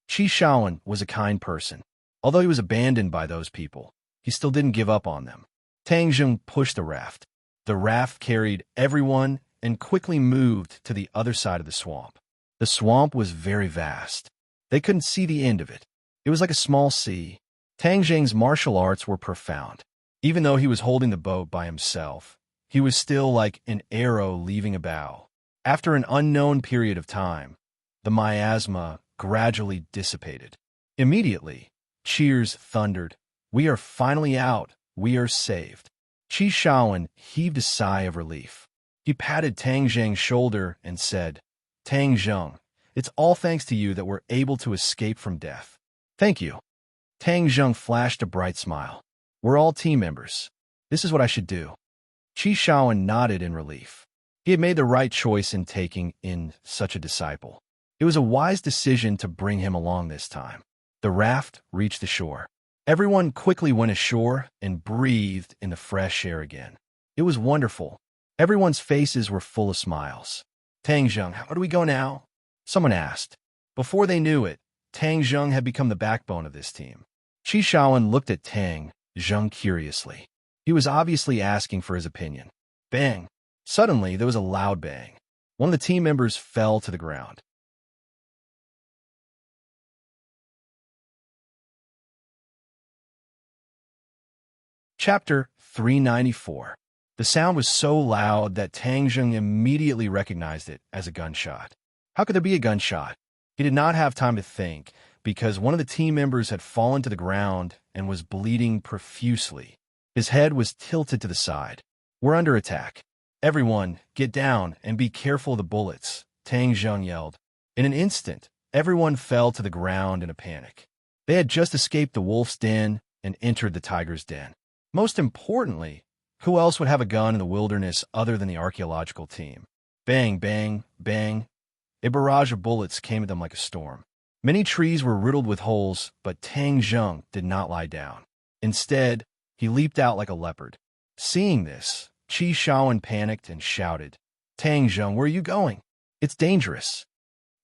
Qi Shaowen was a kind person. Although he was abandoned by those people, he still didn't give up on them. Tang Zheng pushed the raft. The raft carried everyone and quickly moved to the other side of the swamp. The swamp was very vast. They couldn't see the end of it. It was like a small sea. Tang Zheng's martial arts were profound. Even though he was holding the boat by himself, he was still like an arrow leaving a bow. After an unknown period of time, the miasma gradually dissipated. Immediately, cheers thundered. We are finally out. We are saved. Qi Shaowen heaved a sigh of relief. He patted Tang Zheng's shoulder and said, Tang Zheng, it's all thanks to you that we're able to escape from death. Thank you. Tang Zheng flashed a bright smile. We're all team members. This is what I should do. Qi Shaoan nodded in relief. He had made the right choice in taking in such a disciple. It was a wise decision to bring him along this time. The raft reached the shore. Everyone quickly went ashore and breathed in the fresh air again. It was wonderful. Everyone's faces were full of smiles. Tang Zheng, how do we go now? Someone asked. Before they knew it, Tang Zheng had become the backbone of this team. Qi Shaoan looked at Tang Zheng curiously. He was obviously asking for his opinion. Bang! Suddenly, there was a loud bang. One of the team members fell to the ground. Chapter 394. The sound was so loud that Tang Zheng immediately recognized it as a gunshot. How could there be a gunshot? He did not have time to think, because one of the team members had fallen to the ground and was bleeding profusely. His head was tilted to the side. We're under attack. Everyone, get down and be careful of the bullets, Tang Zheng yelled. In an instant, everyone fell to the ground in a panic. They had just escaped the wolf's den and entered the tiger's den. Most importantly, who else would have a gun in the wilderness other than the archaeological team? Bang, bang, bang. A barrage of bullets came at them like a storm. Many trees were riddled with holes, but Tang Zheng did not lie down. Instead, he leaped out like a leopard. Seeing this, Qi Shaoan panicked and shouted, Tang Zheng, where are you going? It's dangerous.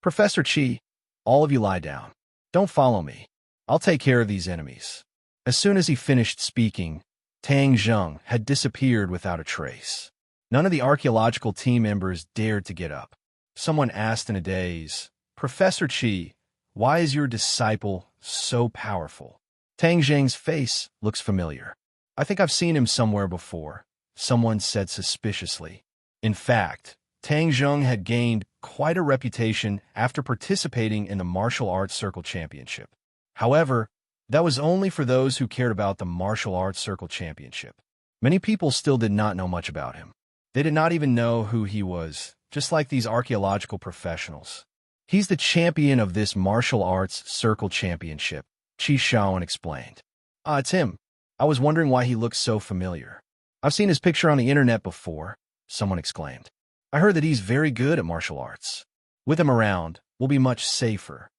Professor Qi, all of you lie down. Don't follow me. I'll take care of these enemies. As soon as he finished speaking, Tang Zheng had disappeared without a trace. None of the archaeological team members dared to get up. Someone asked in a daze, Professor Qi, why is your disciple so powerful? Tang Zheng's face looks familiar. I think I've seen him somewhere before, someone said suspiciously. In fact, Tang Zheng had gained quite a reputation after participating in the martial arts circle championship. However, that was only for those who cared about the martial arts circle championship. Many people still did not know much about him. They did not even know who he was, just like these archaeological professionals. He's the champion of this martial arts circle championship, Qi Shaoan explained. Ah, it's him. I was wondering why he looks so familiar. I've seen his picture on the internet before, someone exclaimed. I heard that he's very good at martial arts. With him around, we'll be much safer.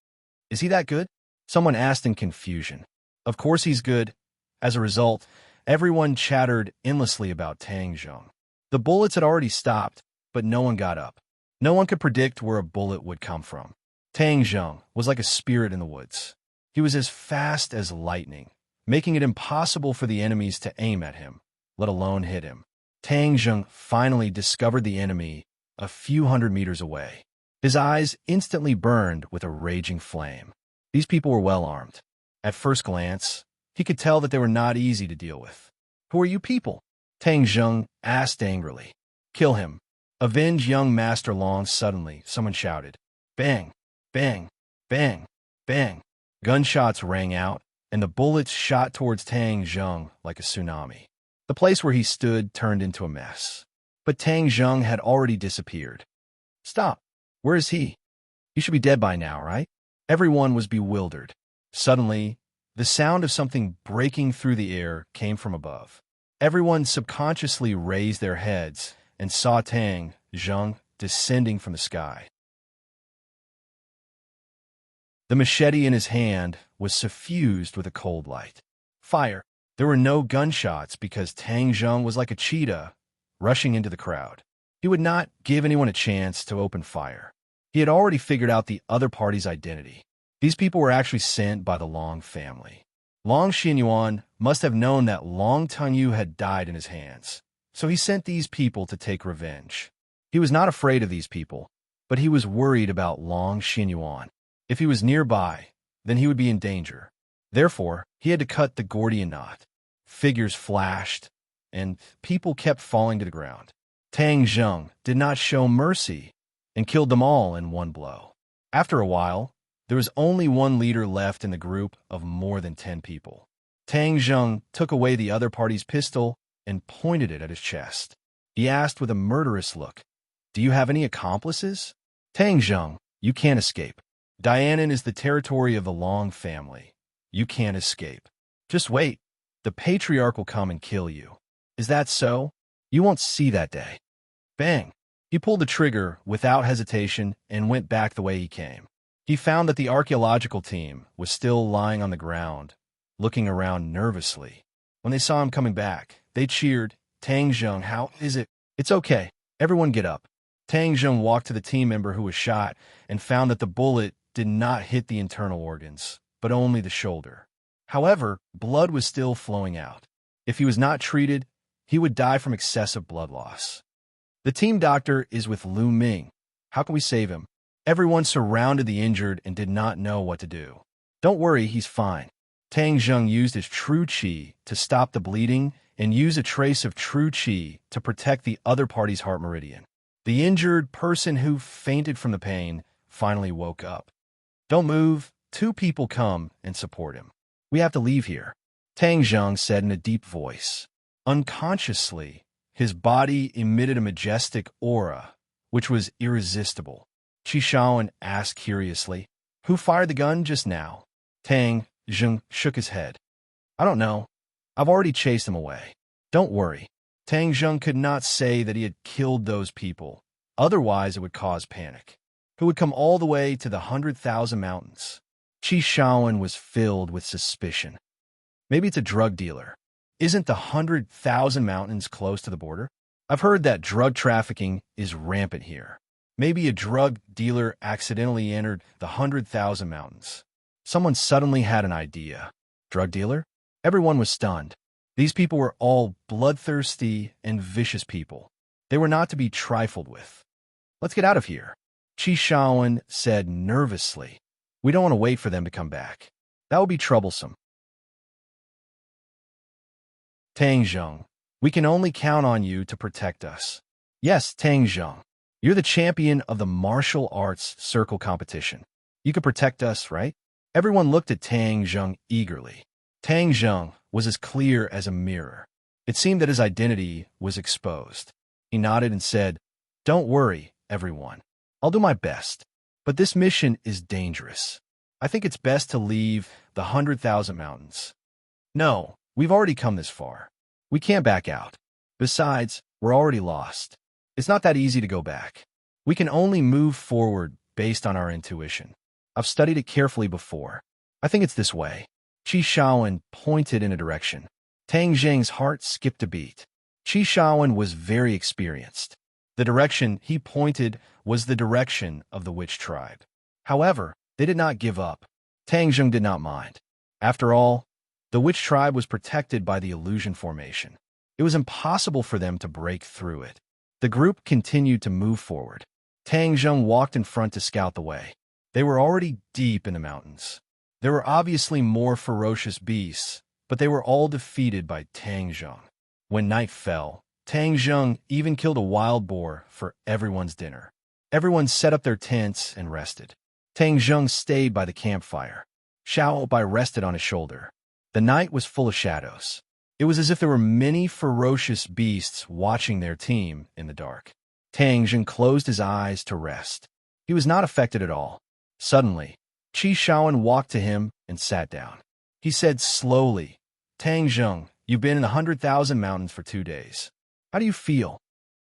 Is he that good? Someone asked in confusion. Of course he's good. As a result, everyone chattered endlessly about Tang Zheng. The bullets had already stopped, but no one got up. No one could predict where a bullet would come from. Tang Zheng was like a spirit in the woods. He was as fast as lightning, making it impossible for the enemies to aim at him, let alone hit him. Tang Zheng finally discovered the enemy a few hundred meters away. His eyes instantly burned with a raging flame. These people were well armed. At first glance, he could tell that they were not easy to deal with. Who are you people? Tang Zheng asked angrily. Kill him. Avenge young Master Long. Suddenly, someone shouted. Bang, bang, bang, bang. Gunshots rang out, and the bullets shot towards Tang Zheng like a tsunami. The place where he stood turned into a mess. But Tang Zheng had already disappeared. Stop. Where is he? He should be dead by now, right? Everyone was bewildered. Suddenly, the sound of something breaking through the air came from above. Everyone subconsciously raised their heads and saw Tang Zheng descending from the sky. The machete in his hand was suffused with a cold light. Fire. There were no gunshots because Tang Zheng was like a cheetah, rushing into the crowd. He would not give anyone a chance to open fire. He had already figured out the other party's identity. These people were actually sent by the Long family. Long Xinyuan must have known that Long Tongyu had died in his hands, so he sent these people to take revenge. He was not afraid of these people, but he was worried about Long Xinyuan. If he was nearby, then he would be in danger. Therefore, he had to cut the Gordian knot. Figures flashed, and people kept falling to the ground. Tang Zheng did not show mercy and killed them all in one blow. After a while, there was only one leader left in the group of more than 10 people. Tang Zheng took away the other party's pistol and pointed it at his chest. He asked with a murderous look, Do you have any accomplices? Tang Zheng, you can't escape. Dianan is the territory of the Long family. You can't escape. Just wait. The patriarch will come and kill you. Is that so? You won't see that day. Bang! He pulled the trigger without hesitation and went back the way he came. He found that the archaeological team was still lying on the ground, looking around nervously. When they saw him coming back, they cheered, "Tang Zheng, how is it?" "It's okay. Everyone get up." Tang Zheng walked to the team member who was shot and found that the bullet did not hit the internal organs, but only the shoulder. However, blood was still flowing out. If he was not treated, he would die from excessive blood loss. The team doctor is with Lu Ming. How can we save him? Everyone surrounded the injured and did not know what to do. Don't worry, he's fine. Tang Zheng used his true qi to stop the bleeding and used a trace of true qi to protect the other party's heart meridian. The injured person who fainted from the pain finally woke up. Don't move. 2 people come and support him. We have to leave here, Tang Zheng said in a deep voice. Unconsciously, his body emitted a majestic aura, which was irresistible. Qi Shaoan asked curiously, "Who fired the gun just now?" Tang Zheng shook his head. "I don't know. I've already chased them away." "Don't worry." Tang Zheng could not say that he had killed those people. Otherwise, it would cause panic. Who would come all the way to the 100,000 mountains? Qi Shaoan was filled with suspicion. Maybe it's a drug dealer. Isn't the 100,000 mountains close to the border? I've heard that drug trafficking is rampant here. Maybe a drug dealer accidentally entered the 100,000 mountains. Someone suddenly had an idea. Drug dealer? Everyone was stunned. These people were all bloodthirsty and vicious people. They were not to be trifled with. Let's get out of here, Qi Shaoan said nervously. We don't want to wait for them to come back. That would be troublesome. Tang Zheng, we can only count on you to protect us. Yes, Tang Zheng. You're the champion of the martial arts circle competition. You could protect us, right? Everyone looked at Tang Zheng eagerly. Tang Zheng was as clear as a mirror. It seemed that his identity was exposed. He nodded and said, "Don't worry, everyone. I'll do my best. But this mission is dangerous. I think it's best to leave the 100,000 mountains. No, we've already come this far. We can't back out. Besides, we're already lost. It's not that easy to go back. We can only move forward based on our intuition. I've studied it carefully before. I think it's this way." Qi Shaoan pointed in a direction. Tang Zheng's heart skipped a beat. Qi Shaoan was very experienced. The direction he pointed was the direction of the witch tribe. However, they did not give up. Tang Zheng did not mind. After all, the witch tribe was protected by the illusion formation. It was impossible for them to break through it. The group continued to move forward. Tang Zheng walked in front to scout the way. They were already deep in the mountains. There were obviously more ferocious beasts, but they were all defeated by Tang Zheng. When night fell, Tang Zheng even killed a wild boar for everyone's dinner. Everyone set up their tents and rested. Tang Zheng stayed by the campfire. Xiao Bai rested on his shoulder. The night was full of shadows. It was as if there were many ferocious beasts watching their team in the dark. Tang Zheng closed his eyes to rest. He was not affected at all. Suddenly, Qi Shaoan walked to him and sat down. He said slowly, "Tang Zheng, you've been in the 100,000 mountains for 2 days. How do you feel?"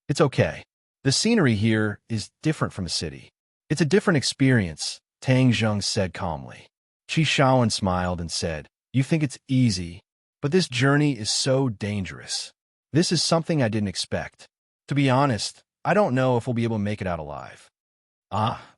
"It's okay. The scenery here is different from the city. It's a different experience," Tang Zheng said calmly. Qi Shaoan smiled and said, "You think it's easy, but this journey is so dangerous. This is something I didn't expect. To be honest, I don't know if we'll be able to make it out alive."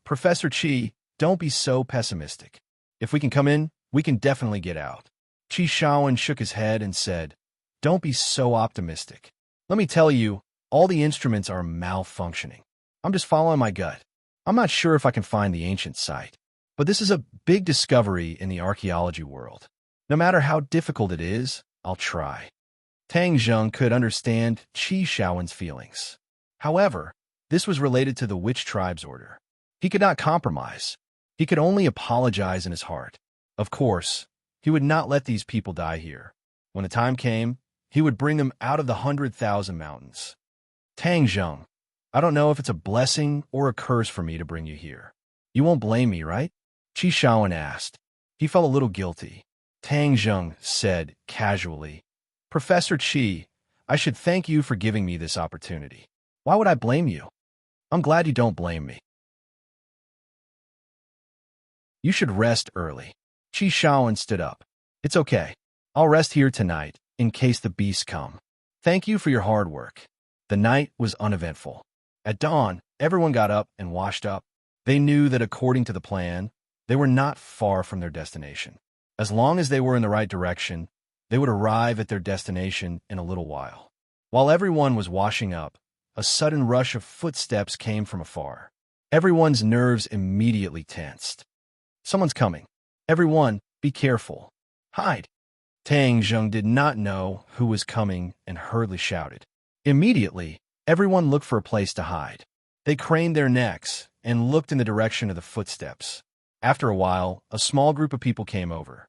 Professor Qi, don't be so pessimistic. If we can come in, we can definitely get out." Qi Shaoan shook his head and said, "Don't be so optimistic. Let me tell you, all the instruments are malfunctioning. I'm just following my gut. I'm not sure if I can find the ancient site. But this is a big discovery in the archaeology world. No matter how difficult it is, I'll try." Tang Zheng could understand Qi Shaoan's feelings. However, this was related to the witch tribe's order. He could not compromise. He could only apologize in his heart. Of course, he would not let these people die here. When the time came, he would bring them out of the 100,000 mountains. "Tang Zheng, I don't know if it's a blessing or a curse for me to bring you here. You won't blame me, right?" Qi Shaoan asked. He felt a little guilty. Tang Zheng said casually. Professor Qi, I should thank you for giving me this opportunity. Why would I blame you? I'm glad you don't blame me. You should rest early. Qi Shaoan stood up. It's okay. I'll rest here tonight, in case the beasts come. Thank you for your hard work. The night was uneventful. At dawn, everyone got up and washed up. They knew that according to the plan, they were not far from their destination. As long as they were in the right direction, they would arrive at their destination in a little while. While everyone was washing up, a sudden rush of footsteps came from afar. Everyone's nerves immediately tensed. Someone's coming. Everyone, be careful. Hide. Tang Zheng did not know who was coming and hurriedly shouted. Immediately, everyone looked for a place to hide. They craned their necks and looked in the direction of the footsteps. After a while, a small group of people came over.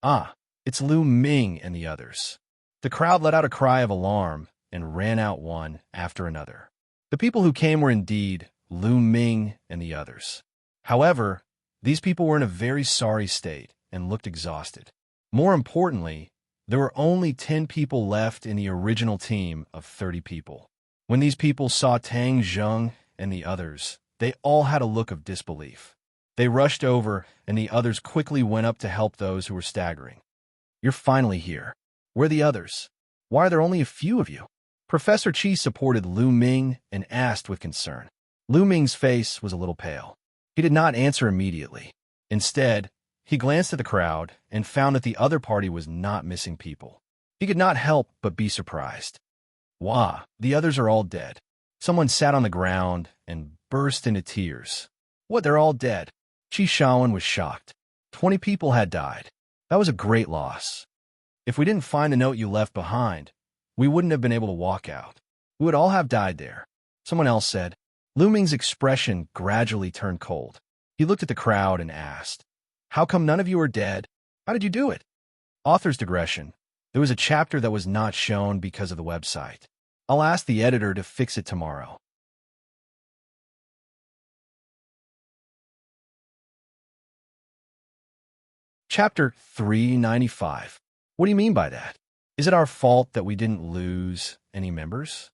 Ah, it's Lu Ming and the others. The crowd let out a cry of alarm and ran out one after another. The people who came were indeed Lu Ming and the others. However, these people were in a very sorry state and looked exhausted. More importantly, there were only 10 people left in the original team of 30 people. When these people saw Tang Zheng and the others, they all had a look of disbelief. They rushed over, and the others quickly went up to help those who were staggering. You're finally here. Where are the others? Why are there only a few of you? Professor Qi supported Lu Ming and asked with concern. Lu Ming's face was a little pale. He did not answer immediately. Instead, he glanced at the crowd and found that the other party was not missing people. He could not help but be surprised. Wah, the others are all dead. Someone sat on the ground and burst into tears. What, they're all dead? Qi Shaoan was shocked. 20 people had died. That was a great loss. If we didn't find the note you left behind, we wouldn't have been able to walk out. We would all have died there. Someone else said. Lu Ming's expression gradually turned cold. He looked at the crowd and asked, How come none of you are dead? How did you do it? Author's digression. There was a chapter that was not shown because of the website. I'll ask the editor to fix it tomorrow. Chapter 395. What do you mean by that? Is it our fault that we didn't lose any members?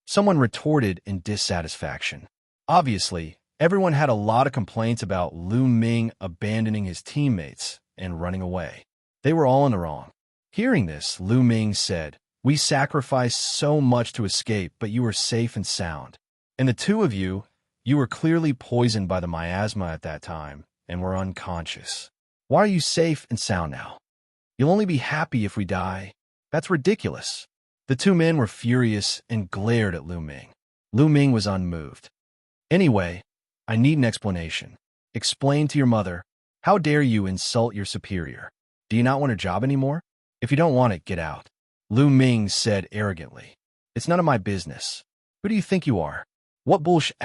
Someone retorted in dissatisfaction. Obviously, everyone had a lot of complaints about Lu Ming abandoning his teammates and running away. They were all in the wrong. Hearing this, Lu Ming said, We sacrificed so much to escape, but you were safe and sound. And the two of you, you were clearly poisoned by the miasma at that time and were unconscious. Why are you safe and sound now? You'll only be happy if we die. That's ridiculous. The two men were furious and glared at Lu Ming. Lu Ming was unmoved. Anyway, I need an explanation. Explain to your mother. How dare you insult your superior? Do you not want a job anymore? If you don't want it, get out. Lu Ming said arrogantly. It's none of my business. Who do you think you are? What bullshit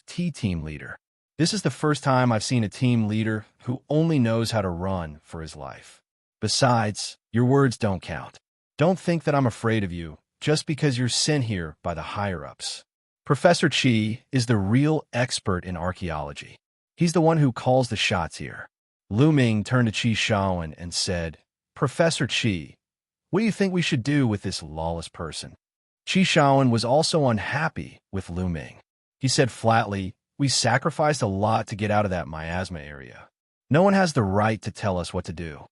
T team leader? This is the first time I've seen a team leader who only knows how to run for his life. Besides, your words don't count. Don't think that I'm afraid of you just because you're sent here by the higher-ups. Professor Qi is the real expert in archaeology. He's the one who calls the shots here. Lu Ming turned to Qi Shaoan and said, Professor Qi, what do you think we should do with this lawless person? Qi Shaoan was also unhappy with Lu Ming. He said flatly, We sacrificed a lot to get out of that miasma area. No one has the right to tell us what to do.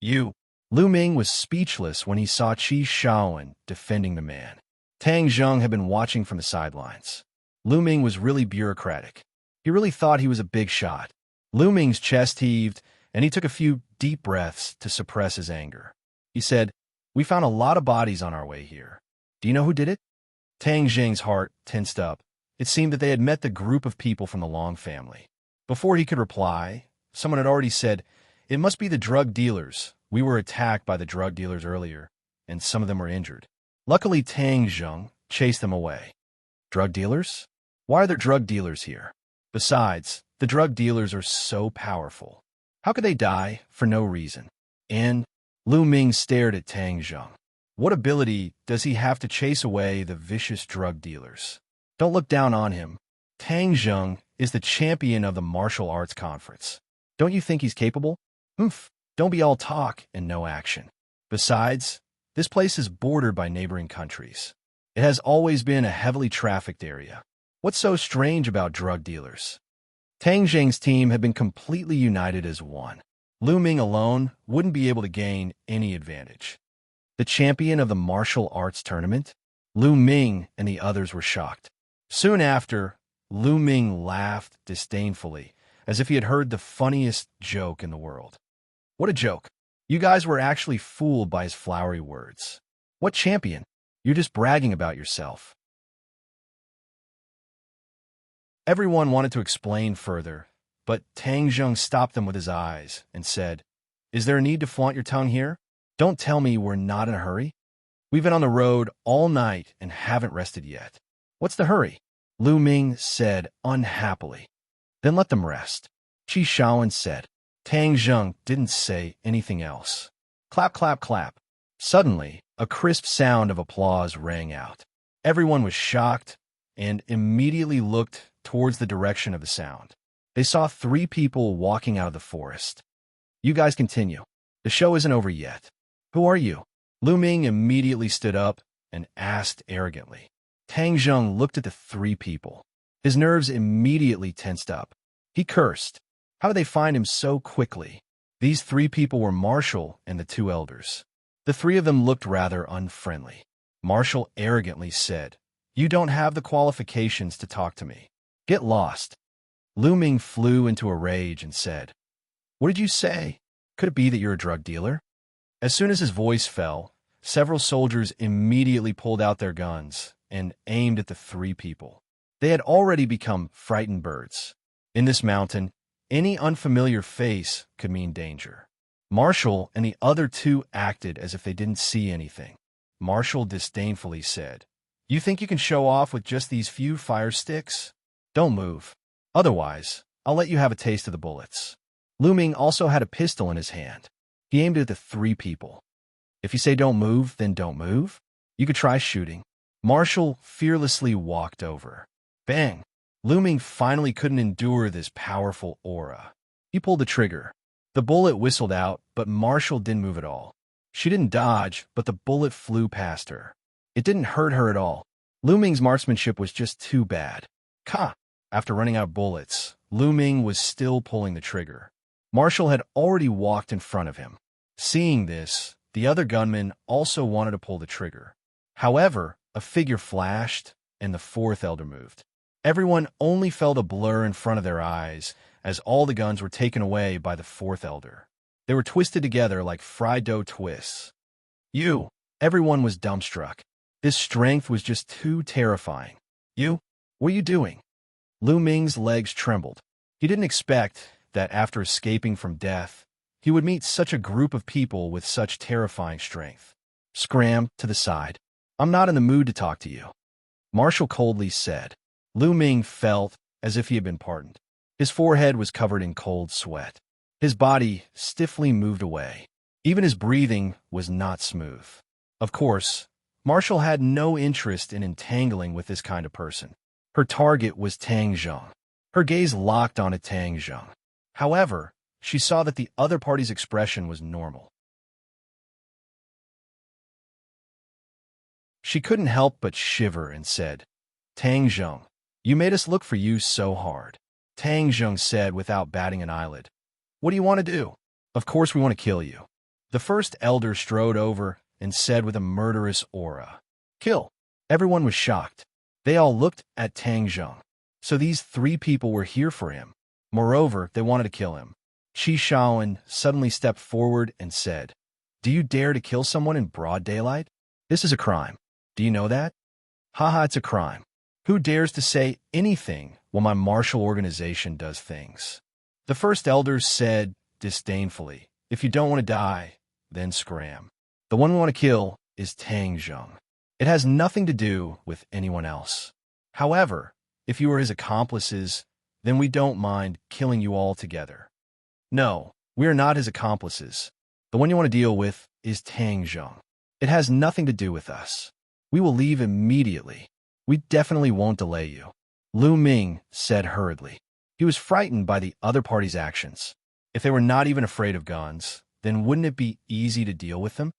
You. Lu Ming was speechless when he saw Qi Shaoan defending the man. Tang Zheng had been watching from the sidelines. Lu Ming was really bureaucratic. He really thought he was a big shot. Lu Ming's chest heaved, and he took a few deep breaths to suppress his anger. He said, We found a lot of bodies on our way here. Do you know who did it? Tang Zheng's heart tensed up. It seemed that they had met the group of people from the Long family. Before he could reply, someone had already said, It must be the drug dealers. We were attacked by the drug dealers earlier, and some of them were injured. Luckily, Tang Zheng chased them away. Drug dealers? Why are there drug dealers here? Besides, the drug dealers are so powerful. How could they die for no reason? And Lu Ming stared at Tang Zheng. What ability does he have to chase away the vicious drug dealers? Don't look down on him. Tang Zheng is the champion of the martial arts conference. Don't you think he's capable? Oomph. Don't be all talk and no action. Besides, this place is bordered by neighboring countries. It has always been a heavily trafficked area. What's so strange about drug dealers? Tang Zheng's team had been completely united as one. Lu Ming alone wouldn't be able to gain any advantage. The champion of the martial arts tournament? Lu Ming and the others were shocked. Soon after, Lu Ming laughed disdainfully, as if he had heard the funniest joke in the world. What a joke. You guys were actually fooled by his flowery words. What champion? You're just bragging about yourself. Everyone wanted to explain further, but Tang Zheng stopped them with his eyes and said, "Is there a need to flaunt your tongue here? Don't tell me we're not in a hurry. We've been on the road all night and haven't rested yet. What's the hurry?" Lu Ming said unhappily. "Then let them rest." Qi Shaoan said. Tang Zheng didn't say anything else. Clap, clap, clap. Suddenly, a crisp sound of applause rang out. Everyone was shocked and immediately looked towards the direction of the sound. They saw 3 people walking out of the forest. "You guys continue. The show isn't over yet." "Who are you?" Lu Ming immediately stood up and asked arrogantly. Tang Zheng looked at the 3 people. His nerves immediately tensed up. He cursed. How did they find him so quickly? These 3 people were Marshall and the 2 elders. The 3 of them looked rather unfriendly. Marshall arrogantly said, "You don't have the qualifications to talk to me. Get lost." Lu Ming flew into a rage and said, "What did you say? Could it be that you're a drug dealer?" As soon as his voice fell, several soldiers immediately pulled out their guns and aimed at the 3 people. They had already become frightened birds. In this mountain, any unfamiliar face could mean danger. Marshall and the other 2 acted as if they didn't see anything. Marshall disdainfully said, "You think you can show off with just these few fire sticks? Don't move. Otherwise, I'll let you have a taste of the bullets." Lu Ming also had a pistol in his hand. He aimed it at the 3 people. "If you say don't move, then don't move. You could try shooting." Marshall fearlessly walked over. Bang! Lu Ming finally couldn't endure this powerful aura. He pulled the trigger. The bullet whistled out, but Marshall didn't move at all. She didn't dodge, but the bullet flew past her. It didn't hurt her at all. Lu Ming's marksmanship was just too bad. Ka! After running out of bullets, Lu Ming was still pulling the trigger. Marshall had already walked in front of him. Seeing this, the other gunman also wanted to pull the trigger. However, a figure flashed, and the 4th elder moved. Everyone only felt a blur in front of their eyes as all the guns were taken away by the 4th elder. They were twisted together like fried dough twists. "You!" Everyone was dumbstruck. This strength was just too terrifying. "You? What are you doing?" Lu Ming's legs trembled. He didn't expect that after escaping from death, he would meet such a group of people with such terrifying strength. "Scram to the side. I'm not in the mood to talk to you," Marshall coldly said. Lu Ming felt as if he had been pardoned. His forehead was covered in cold sweat. His body stiffly moved away. Even his breathing was not smooth. Of course, Marshall had no interest in entangling with this kind of person. Her target was Tang Zheng. Her gaze locked onto Tang Zheng. However, she saw that the other party's expression was normal. She couldn't help but shiver and said, "Tang Zheng, you made us look for you so hard." Tang Zheng said without batting an eyelid, "What do you want to do?" "Of course we want to kill you." The 1st elder strode over and said with a murderous aura, "Kill." Everyone was shocked. They all looked at Tang Zheng. So these 3 people were here for him. Moreover, they wanted to kill him. Qi Shaoan suddenly stepped forward and said, "Do you dare to kill someone in broad daylight? This is a crime. Do you know that?" "Haha, it's a crime. Who dares to say anything while my martial organization does things?" The 1st elder said disdainfully, "If you don't want to die, then scram. The one we want to kill is Tang Zheng. It has nothing to do with anyone else. However, if you are his accomplices, then we don't mind killing you all together." "No, we are not his accomplices. The one you want to deal with is Tang Zheng. It has nothing to do with us. We will leave immediately. We definitely won't delay you," Lu Ming said hurriedly. He was frightened by the other party's actions. If they were not even afraid of guns, then wouldn't it be easy to deal with them?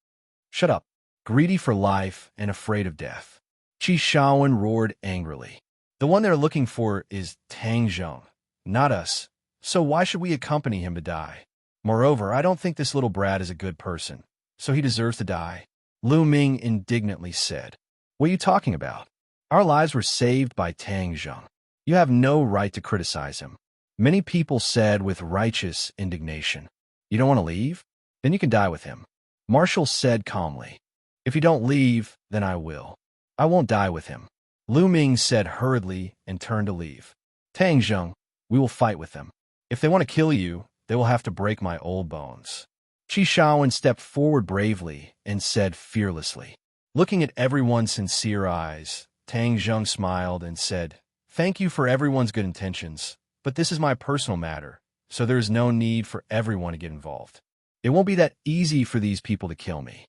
Shut up. Greedy for life and afraid of death. Qi Shaowen roared angrily. The one they're looking for is Tang Zheng, not us. So why should we accompany him to die? Moreover, I don't think this little brat is a good person, so he deserves to die. Lu Ming indignantly said. What are you talking about? Our lives were saved by Tang Zheng. You have no right to criticize him. Many people said with righteous indignation. You don't want to leave? Then you can die with him. Marshall said calmly. If you don't leave, then I will. I won't die with him. Lu Ming said hurriedly and turned to leave. Tang Zheng, we will fight with them. If they want to kill you, they will have to break my old bones. Qi Shaowen stepped forward bravely and said fearlessly. Looking at everyone's sincere eyes, Tang Zheng smiled and said, Thank you for everyone's good intentions, but this is my personal matter, so there is no need for everyone to get involved. It won't be that easy for these people to kill me.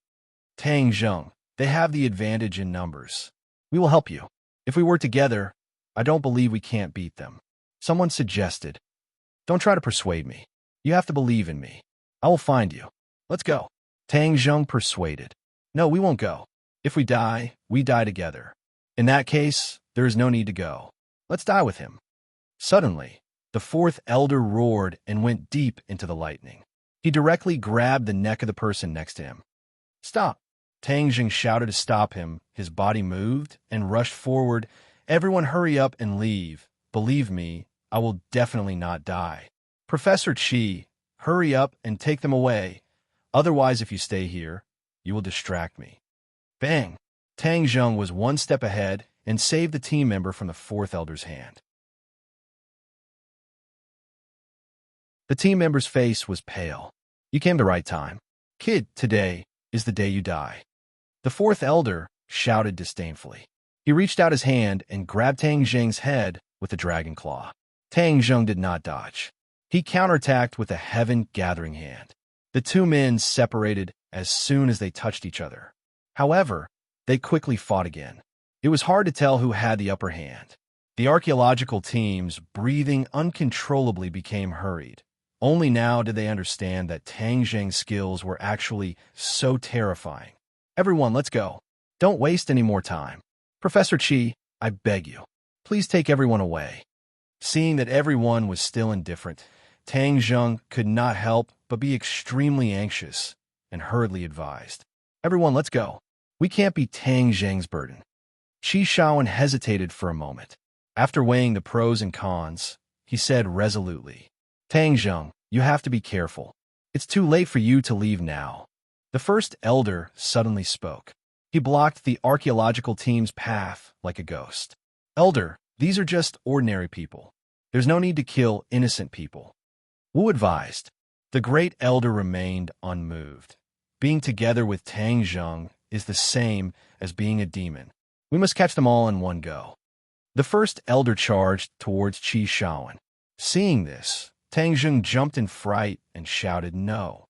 Tang Zheng, they have the advantage in numbers. We will help you. If we work together, I don't believe we can't beat them. Someone suggested. Don't try to persuade me. You have to believe in me. I will find you. Let's go. Tang Zheng persuaded. No, we won't go. If we die, we die together. In that case, there is no need to go. Let's die with him. Suddenly, the fourth elder roared and went deep into the lightning. He directly grabbed the neck of the person next to him. Stop! Tang Zheng shouted to stop him. His body moved and rushed forward. Everyone hurry up and leave. Believe me, I will definitely not die. Professor Qi, hurry up and take them away. Otherwise, if you stay here, you will distract me. Bang! Tang Zheng was one step ahead and saved the team member from the fourth elder's hand. The team member's face was pale. You came the right time. Kid, today is the day you die. The fourth elder shouted disdainfully. He reached out his hand and grabbed Tang Zheng's head with a dragon claw. Tang Zheng did not dodge. He counterattacked with a heaven-gathering hand. The two men separated as soon as they touched each other. However, they quickly fought again. It was hard to tell who had the upper hand. The archaeological team's breathing uncontrollably became hurried. Only now did they understand that Tang Zheng's skills were actually so terrifying. Everyone, let's go. Don't waste any more time. Professor Qi, I beg you, please take everyone away. Seeing that everyone was still indifferent, Tang Zheng could not help but be extremely anxious and hurriedly advised. Everyone, let's go. We can't be Tang Zheng's burden. Qi Shaowen hesitated for a moment. After weighing the pros and cons, he said resolutely, Tang Zheng, you have to be careful. It's too late for you to leave now. The first elder suddenly spoke. He blocked the archaeological team's path like a ghost. Elder, these are just ordinary people. There's no need to kill innocent people. Wu advised. The great elder remained unmoved. Being together with Tang Zheng is the same as being a demon. We must catch them all in one go. The first elder charged towards Qi Shaowen. Seeing this, Tang Zheng jumped in fright and shouted no.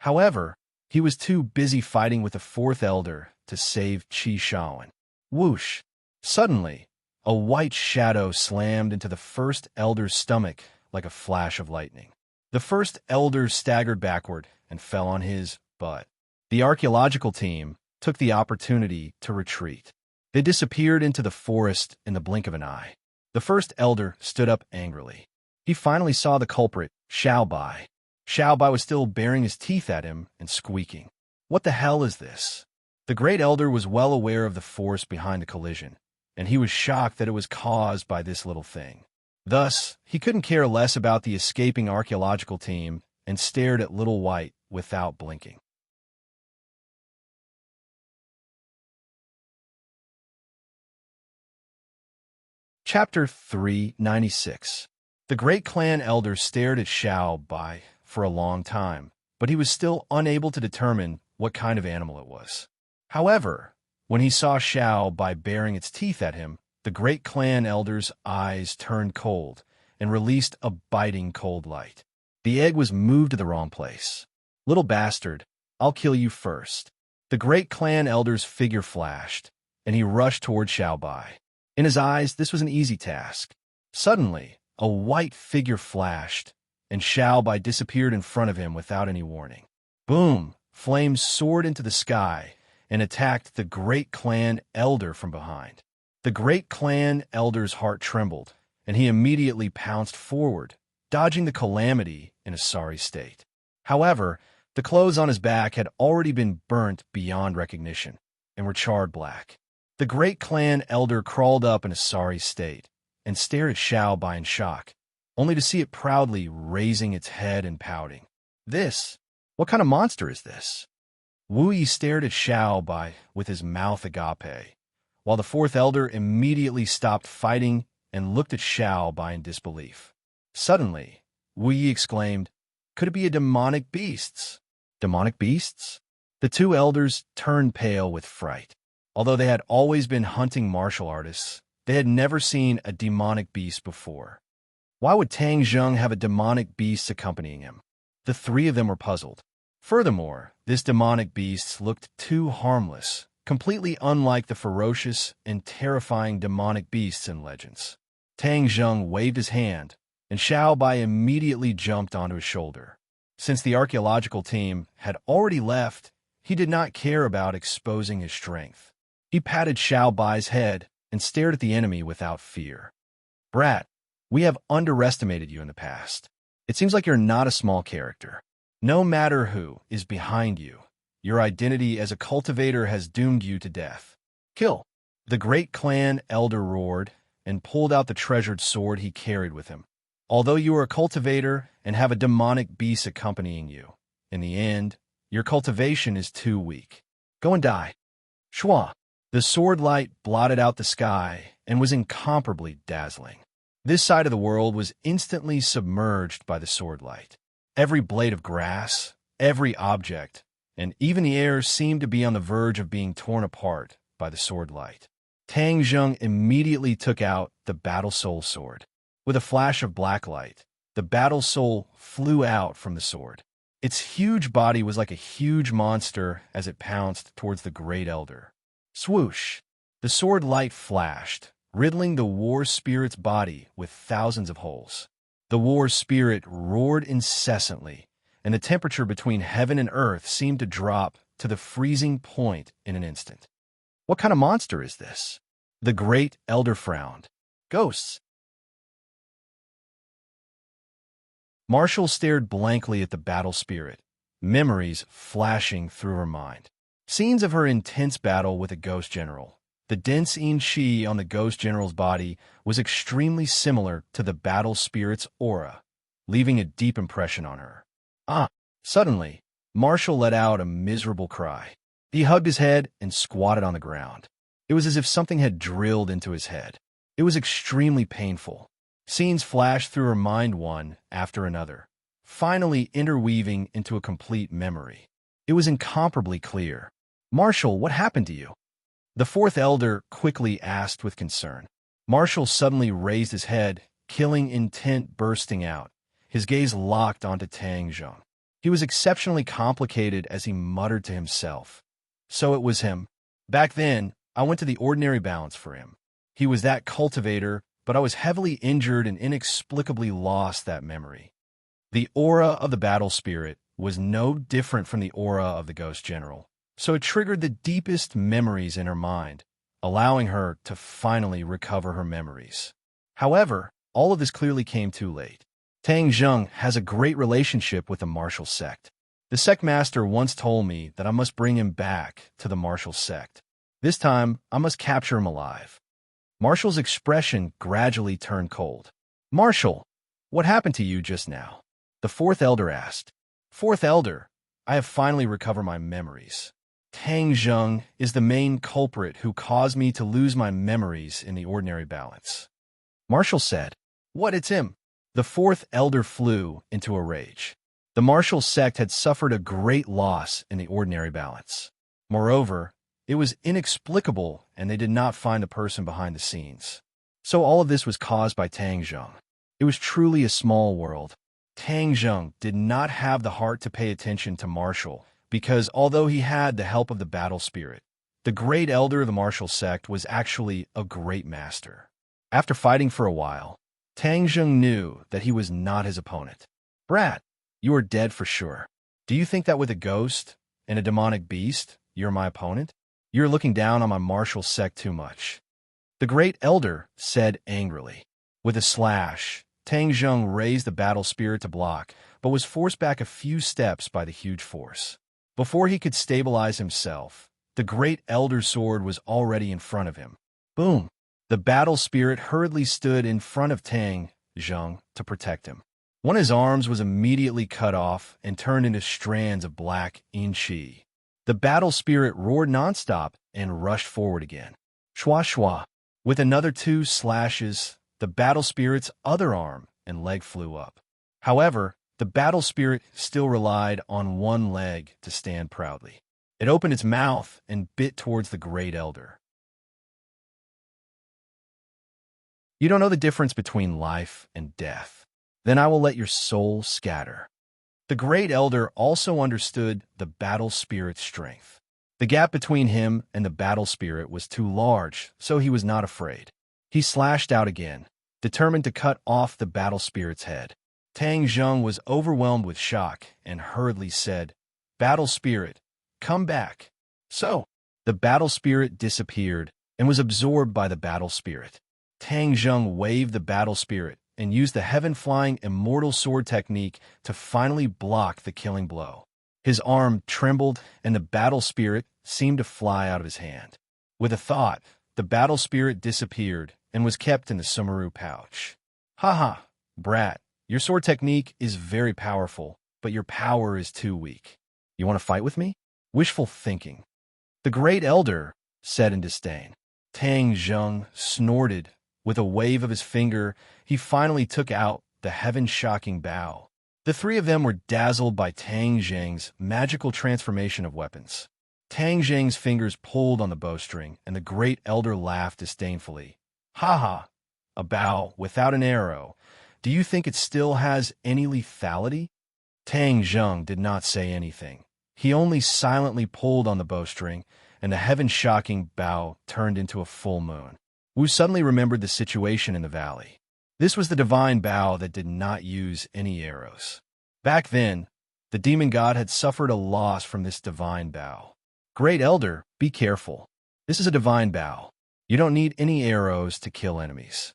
However, he was too busy fighting with the fourth elder to save Qi Shaowen. Whoosh! Suddenly, a white shadow slammed into the first elder's stomach like a flash of lightning. The first elder staggered backward and fell on his butt. The archaeological team took the opportunity to retreat. They disappeared into the forest in the blink of an eye. The first elder stood up angrily. He finally saw the culprit, Xiao Bai. Xiao Bai was still baring his teeth at him and squeaking. What the hell is this? The great elder was well aware of the force behind the collision, and he was shocked that it was caused by this little thing. Thus, he couldn't care less about the escaping archaeological team and stared at Little White without blinking. Chapter 396. The great clan elder stared at Xiao Bai for a long time, but he was still unable to determine what kind of animal it was. However, when he saw Xiao Bai baring its teeth at him, the great clan elder's eyes turned cold and released a biting cold light. The egg was moved to the wrong place. Little bastard, I'll kill you first. The great clan elder's figure flashed, and he rushed toward Xiao Bai. In his eyes, this was an easy task. Suddenly, a white figure flashed, and Xiao Bai disappeared in front of him without any warning. Boom! Flames soared into the sky and attacked the great clan elder from behind. The great clan elder's heart trembled, and he immediately pounced forward, dodging the calamity in a sorry state. However, the clothes on his back had already been burnt beyond recognition and were charred black. The great clan elder crawled up in a sorry state and stared at Xiao Bai in shock, only to see it proudly raising its head and pouting. This? What kind of monster is this? Wu Yi stared at Xiao Bai with his mouth agape, while the fourth elder immediately stopped fighting and looked at Xiao Bai in disbelief. Suddenly, Wu Yi exclaimed, "Could it be a demonic beasts?" Demonic beasts? The two elders turned pale with fright. Although they had always been hunting martial artists, they had never seen a demonic beast before. Why would Tang Zheng have a demonic beast accompanying him? The three of them were puzzled. Furthermore, this demonic beast looked too harmless, completely unlike the ferocious and terrifying demonic beasts in legends. Tang Zheng waved his hand, and Xiao Bai immediately jumped onto his shoulder. Since the archaeological team had already left, he did not care about exposing his strength. He patted Xiao Bai's head and stared at the enemy without fear. "Brat, we have underestimated you in the past. It seems like you're not a small character. No matter who is behind you, your identity as a cultivator has doomed you to death. Kill!" The great clan elder roared and pulled out the treasured sword he carried with him. "Although you are a cultivator and have a demonic beast accompanying you, in the end, your cultivation is too weak. Go and die." Shua! The sword light blotted out the sky and was incomparably dazzling. This side of the world was instantly submerged by the sword light. Every blade of grass, every object, and even the air seemed to be on the verge of being torn apart by the sword light. Tang Zheng immediately took out the Battle Soul sword. With a flash of black light, the Battle Soul flew out from the sword. Its huge body was like a huge monster as it pounced towards the Great Elder. Swoosh! The sword light flashed, riddling the war spirit's body with thousands of holes. The war spirit roared incessantly, and the temperature between heaven and earth seemed to drop to the freezing point in an instant. What kind of monster is this? The Great Elder frowned. Ghosts. Marshall stared blankly at the battle spirit, memories flashing through her mind. Scenes of her intense battle with a ghost general. The dense yin-chi on the ghost general's body was extremely similar to the battle spirit's aura, leaving a deep impression on her. Suddenly, Marshall let out a miserable cry. He hugged his head and squatted on the ground. It was as if something had drilled into his head. It was extremely painful. Scenes flashed through her mind one after another, finally interweaving into a complete memory. It was incomparably clear. "Marshall, what happened to you?" The fourth elder quickly asked with concern. Marshall suddenly raised his head, killing intent bursting out, his gaze locked onto Tang Zheng. He was exceptionally complicated as he muttered to himself. "So it was him. Back then, I went to the ordinary balance for him. He was that cultivator, but I was heavily injured and inexplicably lost that memory." The aura of the battle spirit was no different from the aura of the ghost general, so it triggered the deepest memories in her mind, allowing her to finally recover her memories. However, all of this clearly came too late. Tang Zheng has a great relationship with the martial sect. The sect master once told me that I must bring him back to the martial sect. This time, I must capture him alive. Marshall's expression gradually turned cold. "Marshall, what happened to you just now?" The fourth elder asked. "Fourth elder, I have finally recovered my memories. Tang Zheng is the main culprit who caused me to lose my memories in the ordinary balance." Marshall said, "What, it's him?" The fourth elder flew into a rage. The martial sect had suffered a great loss in the ordinary balance. Moreover, it was inexplicable and they did not find the person behind the scenes. So all of this was caused by Tang Zheng. It was truly a small world. Tang Zheng did not have the heart to pay attention to Marshall because although he had the help of the battle spirit, the great elder of the martial sect was actually a great master. After fighting for a while, Tang Zheng knew that he was not his opponent. "Brat, you are dead for sure." Do you think that with a ghost and a demonic beast, you're my opponent? You're looking down on my martial sect too much. The Great Elder said angrily. With a slash, Tang Zheng raised the battle spirit to block, but was forced back a few steps by the huge force. Before he could stabilize himself, the Great Elder's sword was already in front of him. Boom! The battle spirit hurriedly stood in front of Tang Zheng to protect him. One of his arms was immediately cut off and turned into strands of black yin-chi. The battle spirit roared nonstop and rushed forward again. Shwa shwa. With another 2 slashes, the battle spirit's other arm and leg flew up. However, the battle spirit still relied on one leg to stand proudly. It opened its mouth and bit towards the Great Elder. You don't know the difference between life and death. Then I will let your soul scatter. The Great Elder also understood the battle spirit's strength. The gap between him and the battle spirit was too large, so he was not afraid. He slashed out again, determined to cut off the battle spirit's head. Tang Zheng was overwhelmed with shock and hurriedly said, "Battle spirit, come back." So, the battle spirit disappeared and was absorbed by the battle spirit. Tang Zheng waved the battle spirit and used the heaven-flying immortal sword technique to finally block the killing blow. His arm trembled and the battle spirit seemed to fly out of his hand. With a thought, the battle spirit disappeared and was kept in the Sumeru pouch. "Haha, brat, your sword technique is very powerful, but your power is too weak. You want to fight with me?" Wishful thinking. The Great Elder said in disdain. Tang Zheng snorted. With a wave of his finger, he finally took out the heaven-shocking bow. The 3 of them were dazzled by Tang Zheng's magical transformation of weapons. Tang Zheng's fingers pulled on the bowstring, and the Great Elder laughed disdainfully. "Ha! A bow without an arrow. Do you think it still has any lethality?" Tang Zheng did not say anything. He only silently pulled on the bowstring, and the heaven-shocking bow turned into a full moon. Wu suddenly remembered the situation in the valley. This was the divine bow that did not use any arrows. Back then, the demon god had suffered a loss from this divine bow. "Great Elder, be careful. This is a divine bow. You don't need any arrows to kill enemies."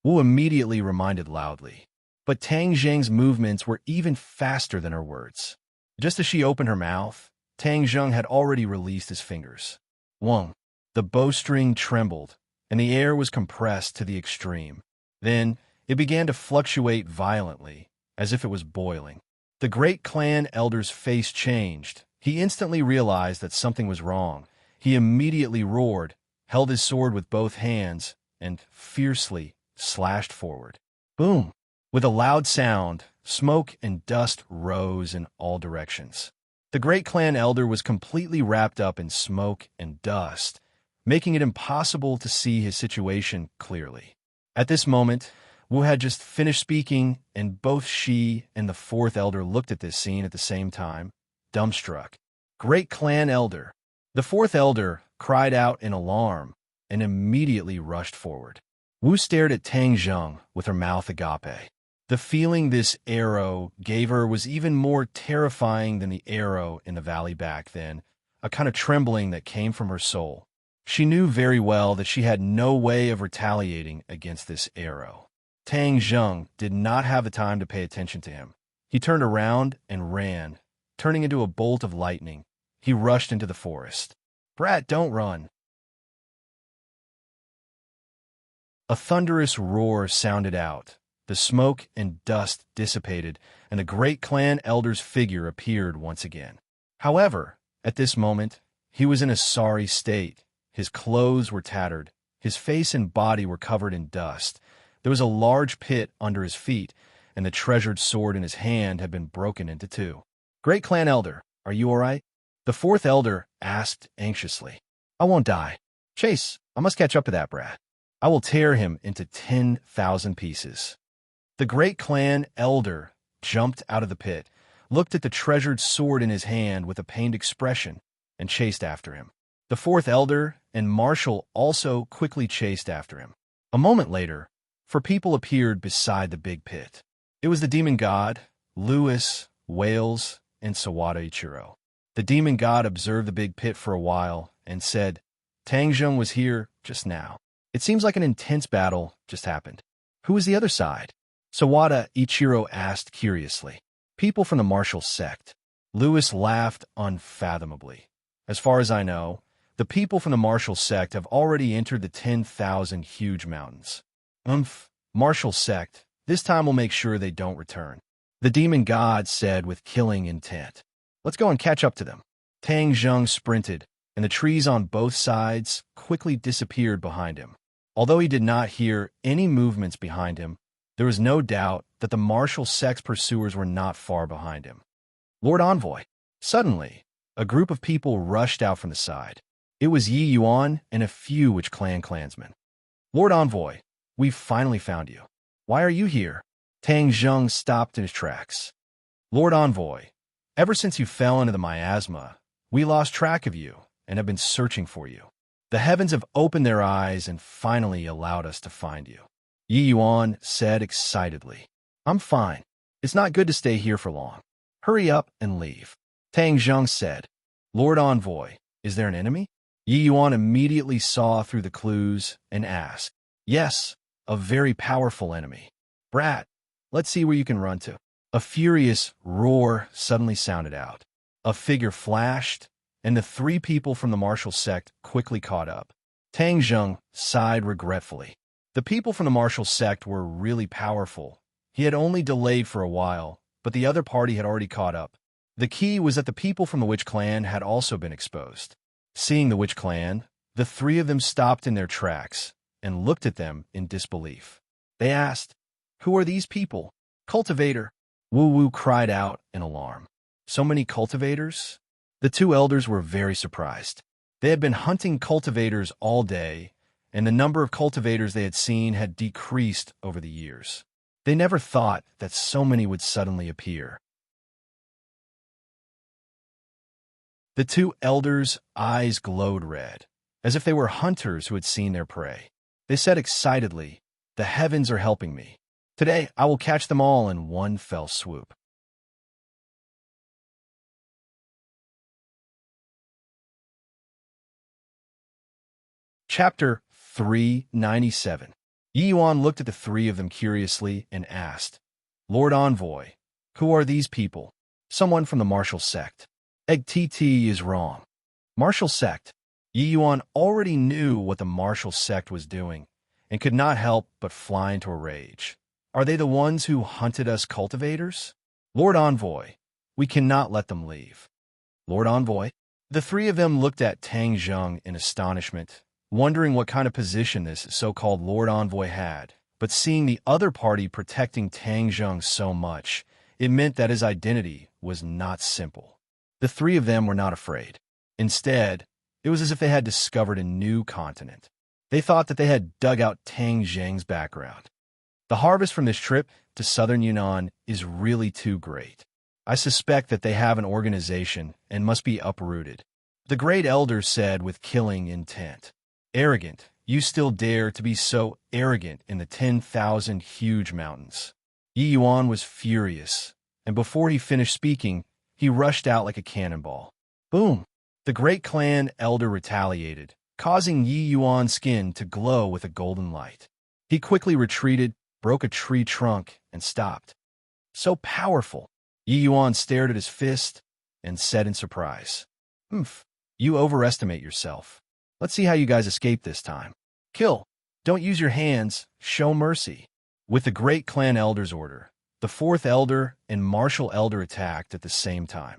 Wu immediately reminded loudly. But Tang Zheng's movements were even faster than her words. Just as she opened her mouth, Tang Zheng had already released his fingers. Wong. The bowstring trembled, and the air was compressed to the extreme. Then, it began to fluctuate violently, as if it was boiling. The great clan elder's face changed. He instantly realized that something was wrong. He immediately roared, held his sword with both hands, and fiercely slashed forward. Boom! With a loud sound, smoke and dust rose in all directions. The great clan elder was completely wrapped up in smoke and dust, making it impossible to see his situation clearly. At this moment, Wu had just finished speaking, and both she and the 4th elder looked at this scene at the same time, dumbstruck. "Great clan elder!" The 4th elder cried out in alarm and immediately rushed forward. Wu stared at Tang Zheng with her mouth agape. The feeling this arrow gave her was even more terrifying than the arrow in the valley back then, a kind of trembling that came from her soul. She knew very well that she had no way of retaliating against this arrow. Tang Zheng did not have the time to pay attention to him. He turned around and ran, turning into a bolt of lightning. He rushed into the forest. "Brat, don't run!" A thunderous roar sounded out. The smoke and dust dissipated, and the great clan elder's figure appeared once again. However, at this moment, he was in a sorry state. His clothes were tattered. His face and body were covered in dust. There was a large pit under his feet, and the treasured sword in his hand had been broken into 2. "Great clan elder, are you all right?" The 4th elder asked anxiously. "I won't die. Chase, I must catch up to that brat. I will tear him into 10,000 pieces." The great clan elder jumped out of the pit, looked at the treasured sword in his hand with a pained expression, and chased after him. The 4th elder and Marshall also quickly chased after him. A moment later, 4 people appeared beside the big pit. It was the demon god, Lewis, Wales, and Sawada Ichiro. The demon god observed the big pit for a while and said, Tangjung was here just now. It seems like an intense battle just happened. Who is the other side? Sawada Ichiro asked curiously. People from the martial sect. Lewis laughed unfathomably. As far as I know, the people from the martial sect have already entered the 10,000 huge mountains. Martial sect. This time we'll make sure they don't return. The demon god said with killing intent. Let's go and catch up to them. Tang Zheng sprinted, and the trees on both sides quickly disappeared behind him. Although he did not hear any movements behind him, there was no doubt that the martial sect's pursuers were not far behind him. Lord Envoy. Suddenly, a group of people rushed out from the side. It was Yi Yuan and a few Witch Clan clansmen. Lord Envoy, we've finally found you. Why are you here? Tang Zheng stopped in his tracks. Lord Envoy, ever since you fell into the miasma, we lost track of you and have been searching for you. The heavens have opened their eyes and finally allowed us to find you. Yi Yuan said excitedly. I'm fine. It's not good to stay here for long. Hurry up and leave. Tang Zheng said. Lord Envoy, is there an enemy? Yi Yuan immediately saw through the clues and asked. Yes, a very powerful enemy. Brat, let's see where you can run to. A furious roar suddenly sounded out. A figure flashed, and the three people from the martial sect quickly caught up. Tang Zheng sighed regretfully. The people from the martial sect were really powerful. He had only delayed for a while, but the other party had already caught up. The key was that the people from the Witch Clan had also been exposed. Seeing the Witch Clan, the three of them stopped in their tracks and looked at them in disbelief. They asked, Who are these people? Cultivator. Wu Wu cried out in alarm. So many cultivators? The two elders were very surprised. They had been hunting cultivators all day, and the number of cultivators they had seen had decreased over the years. They never thought that so many would suddenly appear. The two elders' eyes glowed red, as if they were hunters who had seen their prey. They said excitedly, The heavens are helping me. Today I will catch them all in one fell swoop. Chapter 397. Yi Yuan looked at the three of them curiously and asked, Lord Envoy, who are these people? Someone from the martial sect. Egg TT is wrong. Martial sect. Yi Yuan already knew what the martial sect was doing and could not help but fly into a rage. Are they the ones who hunted us cultivators? Lord Envoy, we cannot let them leave. Lord Envoy. The three of them looked at Tang Zheng in astonishment, wondering what kind of position this so-called Lord Envoy had, but seeing the other party protecting Tang Zheng so much, it meant that his identity was not simple. The three of them were not afraid. Instead, it was as if they had discovered a new continent. They thought that they had dug out Tang Zheng's background. The harvest from this trip to southern Yunnan is really too great. I suspect that they have an organization and must be uprooted. The great elder said with killing intent. Arrogant, you still dare to be so arrogant in the 10,000 huge mountains. Yi Yuan was furious, and before he finished speaking, he rushed out like a cannonball. Boom! The great clan elder retaliated, causing Yi Yuan's skin to glow with a golden light. He quickly retreated, broke a tree trunk, and stopped. So powerful! Yi Yuan stared at his fist and said in surprise, You overestimate yourself. Let's see how you guys escape this time. Kill. Don't use your hands. Show mercy. With the great clan elder's order, the fourth elder and martial elder attacked at the same time.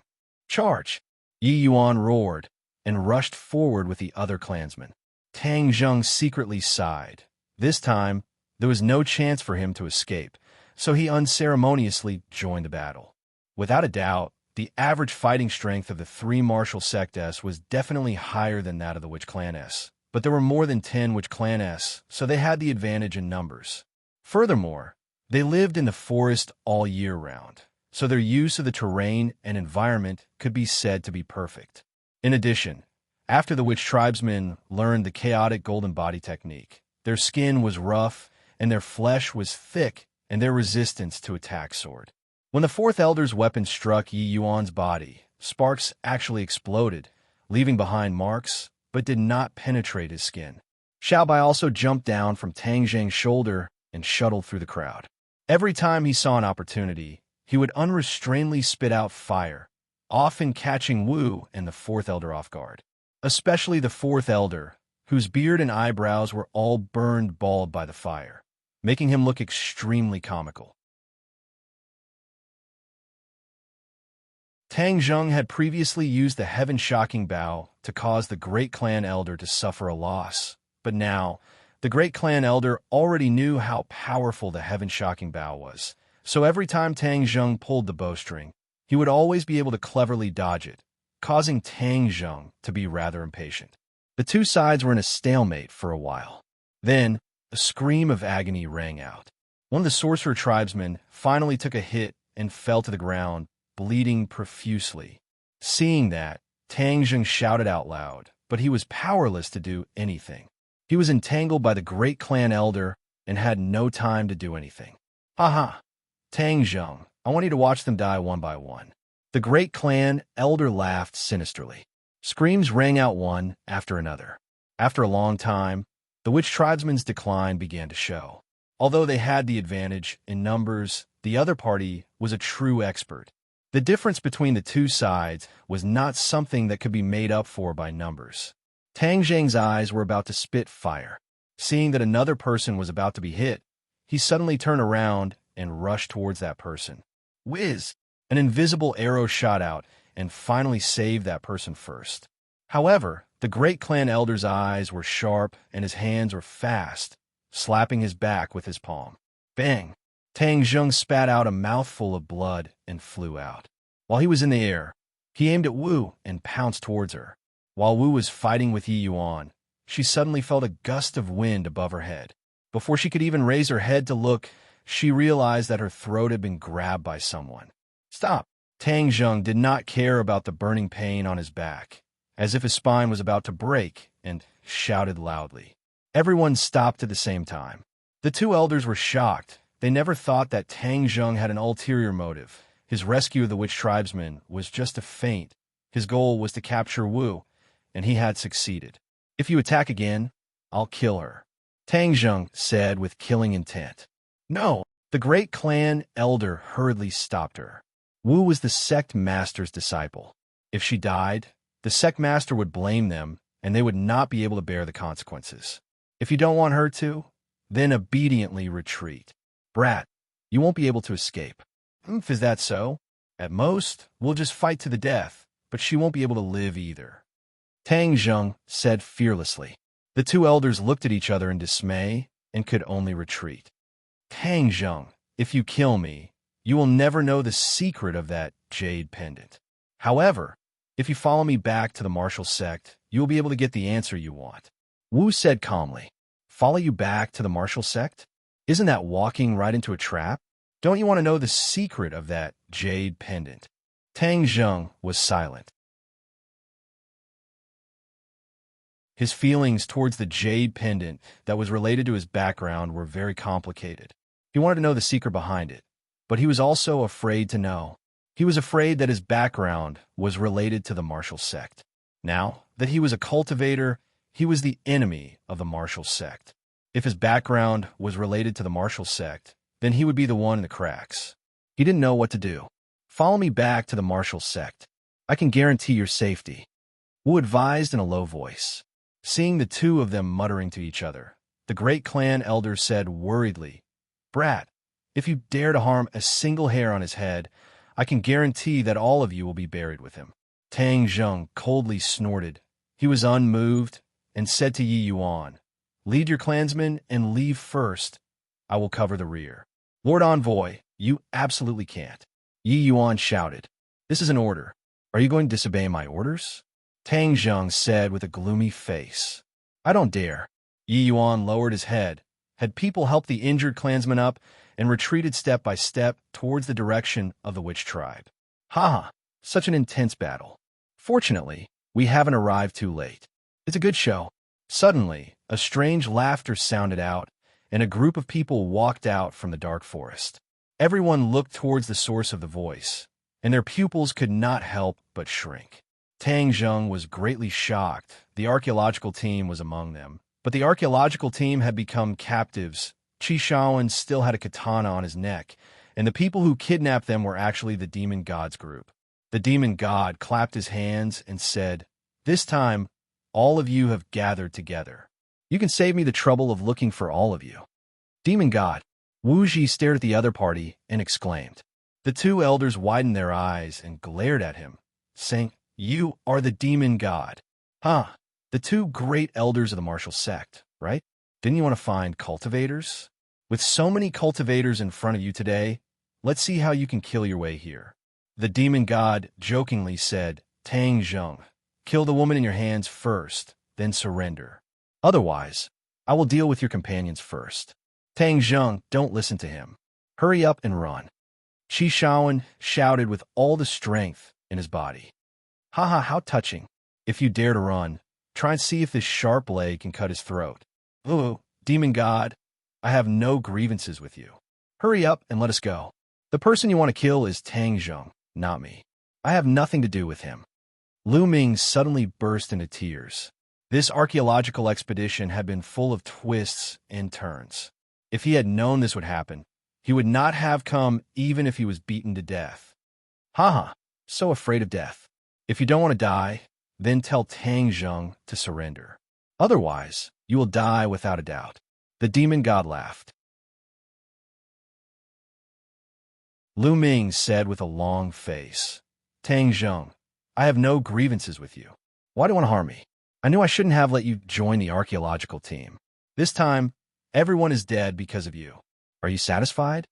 Charge! Yi Yuan roared and rushed forward with the other clansmen. Tang Zheng secretly sighed. This time, there was no chance for him to escape, so he unceremoniously joined the battle. Without a doubt, the average fighting strength of the three martial sects was definitely higher than that of the Witch Clan S, but there were more than 10 Witch Clan S, so they had the advantage in numbers. Furthermore, they lived in the forest all year round, so their use of the terrain and environment could be said to be perfect. In addition, after the Witch tribesmen learned the chaotic golden body technique, their skin was rough and their flesh was thick and their resistance to attack soared. When the fourth elder's weapon struck Yi Yuan's body, sparks actually exploded, leaving behind marks, but did not penetrate his skin. Xiaobai also jumped down from Tang Zheng's shoulder and shuttled through the crowd. Every time he saw an opportunity, he would unrestrainedly spit out fire, often catching Wu and the fourth elder off guard. Especially the fourth elder, whose beard and eyebrows were all burned bald by the fire, making him look extremely comical. Tang Zheng had previously used the heaven-shocking bow to cause the Great Clan Elder to suffer a loss, but now, the Great Clan Elder already knew how powerful the heaven-shocking bow was, so every time Tang Zheng pulled the bowstring, he would always be able to cleverly dodge it, causing Tang Zheng to be rather impatient. The two sides were in a stalemate for a while. Then, a scream of agony rang out. One of the sorcerer tribesmen finally took a hit and fell to the ground, bleeding profusely. Seeing that, Tang Zheng shouted out loud, but he was powerless to do anything. He was entangled by the Great Clan Elder and had no time to do anything. Haha! Tang Zheng, I want you to watch them die one by one. The Great Clan Elder laughed sinisterly. Screams rang out one after another. After a long time, the witch tribesmen's decline began to show. Although they had the advantage in numbers, the other party was a true expert. The difference between the two sides was not something that could be made up for by numbers. Tang Zheng's eyes were about to spit fire. Seeing that another person was about to be hit, he suddenly turned around and rushed towards that person. Whiz! An invisible arrow shot out and finally saved that person first. However, the Great Clan Elder's eyes were sharp and his hands were fast, slapping his back with his palm. Bang! Tang Zheng spat out a mouthful of blood and flew out. While he was in the air, he aimed at Wu and pounced towards her. While Wu was fighting with Yi Yuan, she suddenly felt a gust of wind above her head. Before she could even raise her head to look, she realized that her throat had been grabbed by someone. Stop! Tang Zheng did not care about the burning pain on his back, as if his spine was about to break, and shouted loudly. Everyone stopped at the same time. The two elders were shocked. They never thought that Tang Zheng had an ulterior motive. His rescue of the witch tribesmen was just a feint. His goal was to capture Wu, and he had succeeded. If you attack again, I'll kill her, Tang Zheng said with killing intent. No, the Great Clan Elder hurriedly stopped her. Wu was the sect master's disciple. If she died, the sect master would blame them, and they would not be able to bear the consequences. If you don't want her to, then obediently retreat. Brat, you won't be able to escape. Is that so? At most, we'll just fight to the death, but she won't be able to live either, Tang Zheng said fearlessly. The two elders looked at each other in dismay and could only retreat. Tang Zheng, if you kill me, you will never know the secret of that jade pendant. However, if you follow me back to the martial sect, you will be able to get the answer you want. Wu said calmly. Follow you back to the martial sect? Isn't that walking right into a trap? Don't you want to know the secret of that jade pendant? Tang Zheng was silent. His feelings towards the jade pendant that was related to his background were very complicated. He wanted to know the secret behind it, but he was also afraid to know. He was afraid that his background was related to the martial sect. Now that he was a cultivator, he was the enemy of the martial sect. If his background was related to the martial sect, then he would be the one in the cracks. He didn't know what to do. Follow me back to the martial sect. I can guarantee your safety, Wu advised in a low voice. Seeing the two of them muttering to each other, the Great Clan Elder said worriedly, Brat, if you dare to harm a single hair on his head, I can guarantee that all of you will be buried with him. Tang Zheng coldly snorted. He was unmoved and said to Yi Yuan, Lead your clansmen and leave first. I will cover the rear. Lord Envoy, you absolutely can't, Yi Yuan shouted. This is an order. Are you going to disobey my orders? Tang Zheng said with a gloomy face. I don't dare. Yi Yuan lowered his head, had people help the injured clansmen up, and retreated step by step towards the direction of the witch tribe. Ha! Such an intense battle. Fortunately, we haven't arrived too late. It's a good show. Suddenly, a strange laughter sounded out, and a group of people walked out from the dark forest. Everyone looked towards the source of the voice, and their pupils could not help but shrink. Tang Zheng was greatly shocked. The archaeological team was among them, but the archaeological team had become captives. Qi Shaoan still had a katana on his neck, and the people who kidnapped them were actually the demon gods group. The demon god clapped his hands and said, "This time, all of you have gathered together. You can save me the trouble of looking for all of you." Demon god. Wu Ji stared at the other party and exclaimed. The two elders widened their eyes and glared at him, saying, "You are the demon god." Huh, the two great elders of the martial sect, right? Didn't you want to find cultivators? With so many cultivators in front of you today, let's see how you can kill your way here. The demon god jokingly said, "Tang Zheng, kill the woman in your hands first, then surrender. Otherwise, I will deal with your companions first." Tang Zheng, don't listen to him. Hurry up and run. Qi Shaoan shouted with all the strength in his body. Haha, how touching. If you dare to run, try and see if this sharp blade can cut his throat. Ooh, demon god, I have no grievances with you. Hurry up and let us go. The person you want to kill is Tang Zheng, not me. I have nothing to do with him. Lu Ming suddenly burst into tears. This archaeological expedition had been full of twists and turns. If he had known this would happen, he would not have come even if he was beaten to death. Haha, so afraid of death. If you don't want to die, then tell Tang Zheng to surrender. Otherwise, you will die without a doubt. The demon god laughed. Lu Ming said with a long face, Tang Zheng, I have no grievances with you. Why do you want to harm me? I knew I shouldn't have let you join the archaeological team. This time, everyone is dead because of you. Are you satisfied?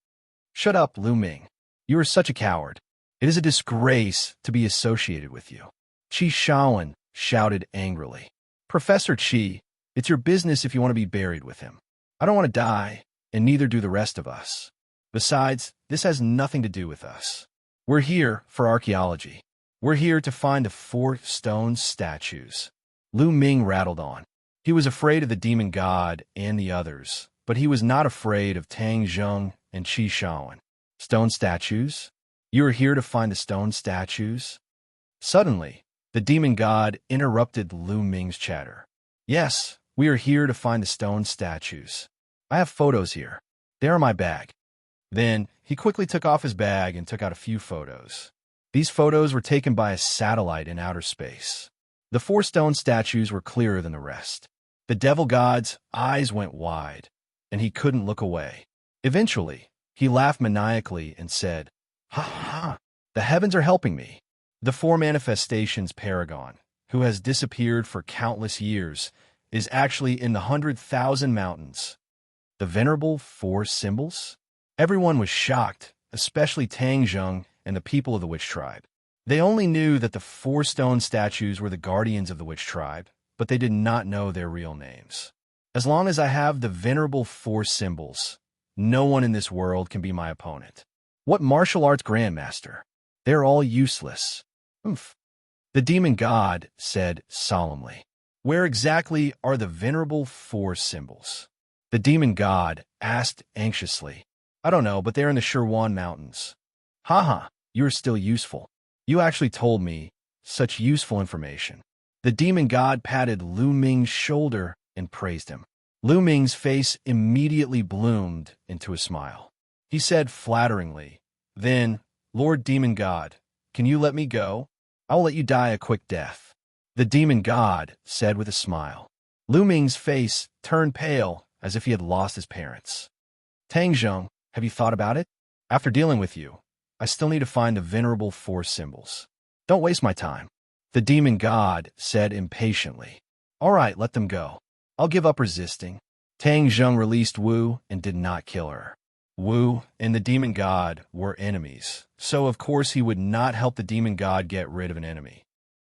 Shut up, Lu Ming. You are such a coward. It is a disgrace to be associated with you. Qi Shaoan shouted angrily. Professor Qi, it's your business if you want to be buried with him. I don't want to die, and neither do the rest of us. Besides, this has nothing to do with us. We're here for archaeology. We're here to find the 4 stone statues. Lu Ming rattled on. He was afraid of the demon god and the others, but he was not afraid of Tang Zheng and Qi Shaoan. Stone statues? You are here to find the stone statues? Suddenly, the demon god interrupted Lu Ming's chatter. Yes, we are here to find the stone statues. I have photos here. They are in my bag. Then, he quickly took off his bag and took out a few photos. These photos were taken by a satellite in outer space. The 4 stone statues were clearer than the rest. The devil god's eyes went wide, and he couldn't look away. Eventually, he laughed maniacally and said, Ha ha, the heavens are helping me. The 4 manifestations paragon, who has disappeared for countless years, is actually in the 100,000 mountains. The venerable 4 symbols? Everyone was shocked, especially Tang Zheng and the people of the witch tribe. They only knew that the 4 stone statues were the guardians of the witch tribe, but they did not know their real names. As long as I have the venerable 4 symbols, no one in this world can be my opponent. What martial arts grandmaster? They're all useless. Oomph. The demon god said solemnly. Where exactly are the venerable 4 symbols? The demon god asked anxiously. I don't know, but they're in the Shirwan Mountains. Haha, you're still useful. You actually told me such useful information. The demon god patted Lu Ming's shoulder and praised him. Lu Ming's face immediately bloomed into a smile. He said flatteringly, Then, Lord Demon God, can you let me go? I will let you die a quick death. The demon god said with a smile. Lu Ming's face turned pale as if he had lost his parents. Tang Zheng, have you thought about it? After dealing with you, I still need to find the venerable 4 symbols. Don't waste my time. The demon god said impatiently. All right, let them go. I'll give up resisting. Tang Zheng released Wu and did not kill her. Wu and the demon god were enemies, so of course he would not help the demon god get rid of an enemy.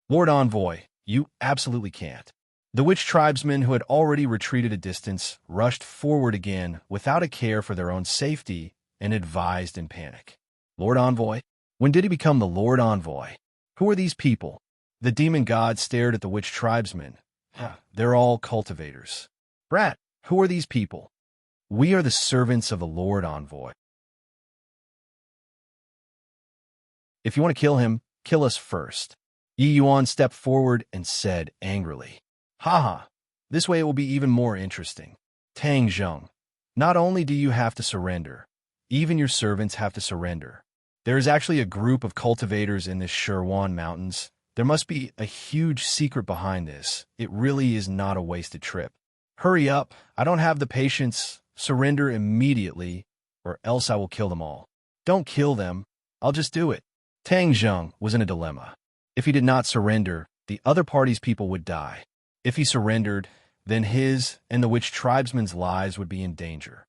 Lord Envoy, you absolutely can't. The witch tribesmen who had already retreated a distance rushed forward again without a care for their own safety and advised in panic. Lord Envoy? When did he become the Lord Envoy? Who are these people? The demon god stared at the witch tribesmen. They're all cultivators. Brat, who are these people? We are the servants of the Lord Envoy. If you want to kill him, kill us first. Yi Yuan stepped forward and said angrily, Haha, this way it will be even more interesting. Tang Zheng, not only do you have to surrender, even your servants have to surrender. There is actually a group of cultivators in this Sherwan Mountains. There must be a huge secret behind this. It really is not a wasted trip. Hurry up, I don't have the patience. Surrender immediately, or else I will kill them all. Don't kill them, I'll just do it. Tang Zheng was in a dilemma. If he did not surrender, the other party's people would die. If he surrendered, then his and the witch tribesmen's lives would be in danger.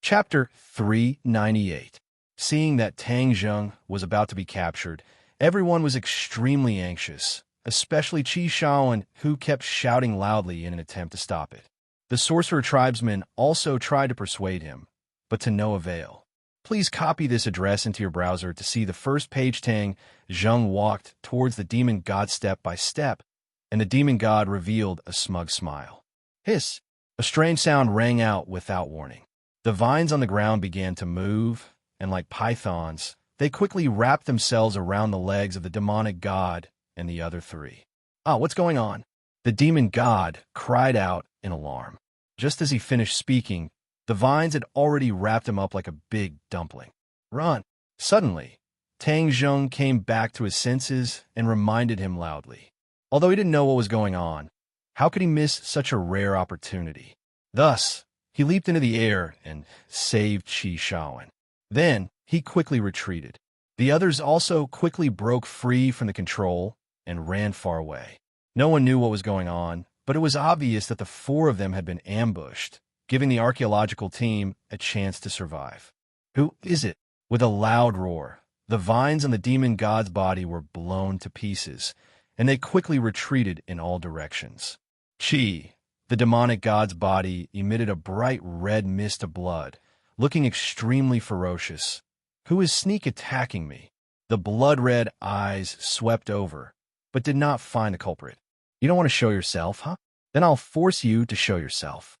Chapter 398. Seeing that Tang Zheng was about to be captured, everyone was extremely anxious, especially Qi Shaoan, who kept shouting loudly in an attempt to stop it. The sorcerer tribesmen also tried to persuade him, but to no avail. Please copy this address into your browser to see the first page. Tang Zheng walked towards the demon god step by step, and the demon god revealed a smug smile. Hiss! A strange sound rang out without warning. The vines on the ground began to move, and like pythons, they quickly wrapped themselves around the legs of the demonic god and the other three. Ah, what's going on? The demon god cried out in alarm. Just as he finished speaking, the vines had already wrapped him up like a big dumpling. Run! Suddenly, Tang Zheng came back to his senses and reminded him loudly. Although he didn't know what was going on, how could he miss such a rare opportunity? Thus, he leaped into the air and saved Qi Shaoan. Then, he quickly retreated. The others also quickly broke free from the control and ran far away. No one knew what was going on, but it was obvious that the four of them had been ambushed, giving the archaeological team a chance to survive. Who is it? With a loud roar, the vines on the demon god's body were blown to pieces, and they quickly retreated in all directions. Qi, the demonic god's body, emitted a bright red mist of blood, looking extremely ferocious. Who is sneak attacking me? The blood-red eyes swept over, but did not find the culprit. You don't want to show yourself, huh? Then I'll force you to show yourself.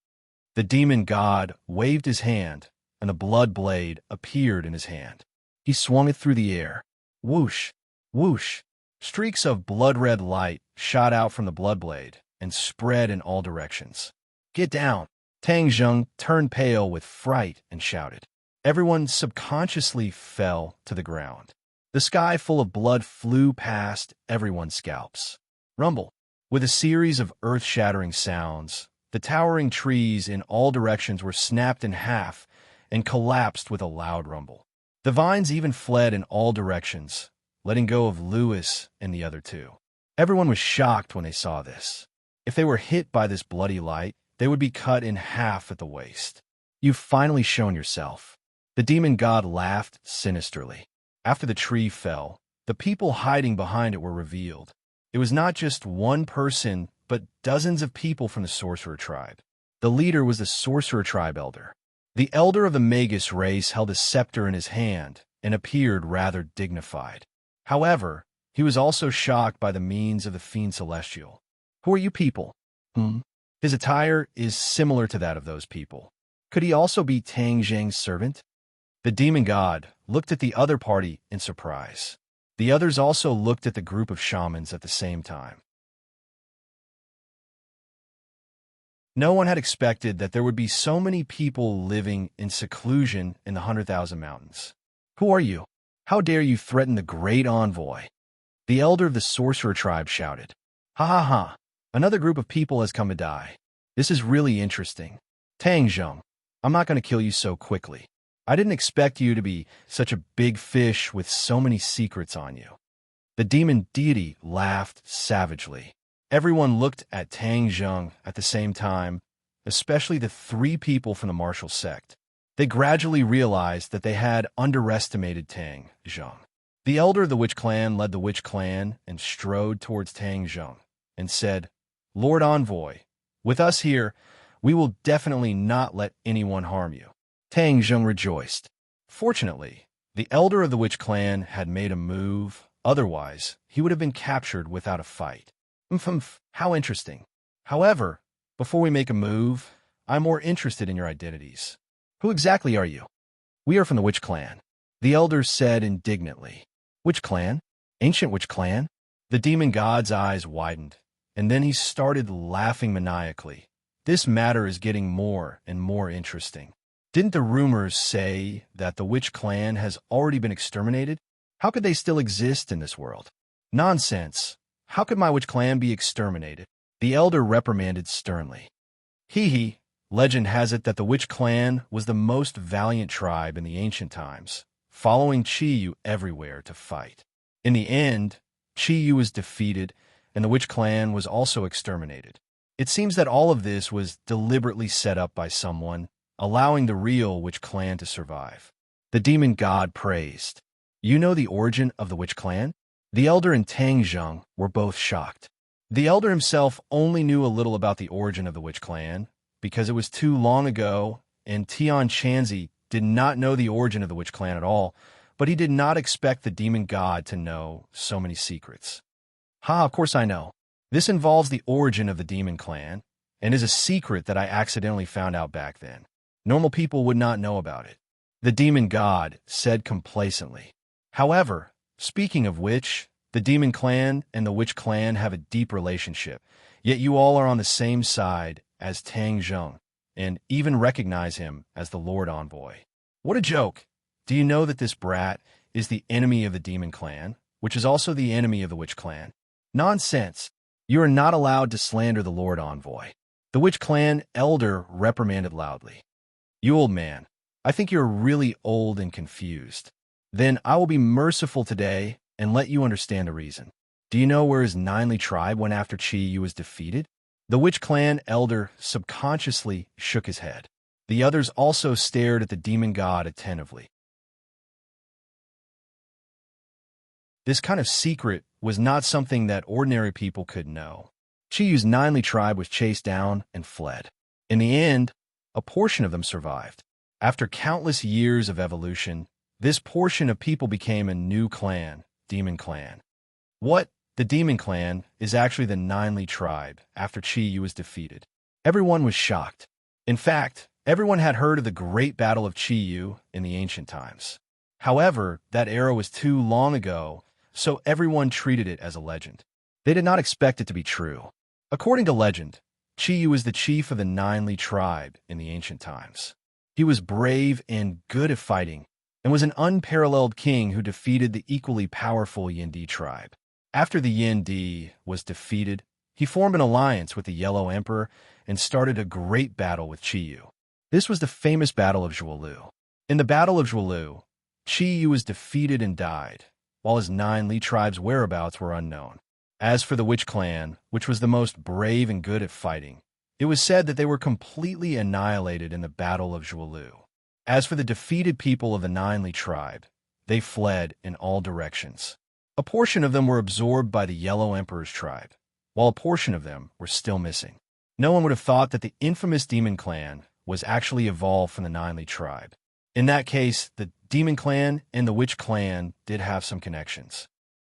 The demon god waved his hand, and a blood blade appeared in his hand. He swung it through the air. Whoosh, whoosh. Streaks of blood-red light shot out from the blood blade and spread in all directions. Get down! Tang Zheng turned pale with fright and shouted. Everyone subconsciously fell to the ground. The sky full of blood flew past everyone's scalps. Rumble. With a series of earth-shattering sounds, the towering trees in all directions were snapped in half and collapsed with a loud rumble. The vines even fled in all directions, letting go of Lewis and the other two. Everyone was shocked when they saw this. If they were hit by this bloody light, they would be cut in half at the waist. You've finally shown yourself. The demon god laughed sinisterly. After the tree fell, the people hiding behind it were revealed. It was not just one person, but dozens of people from the sorcerer tribe. The leader was the sorcerer tribe elder. The elder of the Magus race held a scepter in his hand and appeared rather dignified. However, he was also shocked by the means of the fiend celestial. Who are you people? His attire is similar to that of those people. Could he also be Tang Zheng's servant? The demon god looked at the other party in surprise. The others also looked at the group of shamans at the same time. No one had expected that there would be so many people living in seclusion in the 100,000 Mountains. Who are you? How dare you threaten the great envoy? The elder of the sorcerer tribe shouted. Ha ha ha, another group of people has come to die. This is really interesting. Tang Zheng, I'm not going to kill you so quickly. I didn't expect you to be such a big fish with so many secrets on you. The demon deity laughed savagely. Everyone looked at Tang Zheng at the same time, especially the three people from the martial sect. They gradually realized that they had underestimated Tang Zheng. The elder of the witch clan led the witch clan and strode towards Tang Zheng and said, Lord Envoy, with us here, we will definitely not let anyone harm you. Tang Zheng rejoiced. Fortunately, the elder of the witch clan had made a move, otherwise he would have been captured without a fight. How interesting. However, before we make a move, I'm more interested in your identities. Who exactly are you? We are from the Witch Clan, the elder said indignantly. Witch Clan? Ancient Witch Clan? The demon god's eyes widened, and then he started laughing maniacally. This matter is getting more and more interesting. Didn't the rumors say that the Witch Clan has already been exterminated? How could they still exist in this world? Nonsense. How could my Witch Clan be exterminated? The elder reprimanded sternly. Hee. Legend has it that the Witch Clan was the most valiant tribe in the ancient times, following Chi-Yu everywhere to fight. In the end, Chi-Yu was defeated, and the Witch Clan was also exterminated. It seems that all of this was deliberately set up by someone, allowing the real Witch Clan to survive. The demon god praised. You know the origin of the Witch Clan? The elder and Tang Zheng were both shocked. The elder himself only knew a little about the origin of the Witch Clan, because it was too long ago, and Tian Chanzi did not know the origin of the Witch Clan at all, but he did not expect the demon god to know so many secrets. Of course I know. This involves the origin of the demon clan, and is a secret that I accidentally found out back then. Normal people would not know about it. The demon god said complacently. However, speaking of which, the demon clan and the Witch Clan have a deep relationship, yet you all are on the same side as Tang Zheng, and even recognize him as the Lord Envoy. What a joke! Do you know that this brat is the enemy of the Demon Clan, which is also the enemy of the Witch Clan? Nonsense! You are not allowed to slander the Lord Envoy. The Witch Clan elder reprimanded loudly. You old man, I think you're really old and confused. Then I will be merciful today and let you understand the reason. Do you know where his Ninely tribe went after Chi-Yu was defeated? The Witch Clan elder subconsciously shook his head. The others also stared at the demon god attentively. This kind of secret was not something that ordinary people could know. Chi-Yu's Ninely tribe was chased down and fled. In the end, a portion of them survived. After countless years of evolution, this portion of people became a new clan, Demon Clan. What? The Demon Clan is actually the Ninely tribe after Chi-Yu was defeated. Everyone was shocked. In fact, everyone had heard of the great battle of Chi-Yu in the ancient times. However, that era was too long ago, so everyone treated it as a legend. They did not expect it to be true. According to legend, Chi-Yu was the chief of the Ninely tribe in the ancient times. He was brave and good at fighting, and was an unparalleled king who defeated the equally powerful Yendi tribe. After the Yendi was defeated, he formed an alliance with the Yellow Emperor and started a great battle with Chi-Yu. This was the famous Battle of Zhuolu. In the Battle of Zhuolu, Chi-Yu was defeated and died, while his Ninely tribe's whereabouts were unknown. As for the Witch Clan, which was the most brave and good at fighting, it was said that they were completely annihilated in the Battle of Zhuolu. As for the defeated people of the Ninely tribe, they fled in all directions. A portion of them were absorbed by the Yellow Emperor's tribe, while a portion of them were still missing. No one would have thought that the infamous Demon Clan was actually evolved from the Ninely tribe. In that case, the Demon Clan and the Witch Clan did have some connections.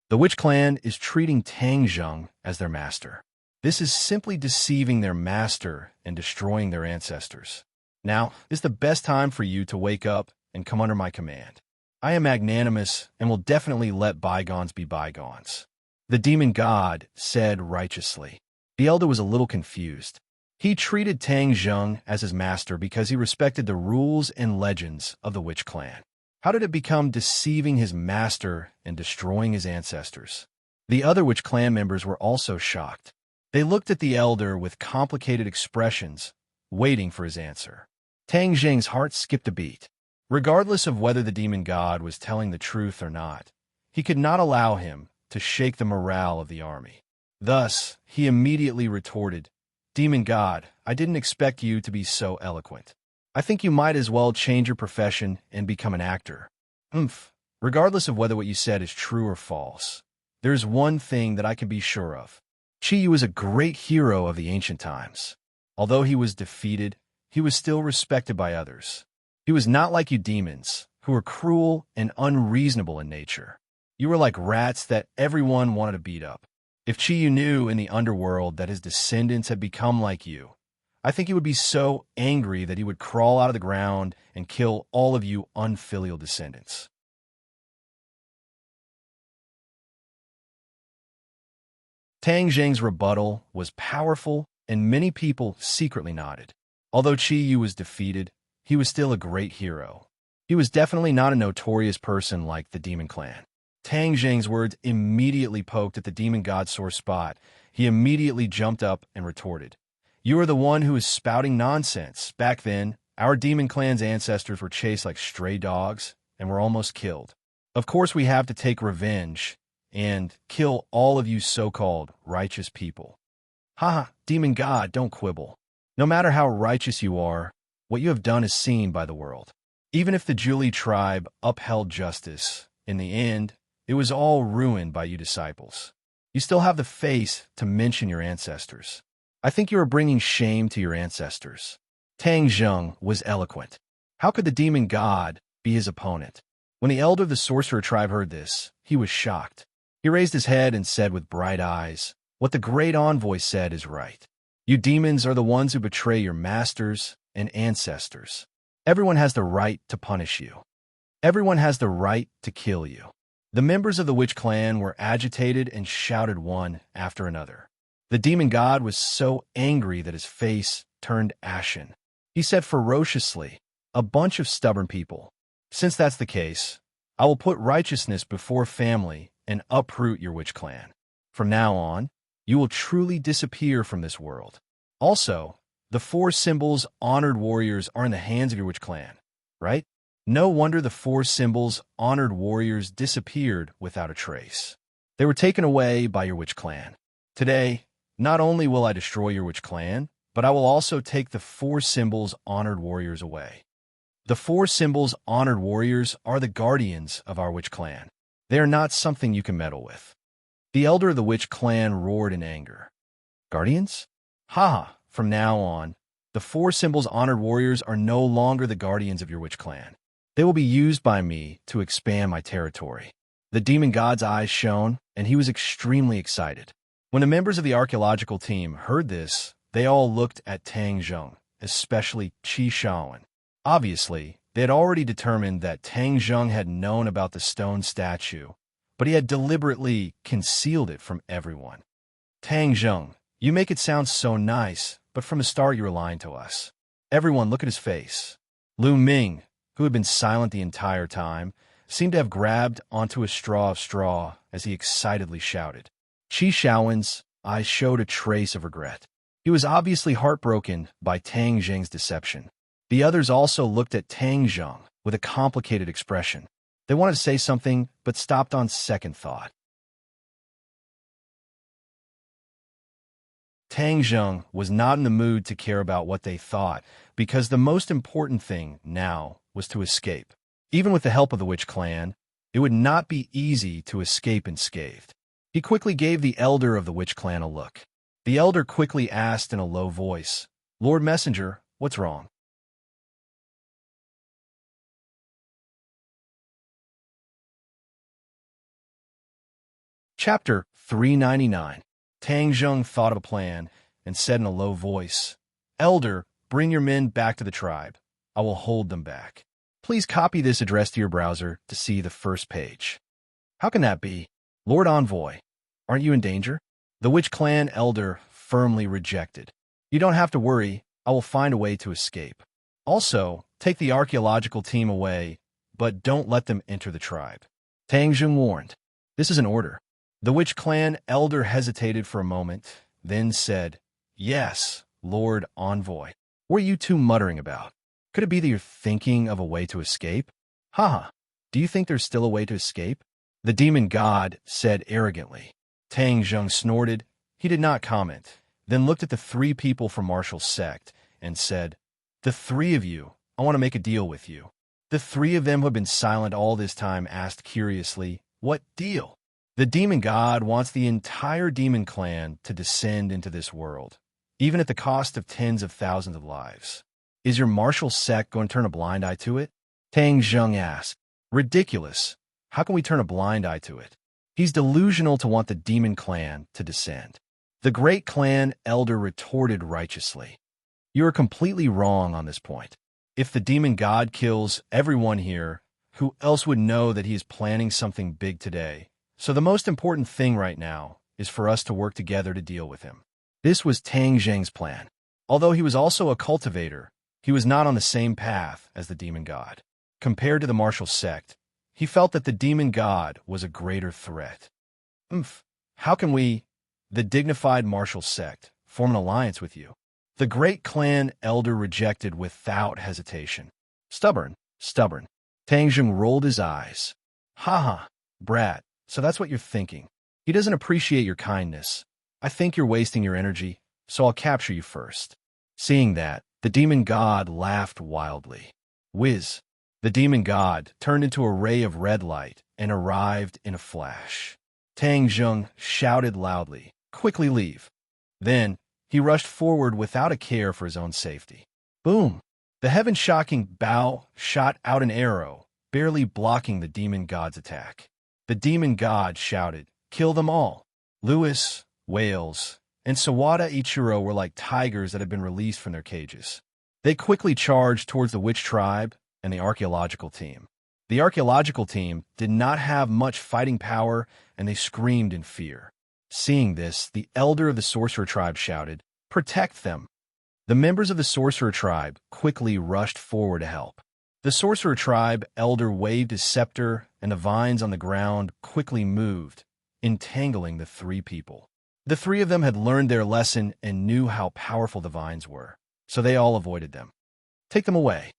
The Witch Clan is treating Tang Zheng as their master. This is simply deceiving their master and destroying their ancestors. Now is the best time for you to wake up and come under my command. I am magnanimous and will definitely let bygones be bygones. The demon god said righteously. The elder was a little confused. He treated Tang Zheng as his master because he respected the rules and legends of the Witch Clan. How did it become deceiving his master and destroying his ancestors? The other Witch Clan members were also shocked. They looked at the elder with complicated expressions, waiting for his answer. Tang Zheng's heart skipped a beat. Regardless of whether the demon god was telling the truth or not, he could not allow him to shake the morale of the army. Thus, he immediately retorted, Demon god, I didn't expect you to be so eloquent. I think you might as well change your profession and become an actor. Regardless of whether what you said is true or false, there's one thing that I can be sure of. Chi-Yu was a great hero of the ancient times. Although he was defeated, he was still respected by others. He was not like you demons, who were cruel and unreasonable in nature. You were like rats that everyone wanted to beat up. If Chi-Yu knew in the underworld that his descendants had become like you, I think he would be so angry that he would crawl out of the ground and kill all of you unfilial descendants. Tang Zheng's rebuttal was powerful, and many people secretly nodded. Although Qi Yu was defeated, he was still a great hero. He was definitely not a notorious person like the Demon Clan. Tang Zheng's words immediately poked at the demon god's sore spot. He immediately jumped up and retorted, "You are the one who is spouting nonsense. Back then, our demon clan's ancestors were chased like stray dogs and were almost killed. Of course we have to take revenge and kill all of you so-called righteous people. Haha, demon god, don't quibble. No matter how righteous you are, what you have done is seen by the world. Even if the Julie tribe upheld justice, in the end, it was all ruined by you disciples. You still have the face to mention your ancestors. I think you are bringing shame to your ancestors." Tang Zheng was eloquent. How could the demon god be his opponent? When the elder of the sorcerer tribe heard this, he was shocked. He raised his head and said with bright eyes, "What the great envoy said is right. You demons are the ones who betray your masters and ancestors. Everyone has the right to punish you. Everyone has the right to kill you." The members of the witch clan were agitated and shouted one after another. The demon god was so angry that his face turned ashen. He said ferociously, "A bunch of stubborn people. Since that's the case, I will put righteousness before family and uproot your witch clan. From now on, you will truly disappear from this world. Also, the 4 symbols honored warriors are in the hands of your witch clan, right? No wonder the 4 symbols honored warriors disappeared without a trace. They were taken away by your witch clan. Today, not only will I destroy your witch clan, but I will also take the 4 symbols honored warriors away. The 4 symbols honored warriors are the guardians of our witch clan. They are not something you can meddle with." The elder of the witch clan roared in anger. "Guardians? Haha, from now on, the 4 symbols honored warriors are no longer the guardians of your witch clan. They will be used by me to expand my territory." The demon god's eyes shone, and he was extremely excited. When the members of the archaeological team heard this, they all looked at Tang Zheng, especially Qi Shaoan. Obviously, they had already determined that Tang Zheng had known about the stone statue, but he had deliberately concealed it from everyone. "Tang Zheng, you make it sound so nice, but from the start you were lying to us. Everyone, look at his face." Lu Ming, who had been silent the entire time, seemed to have grabbed onto a straw of straw as he excitedly shouted. Qi Shaoan's eyes showed a trace of regret. He was obviously heartbroken by Tang Zheng's deception. The others also looked at Tang Zheng with a complicated expression. They wanted to say something, but stopped on second thought. Tang Zheng was not in the mood to care about what they thought, because the most important thing now was to escape. Even with the help of the witch clan, it would not be easy to escape unscathed. He quickly gave the elder of the witch clan a look. The elder quickly asked in a low voice, "Lord Messenger, what's wrong?" Chapter 399. Tang Zheng thought of a plan and said in a low voice, "Elder, bring your men back to the tribe. I will hold them back. Please copy this address to your browser to see the first page." "How can that be? Lord Envoy, aren't you in danger?" The witch clan elder firmly rejected. "You don't have to worry. I will find a way to escape. Also, take the archaeological team away, but don't let them enter the tribe." Tang Zheng warned. "This is an order." The witch clan elder hesitated for a moment, then said, "Yes, Lord Envoy. What are you two muttering about? Could it be that you're thinking of a way to escape?" "Haha, do you think there's still a way to escape?" the demon god said arrogantly. Tang Zheng snorted. He did not comment, then looked at the 3 people from Marshall's sect and said, "The 3 of you, I want to make a deal with you." The 3 of them who had been silent all this time asked curiously, "What deal?" The demon god wants the entire demon clan to descend into this world, even at the cost of tens of thousands of lives. "Is your martial sect going to turn a blind eye to it?" Tang Zheng asked. "Ridiculous. How can we turn a blind eye to it? He's delusional to want the demon clan to descend." The great clan elder retorted righteously. You are completely wrong on this point. If the demon god kills everyone here, who else would know that he is planning something big today? So the most important thing right now is for us to work together to deal with him. This was Tang Zheng's plan. Although he was also a cultivator, he was not on the same path as the demon god. Compared to the martial sect, he felt that the demon god was a greater threat. How can we, the dignified martial sect, form an alliance with you? The great clan elder rejected without hesitation. Stubborn. Tang Zheng rolled his eyes. Ha, brat, so that's what you're thinking. He doesn't appreciate your kindness. I think you're wasting your energy, so I'll capture you first. Seeing that, the demon god laughed wildly. Whiz! The demon god turned into a ray of red light and arrived in a flash. Tang Zheng shouted loudly, "Quickly leave." Then, he rushed forward without a care for his own safety. Boom! The heaven-shocking bow shot out an arrow, barely blocking the demon god's attack. The demon god shouted, "Kill them all!" Lewis, Wales, and Sawada Ichiro were like tigers that had been released from their cages. They quickly charged towards the witch tribe and the archaeological team. The archaeological team did not have much fighting power, and they screamed in fear. Seeing this, the elder of the sorcerer tribe shouted, "Protect them!" The members of the sorcerer tribe quickly rushed forward to help. The sorcerer tribe elder waved his scepter, and the vines on the ground quickly moved, entangling the three people. The three of them had learned their lesson and knew how powerful the vines were, so they all avoided them. Take them away.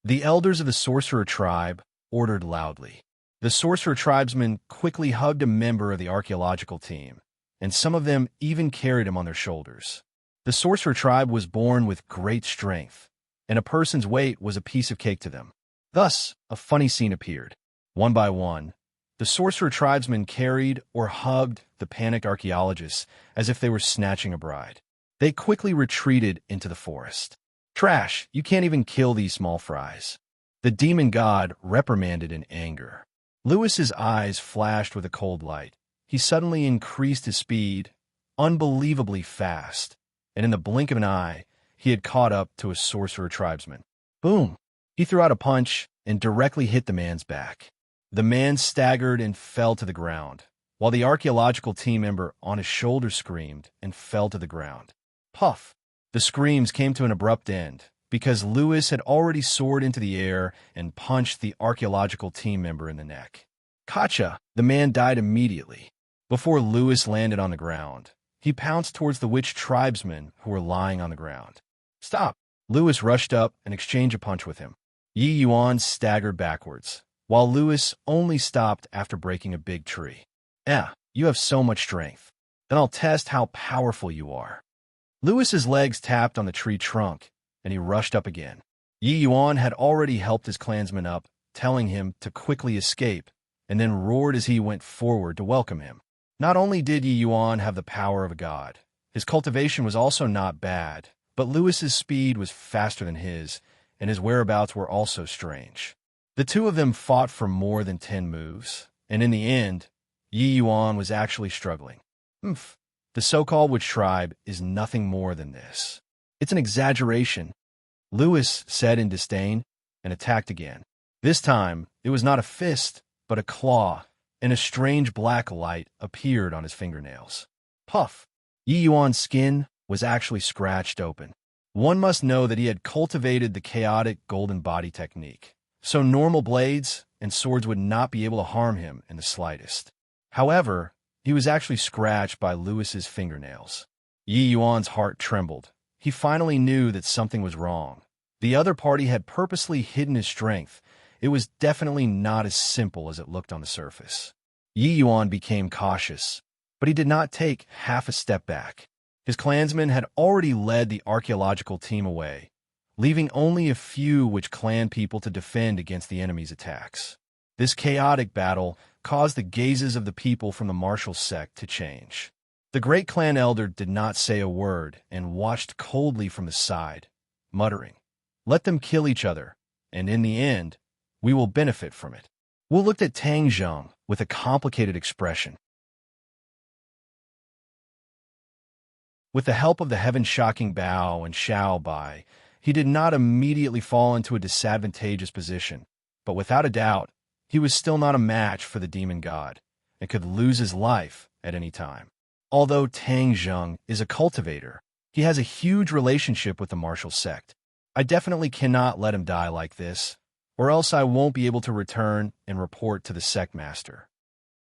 The elders of the sorcerer tribe ordered loudly. The sorcerer tribesmen quickly hugged a member of the archaeological team, and some of them even carried him on their shoulders. The sorcerer tribe was born with great strength, and a person's weight was a piece of cake to them. Thus, a funny scene appeared. One by one, the sorcerer tribesmen carried or hugged the panicked archaeologists as if they were snatching a bride. They quickly retreated into the forest. Trash, you can't even kill these small fries. The demon god reprimanded in anger. Lewis's eyes flashed with a cold light. He suddenly increased his speed, unbelievably fast, and in the blink of an eye, he had caught up to a sorcerer tribesman. Boom! He threw out a punch and directly hit the man's back. The man staggered and fell to the ground, while the archaeological team member on his shoulder screamed and fell to the ground. Puff! The screams came to an abrupt end, because Lewis had already soared into the air and punched the archaeological team member in the neck. Gotcha! The man died immediately. Before Lewis landed on the ground, he pounced towards the witch tribesmen who were lying on the ground. Stop! Lewis rushed up and exchanged a punch with him. Yi Yuan staggered backwards, while Lewis only stopped after breaking a big tree. You have so much strength. Then I'll test how powerful you are. Lewis's legs tapped on the tree trunk, and he rushed up again. Yi Yuan had already helped his clansman up, telling him to quickly escape, and then roared as he went forward to welcome him. Not only did Yi Yuan have the power of a god, his cultivation was also not bad, but Lewis's speed was faster than his, and his whereabouts were also strange. The two of them fought for more than 10 moves, and in the end, Yi Yuan was actually struggling. The so-called witch tribe is nothing more than this. It's an exaggeration, Lewis said in disdain, and attacked again. This time, it was not a fist, but a claw, and a strange black light appeared on his fingernails. Puff! Yi Yuan's skin was actually scratched open. One must know that he had cultivated the chaotic golden body technique, so normal blades and swords would not be able to harm him in the slightest. However, he was actually scratched by Lewis's fingernails. Yi Yuan's heart trembled. He finally knew that something was wrong. The other party had purposely hidden his strength. It was definitely not as simple as it looked on the surface. Yi Yuan became cautious, but he did not take half a step back. His clansmen had already led the archaeological team away, leaving only a few witch clan people to defend against the enemy's attacks. This chaotic battle caused the gazes of the people from the martial sect to change. The great clan elder did not say a word and watched coldly from the side, muttering, "Let them kill each other, and in the end, we will benefit from it." Wu looked at Tang Zheng with a complicated expression. With the help of the heaven-shocking Bao and Xiao Bai, he did not immediately fall into a disadvantageous position, but without a doubt, he was still not a match for the demon god, and could lose his life at any time. Although Tang Zheng is a cultivator, he has a huge relationship with the martial sect. I definitely cannot let him die like this, or else I won't be able to return and report to the sect master.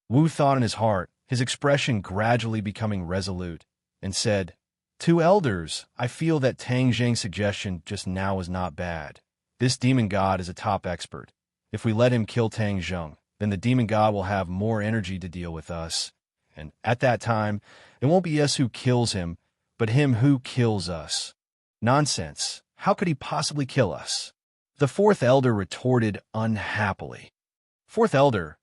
Wu thought in his heart, his expression gradually becoming resolute, and said, "Two elders, I feel that Tang Zheng's suggestion just now is not bad. This demon god is a top expert. If we let him kill Tang Zheng, then the demon god will have more energy to deal with us. And at that time, it won't be us who kills him, but him who kills us." "Nonsense. How could he possibly kill us?" The fourth elder retorted unhappily. "Fourth elder,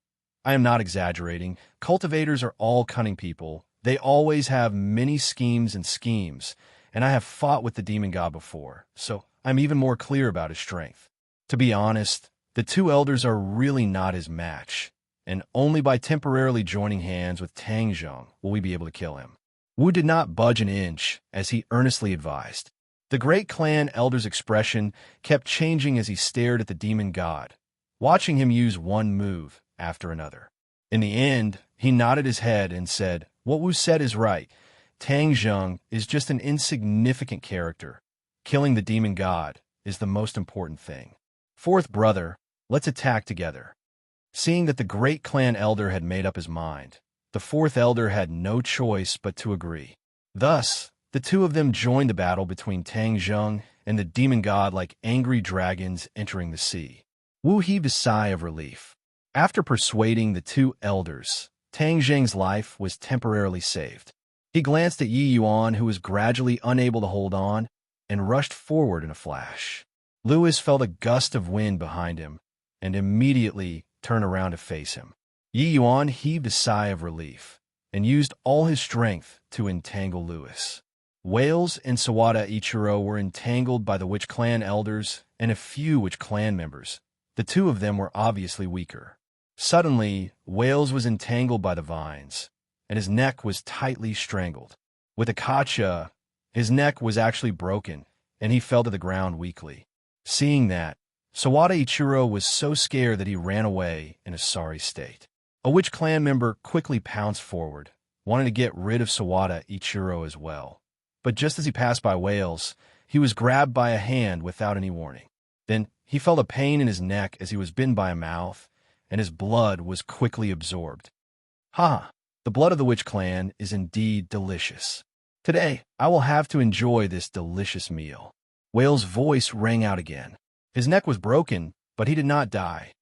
I am not exaggerating. Cultivators are all cunning people. They always have many schemes, and I have fought with the demon god before, so I'm even more clear about his strength. To be honest, the two elders are really not his match, and only by temporarily joining hands with Tang Zheng will we be able to kill him." Wu did not budge an inch, as he earnestly advised. The great clan elder's expression kept changing as he stared at the demon god, watching him use one move after another. In the end, he nodded his head and said, "What Wu said is right. Tang Zheng is just an insignificant character. Killing the demon god is the most important thing. Fourth brother, let's attack together." Seeing that the great clan elder had made up his mind, the fourth elder had no choice but to agree. Thus, the two of them joined the battle between Tang Zheng and the demon god like angry dragons entering the sea. Wu heaved a sigh of relief. After persuading the two elders, Tang Zheng's life was temporarily saved. He glanced at Yi Yuan, who was gradually unable to hold on, and rushed forward in a flash. Louis felt a gust of wind behind him, and immediately turned around to face him. Yi Yuan heaved a sigh of relief, and used all his strength to entangle Louis. Wales and Sawada Ichiro were entangled by the Witch Clan elders and a few Witch Clan members. The two of them were obviously weaker. Suddenly, Wales was entangled by the vines, and his neck was tightly strangled. With Akacha, his neck was actually broken, and he fell to the ground weakly. Seeing that, Sawada Ichiro was so scared that he ran away in a sorry state. A Witch Clan member quickly pounced forward, wanting to get rid of Sawada Ichiro as well. But just as he passed by Wales, he was grabbed by a hand without any warning. Then he felt a pain in his neck as he was bitten by a mouth, and his blood was quickly absorbed. "Ha! The blood of the Witch Clan is indeed delicious. Today, I will have to enjoy this delicious meal." Whale's voice rang out again. His neck was broken, but he did not die.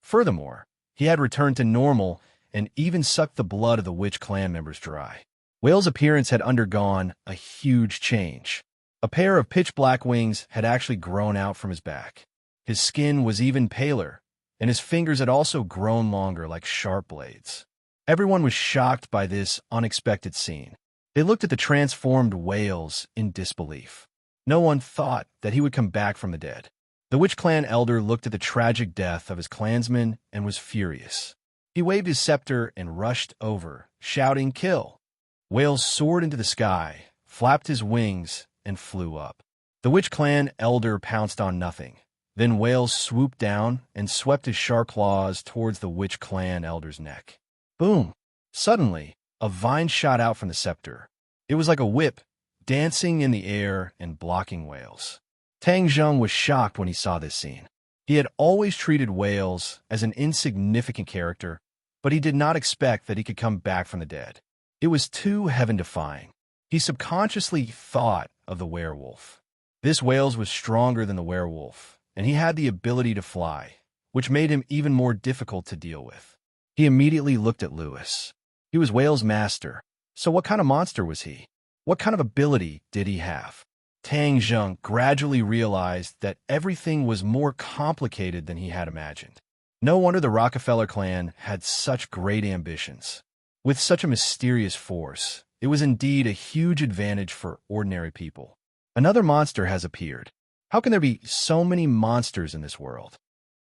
Furthermore, he had returned to normal and even sucked the blood of the Witch Clan members dry. Whale's appearance had undergone a huge change. A pair of pitch-black wings had actually grown out from his back. His skin was even paler, and his fingers had also grown longer like sharp blades. Everyone was shocked by this unexpected scene. They looked at the transformed Wales in disbelief. No one thought that he would come back from the dead. The Witch Clan elder looked at the tragic death of his clansmen and was furious. He waved his scepter and rushed over, shouting, "Kill!" Wales soared into the sky, flapped his wings, and flew up. The Witch Clan elder pounced on nothing. Then Wales swooped down and swept his sharp claws towards the Witch Clan elder's neck. Boom! Suddenly, a vine shot out from the scepter. It was like a whip, dancing in the air and blocking Wales. Tang Zheng was shocked when he saw this scene. He had always treated Wales as an insignificant character, but he did not expect that he could come back from the dead. It was too heaven-defying. He subconsciously thought of the werewolf. This Wales was stronger than the werewolf, and he had the ability to fly, which made him even more difficult to deal with. He immediately looked at Louis. He was Wales' master, so what kind of monster was he? What kind of ability did he have? Tang Zheng gradually realized that everything was more complicated than he had imagined. No wonder the Rockefeller clan had such great ambitions. With such a mysterious force, it was indeed a huge advantage for ordinary people. Another monster has appeared. How can there be so many monsters in this world?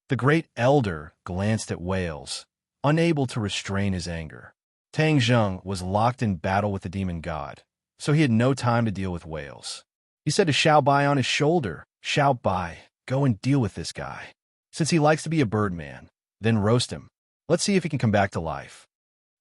The great elder glanced at Wales, unable to restrain his anger. Tang Zheng was locked in battle with the demon god, so he had no time to deal with whales. He said to Xiao Bai on his shoulder, "Xiao Bai, go and deal with this guy. Since he likes to be a birdman, then roast him. Let's see if he can come back to life."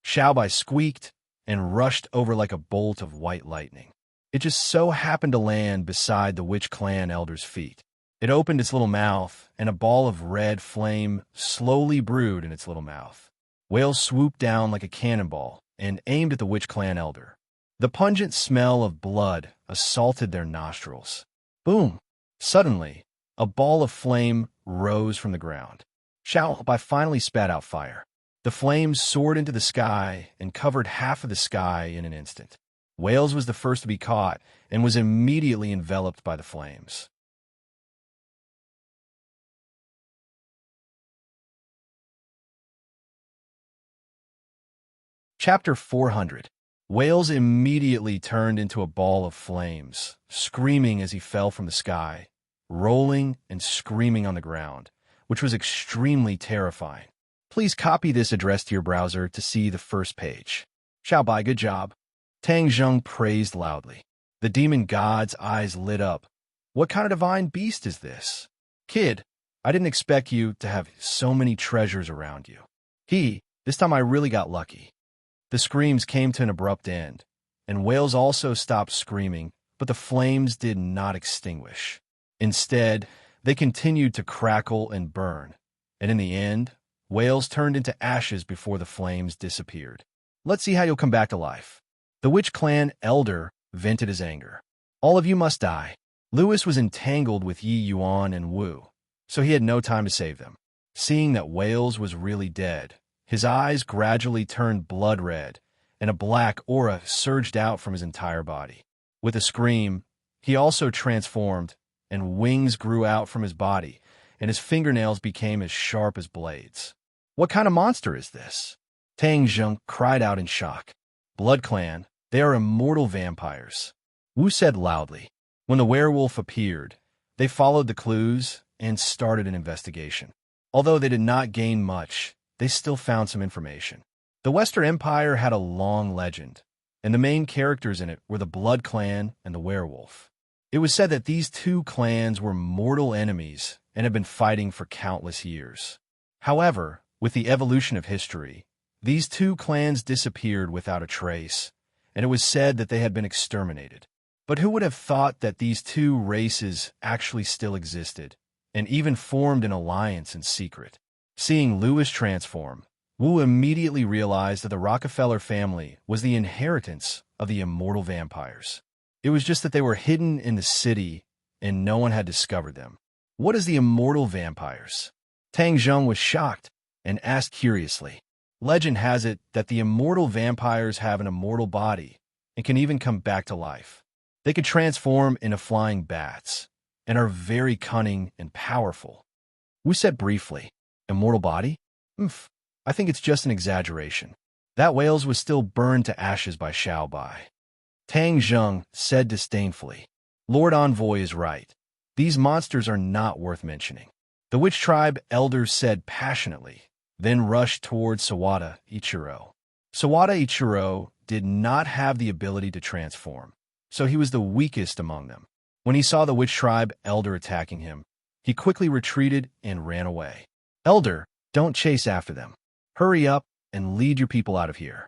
Xiao Bai squeaked and rushed over like a bolt of white lightning. It just so happened to land beside the witch clan elder's feet. It opened its little mouth, and a ball of red flame slowly brewed in its little mouth. Whales swooped down like a cannonball and aimed at the witch clan elder. The pungent smell of blood assaulted their nostrils. Boom! Suddenly, a ball of flame rose from the ground. Xiao Bai finally spat out fire. The flames soared into the sky and covered half of the sky in an instant. Whales was the first to be caught and was immediately enveloped by the flames. Chapter 400. Whales immediately turned into a ball of flames, screaming as he fell from the sky, rolling and screaming on the ground, which was extremely terrifying. Please copy this address to your browser to see the first page. Xiao Bai, good job. Tang Zheng praised loudly. The demon god's eyes lit up. What kind of divine beast is this? Kid, I didn't expect you to have so many treasures around you. This time I really got lucky. The screams came to an abrupt end, and whales also stopped screaming, but the flames did not extinguish. Instead, they continued to crackle and burn, and in the end, whales turned into ashes before the flames disappeared. Let's see how you'll come back to life. The witch clan elder vented his anger. All of you must die. Lewis was entangled with Yi Yuan and Wu, so he had no time to save them. Seeing that Whales was really dead, his eyes gradually turned blood red, and a black aura surged out from his entire body. With a scream, he also transformed, and wings grew out from his body, and his fingernails became as sharp as blades. What kind of monster is this? Tang Zheng cried out in shock. Blood Clan, they are immortal vampires. Wu said loudly. When the werewolf appeared, they followed the clues and started an investigation. Although they did not gain much, they still found some information. The Western Empire had a long legend, and the main characters in it were the Blood Clan and the werewolf. It was said that these two clans were mortal enemies and had been fighting for countless years. However, with the evolution of history, these two clans disappeared without a trace, and it was said that they had been exterminated. But who would have thought that these two races actually still existed, and even formed an alliance in secret? Seeing Lewis transform, Wu immediately realized that the Rockefeller family was the inheritance of the immortal vampires. It was just that they were hidden in the city, and no one had discovered them. What is the immortal vampires? Tang Zheng was shocked and asked curiously. Legend has it that the immortal vampires have an immortal body and can even come back to life. They could transform into flying bats and are very cunning and powerful. Wu said briefly, immortal body? I think it's just an exaggeration. That Whales was still burned to ashes by Xiao Bai. Tang Zheng said disdainfully, Lord Envoy is right. These monsters are not worth mentioning. The witch tribe elders said passionately, then rushed towards Sawada Ichiro. Sawada Ichiro did not have the ability to transform, so he was the weakest among them. When he saw the witch tribe elder attacking him, he quickly retreated and ran away. Elder, don't chase after them. Hurry up and lead your people out of here.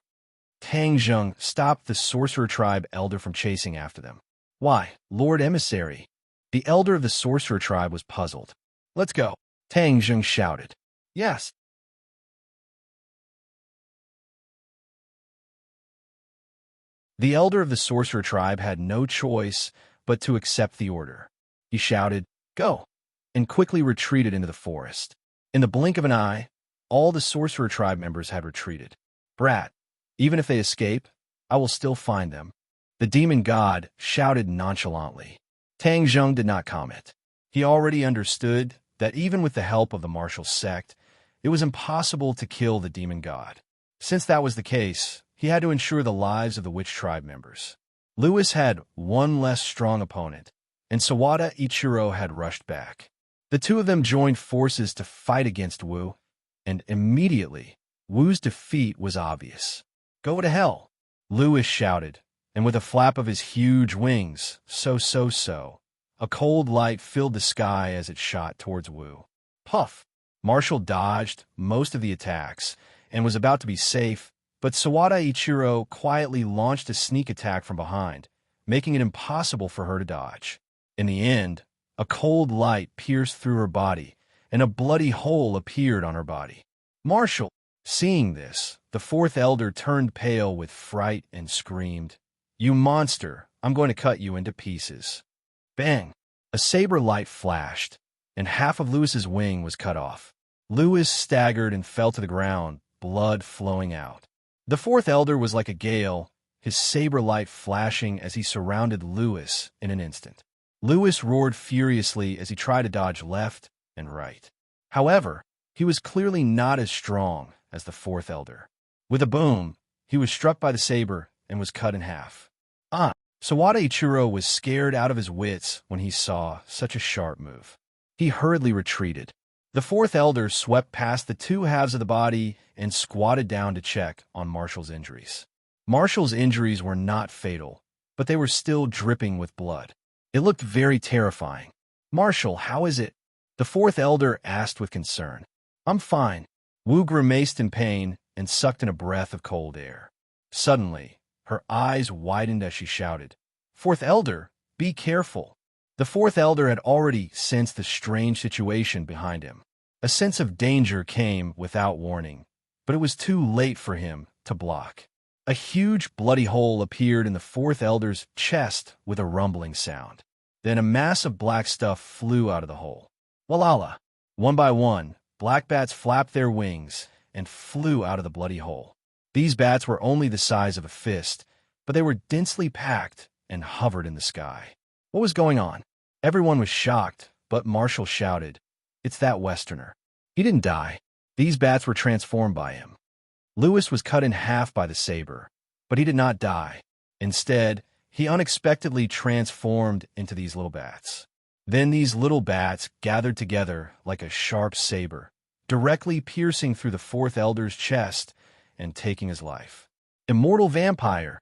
Tang Zheng stopped the sorcerer tribe elder from chasing after them. Why, Lord Emissary? The elder of the sorcerer tribe was puzzled. Let's go, Tang Zheng shouted. Yes. The elder of the sorcerer tribe had no choice but to accept the order. He shouted, Go, and quickly retreated into the forest. In the blink of an eye, all the sorcerer tribe members had retreated. Brat, even if they escape, I will still find them. The demon god shouted nonchalantly. Tang Zheng did not comment. He already understood that even with the help of the martial sect, it was impossible to kill the demon god. Since that was the case, he had to ensure the lives of the witch tribe members. Lewis had one less strong opponent, and Sawada Ichiro had rushed back. The two of them joined forces to fight against Wu, and immediately, Wu's defeat was obvious. Go to hell, Lewis shouted, and with a flap of his huge wings, a cold light filled the sky as it shot towards Wu. Puff! Marshall dodged most of the attacks and was about to be safe, but Sawada Ichiro quietly launched a sneak attack from behind, making it impossible for her to dodge. In the end, a cold light pierced through her body, and a bloody hole appeared on her body. Marshall, seeing this, the fourth elder turned pale with fright and screamed, "You monster! I'm going to cut you into pieces." Bang! A saber light flashed, and half of Lewis's wing was cut off. Lewis staggered and fell to the ground, blood flowing out. The fourth elder was like a gale, his saber light flashing as he surrounded Lewis in an instant. Lewis roared furiously as he tried to dodge left and right. However, he was clearly not as strong as the fourth elder. With a boom, he was struck by the saber and was cut in half. Sawada Ichiro was scared out of his wits when he saw such a sharp move. He hurriedly retreated. The fourth elder swept past the two halves of the body and squatted down to check on Marshall's injuries. Marshall's injuries were not fatal, but they were still dripping with blood. It looked very terrifying. "Marshall, how is it?" the fourth elder asked with concern. "I'm fine." Wu grimaced in pain and sucked in a breath of cold air. Suddenly, her eyes widened as she shouted, "Fourth elder, be careful." The fourth elder had already sensed the strange situation behind him. A sense of danger came without warning, but it was too late for him to block. A huge bloody hole appeared in the fourth elder's chest with a rumbling sound. Then a mass of black stuff flew out of the hole. Walala! One by one, black bats flapped their wings and flew out of the bloody hole. These bats were only the size of a fist, but they were densely packed and hovered in the sky. What was going on? Everyone was shocked, but Marshall shouted, "It's that Westerner. He didn't die. These bats were transformed by him." Lewis was cut in half by the saber, but he did not die. Instead, he unexpectedly transformed into these little bats. Then these little bats gathered together like a sharp saber, directly piercing through the fourth elder's chest and taking his life. Immortal vampire!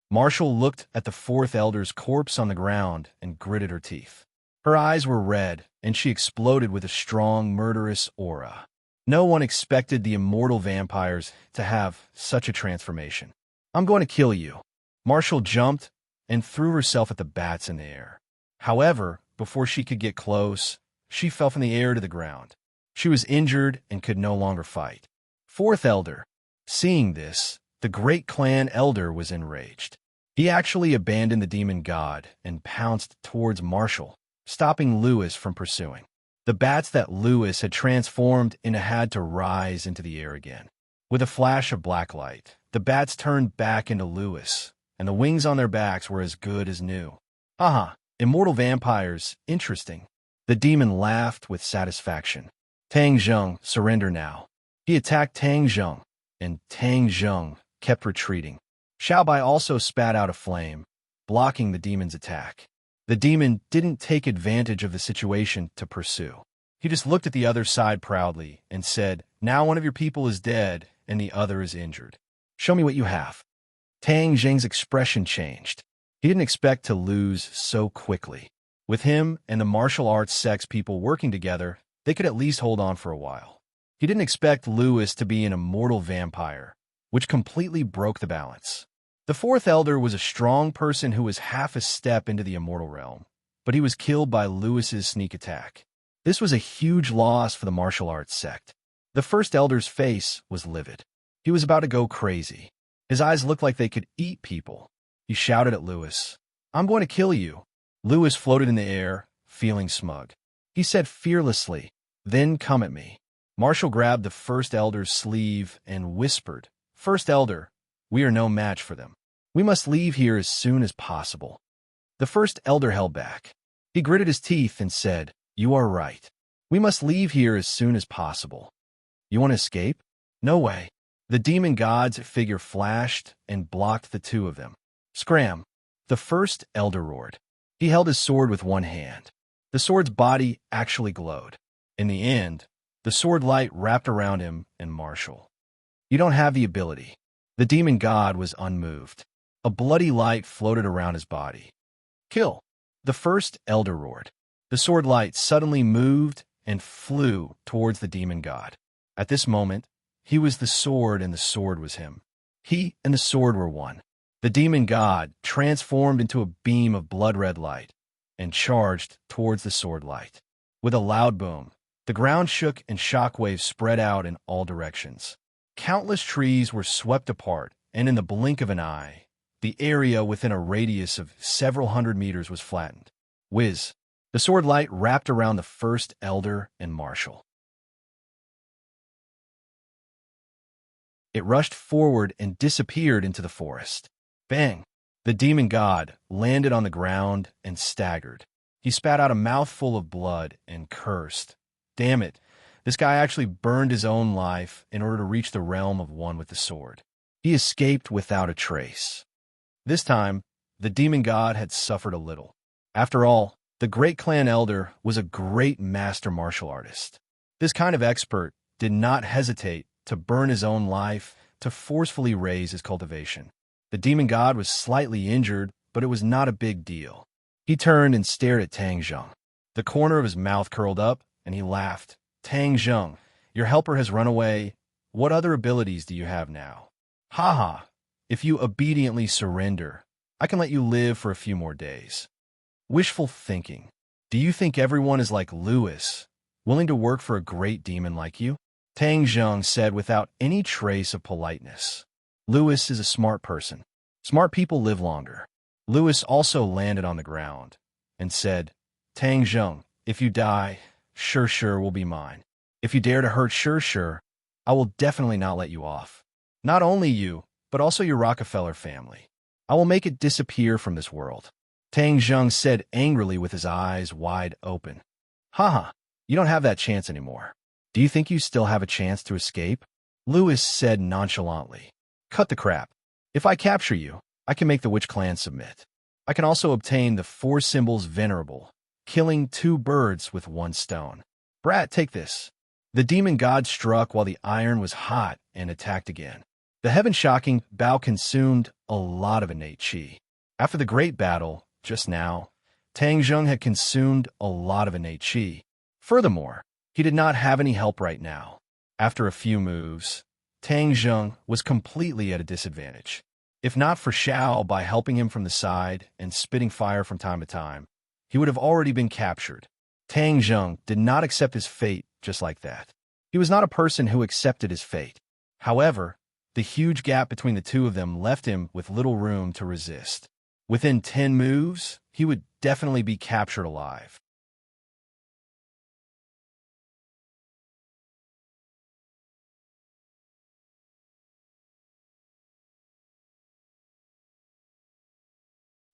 Marshall looked at the fourth elder's corpse on the ground and gritted her teeth. Her eyes were red, and she exploded with a strong, murderous aura. No one expected the immortal vampires to have such a transformation. "I'm going to kill you." Marshall jumped and threw herself at the bats in the air. However, before she could get close, she fell from the air to the ground. She was injured and could no longer fight. Fourth elder. Seeing this, the great clan elder was enraged. He actually abandoned the demon god and pounced towards Marshall, stopping Lewis from pursuing. The bats that Lewis had transformed into had to rise into the air again. With a flash of black light, the bats turned back into Lewis, and the wings on their backs were as good as new. "Aha, immortal vampires, interesting." The demon laughed with satisfaction. Tang Zheng, surrender now. He attacked Tang Zheng, and Tang Zheng kept retreating. Xiaobai also spat out a flame, blocking the demon's attack. The demon didn't take advantage of the situation to pursue. He just looked at the other side proudly and said, "Now one of your people is dead and the other is injured. Show me what you have." Tang Zheng's expression changed. He didn't expect to lose so quickly. With him and the martial arts sex people working together, they could at least hold on for a while. He didn't expect Lewis to be an immortal vampire, which completely broke the balance. The fourth elder was a strong person who was half a step into the immortal realm, but he was killed by Lewis's sneak attack. This was a huge loss for the martial arts sect. The first elder's face was livid. He was about to go crazy. His eyes looked like they could eat people. He shouted at Lewis, "I'm going to kill you." Lewis floated in the air, feeling smug. He said fearlessly, "Then come at me." Marshall grabbed the first elder's sleeve and whispered, "First elder, we are no match for them. We must leave here as soon as possible." The first elder held back. He gritted his teeth and said, "You are right. We must leave here as soon as possible." "You want to escape?" "No way." The demon god's figure flashed and blocked the two of them. "Scram!" The first elder roared. He held his sword with one hand. The sword's body actually glowed. In the end, The sword light wrapped around him and martial. You don't have the ability. The demon god was unmoved. A bloody light floated around his body. Kill. The first elder roared. The sword light suddenly moved and flew towards the demon god. At this moment, he was the sword and the sword was him. He and the sword were one. The demon god transformed into a beam of blood-red light and charged towards the sword light. With a loud boom, the ground shook and shockwaves spread out in all directions. Countless trees were swept apart, and in the blink of an eye, the area within a radius of several hundred meters was flattened. Whiz! The sword light wrapped around the first elder and marshal. It rushed forward and disappeared into the forest. Bang! The demon god landed on the ground and staggered. He spat out a mouthful of blood and cursed. Damn it, this guy actually burned his own life in order to reach the realm of one with the sword. He escaped without a trace. This time, the demon god had suffered a little. After all, the great clan elder was a great master martial artist. This kind of expert did not hesitate to burn his own life to forcefully raise his cultivation. The demon god was slightly injured, but it was not a big deal. He turned and stared at Tang Zheng. The corner of his mouth curled up, and he laughed. Tang Zheng, your helper has run away. What other abilities do you have now? Ha ha! If you obediently surrender, I can let you live for a few more days. Wishful thinking. Do you think everyone is like Lewis, willing to work for a great demon like you? Tang Zheng said without any trace of politeness. Lewis is a smart person. Smart people live longer. Lewis also landed on the ground and said, Tang Zheng, if you die, sure will be mine. If you dare to hurt sure, I will definitely not let you off. Not only you, but also your Rockefeller family. I will make it disappear from this world. Tang Zheng said angrily with his eyes wide open. Haha, you don't have that chance anymore. Do you think you still have a chance to escape? Lewis said nonchalantly. Cut the crap. If I capture you, I can make the witch clan submit. I can also obtain the 4 symbols venerable, killing 2 birds with 1 stone. Brat, take this. The demon god struck while the iron was hot and attacked again. The heaven-shocking bow consumed a lot of innate chi. After the great battle, just now, Tang Zheng had consumed a lot of innate chi. Furthermore, he did not have any help right now. After a few moves, Tang Zheng was completely at a disadvantage. If not for Xiao by helping him from the side and spitting fire from time to time, he would have already been captured. Tang Zheng did not accept his fate just like that. He was not a person who accepted his fate. However, the huge gap between the two of them left him with little room to resist. Within 10 moves, he would definitely be captured alive.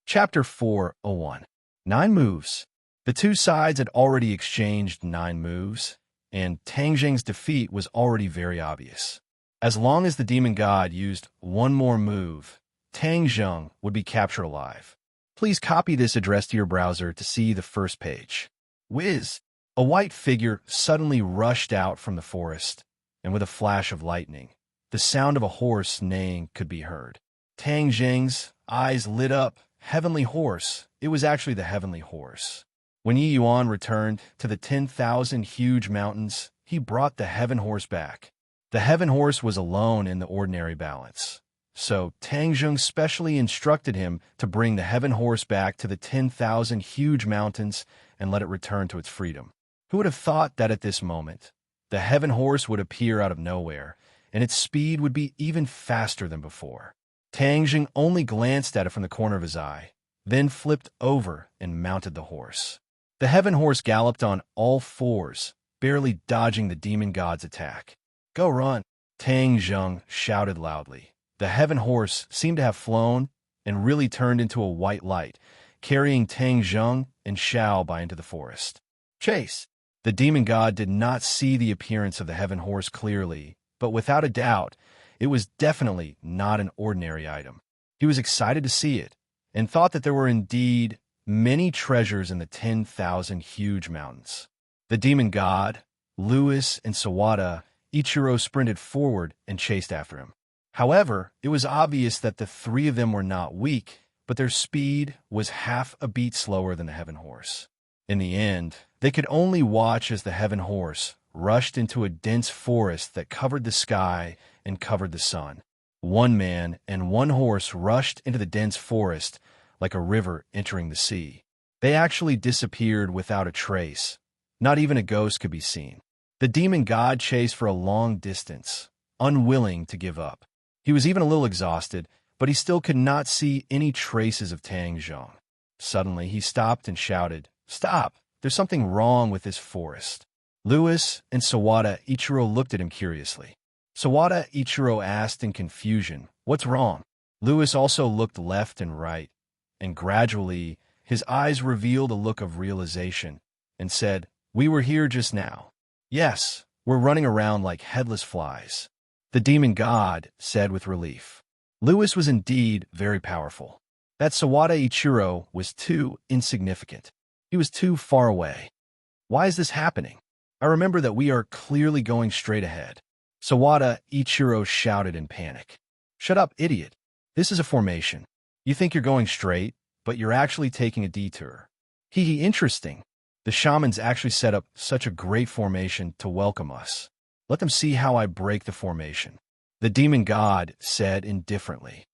Chapter 4:01. 9 moves. The two sides had already exchanged 9 moves, and Tang Zheng's defeat was already very obvious. As long as the demon god used 1 more move, Tang Zheng would be captured alive. Please copy this address to your browser to see the first page. Whiz! A white figure suddenly rushed out from the forest, and with a flash of lightning, the sound of a horse neighing could be heard. Tang Zheng's eyes lit up. Heavenly horse. It was actually the heavenly horse. When Yi Yuan returned to the 10,000 huge mountains, he brought the heaven horse back. The heaven horse was alone in the ordinary balance. So Tang Zheng specially instructed him to bring the heaven horse back to the 10,000 huge mountains and let it return to its freedom. Who would have thought that at this moment, the heaven horse would appear out of nowhere, and its speed would be even faster than before? Tang Zheng only glanced at it from the corner of his eye, then flipped over and mounted the horse. The heaven horse galloped on all 4s, barely dodging the demon god's attack. Go run! Tang Zheng shouted loudly. The heaven horse seemed to have flown and really turned into a white light, carrying Tang Zheng and Xiao by into the forest. Chase! The demon god did not see the appearance of the heaven horse clearly, but without a doubt, it was definitely not an ordinary item. He was excited to see it, and thought that there were indeed many treasures in the 10,000 huge mountains. The demon god Lewis and Sawada Ichiro sprinted forward and chased after him. However, it was obvious that the three of them were not weak, but their speed was half a beat slower than the Heaven Horse. In the end, they could only watch as the Heaven Horse rushed into a dense forest that covered the sky and covered the sun. One man and one horse rushed into the dense forest like a river entering the sea. They actually disappeared without a trace. Not even a ghost could be seen. The demon god chased for a long distance, unwilling to give up. He was even a little exhausted, but he still could not see any traces of Tang Zheng. Suddenly, he stopped and shouted, "Stop! There's something wrong with this forest." Lewis and Sawada Ichiro looked at him curiously. Sawada Ichiro asked in confusion, "What's wrong?" Lewis also looked left and right, and gradually his eyes revealed a look of realization and said, "We were here just now. Yes, we're running around like headless flies." The demon god said with relief. Lewis was indeed very powerful. That Sawada Ichiro was too insignificant. He was too far away. Why is this happening? I remember that we are clearly going straight ahead. Sawada Ichiro shouted in panic. "Shut up, idiot. This is a formation. You think you're going straight, but you're actually taking a detour." Hee, interesting. The shamans actually set up such a great formation to welcome us. Let them see how I break the formation. The demon god said indifferently.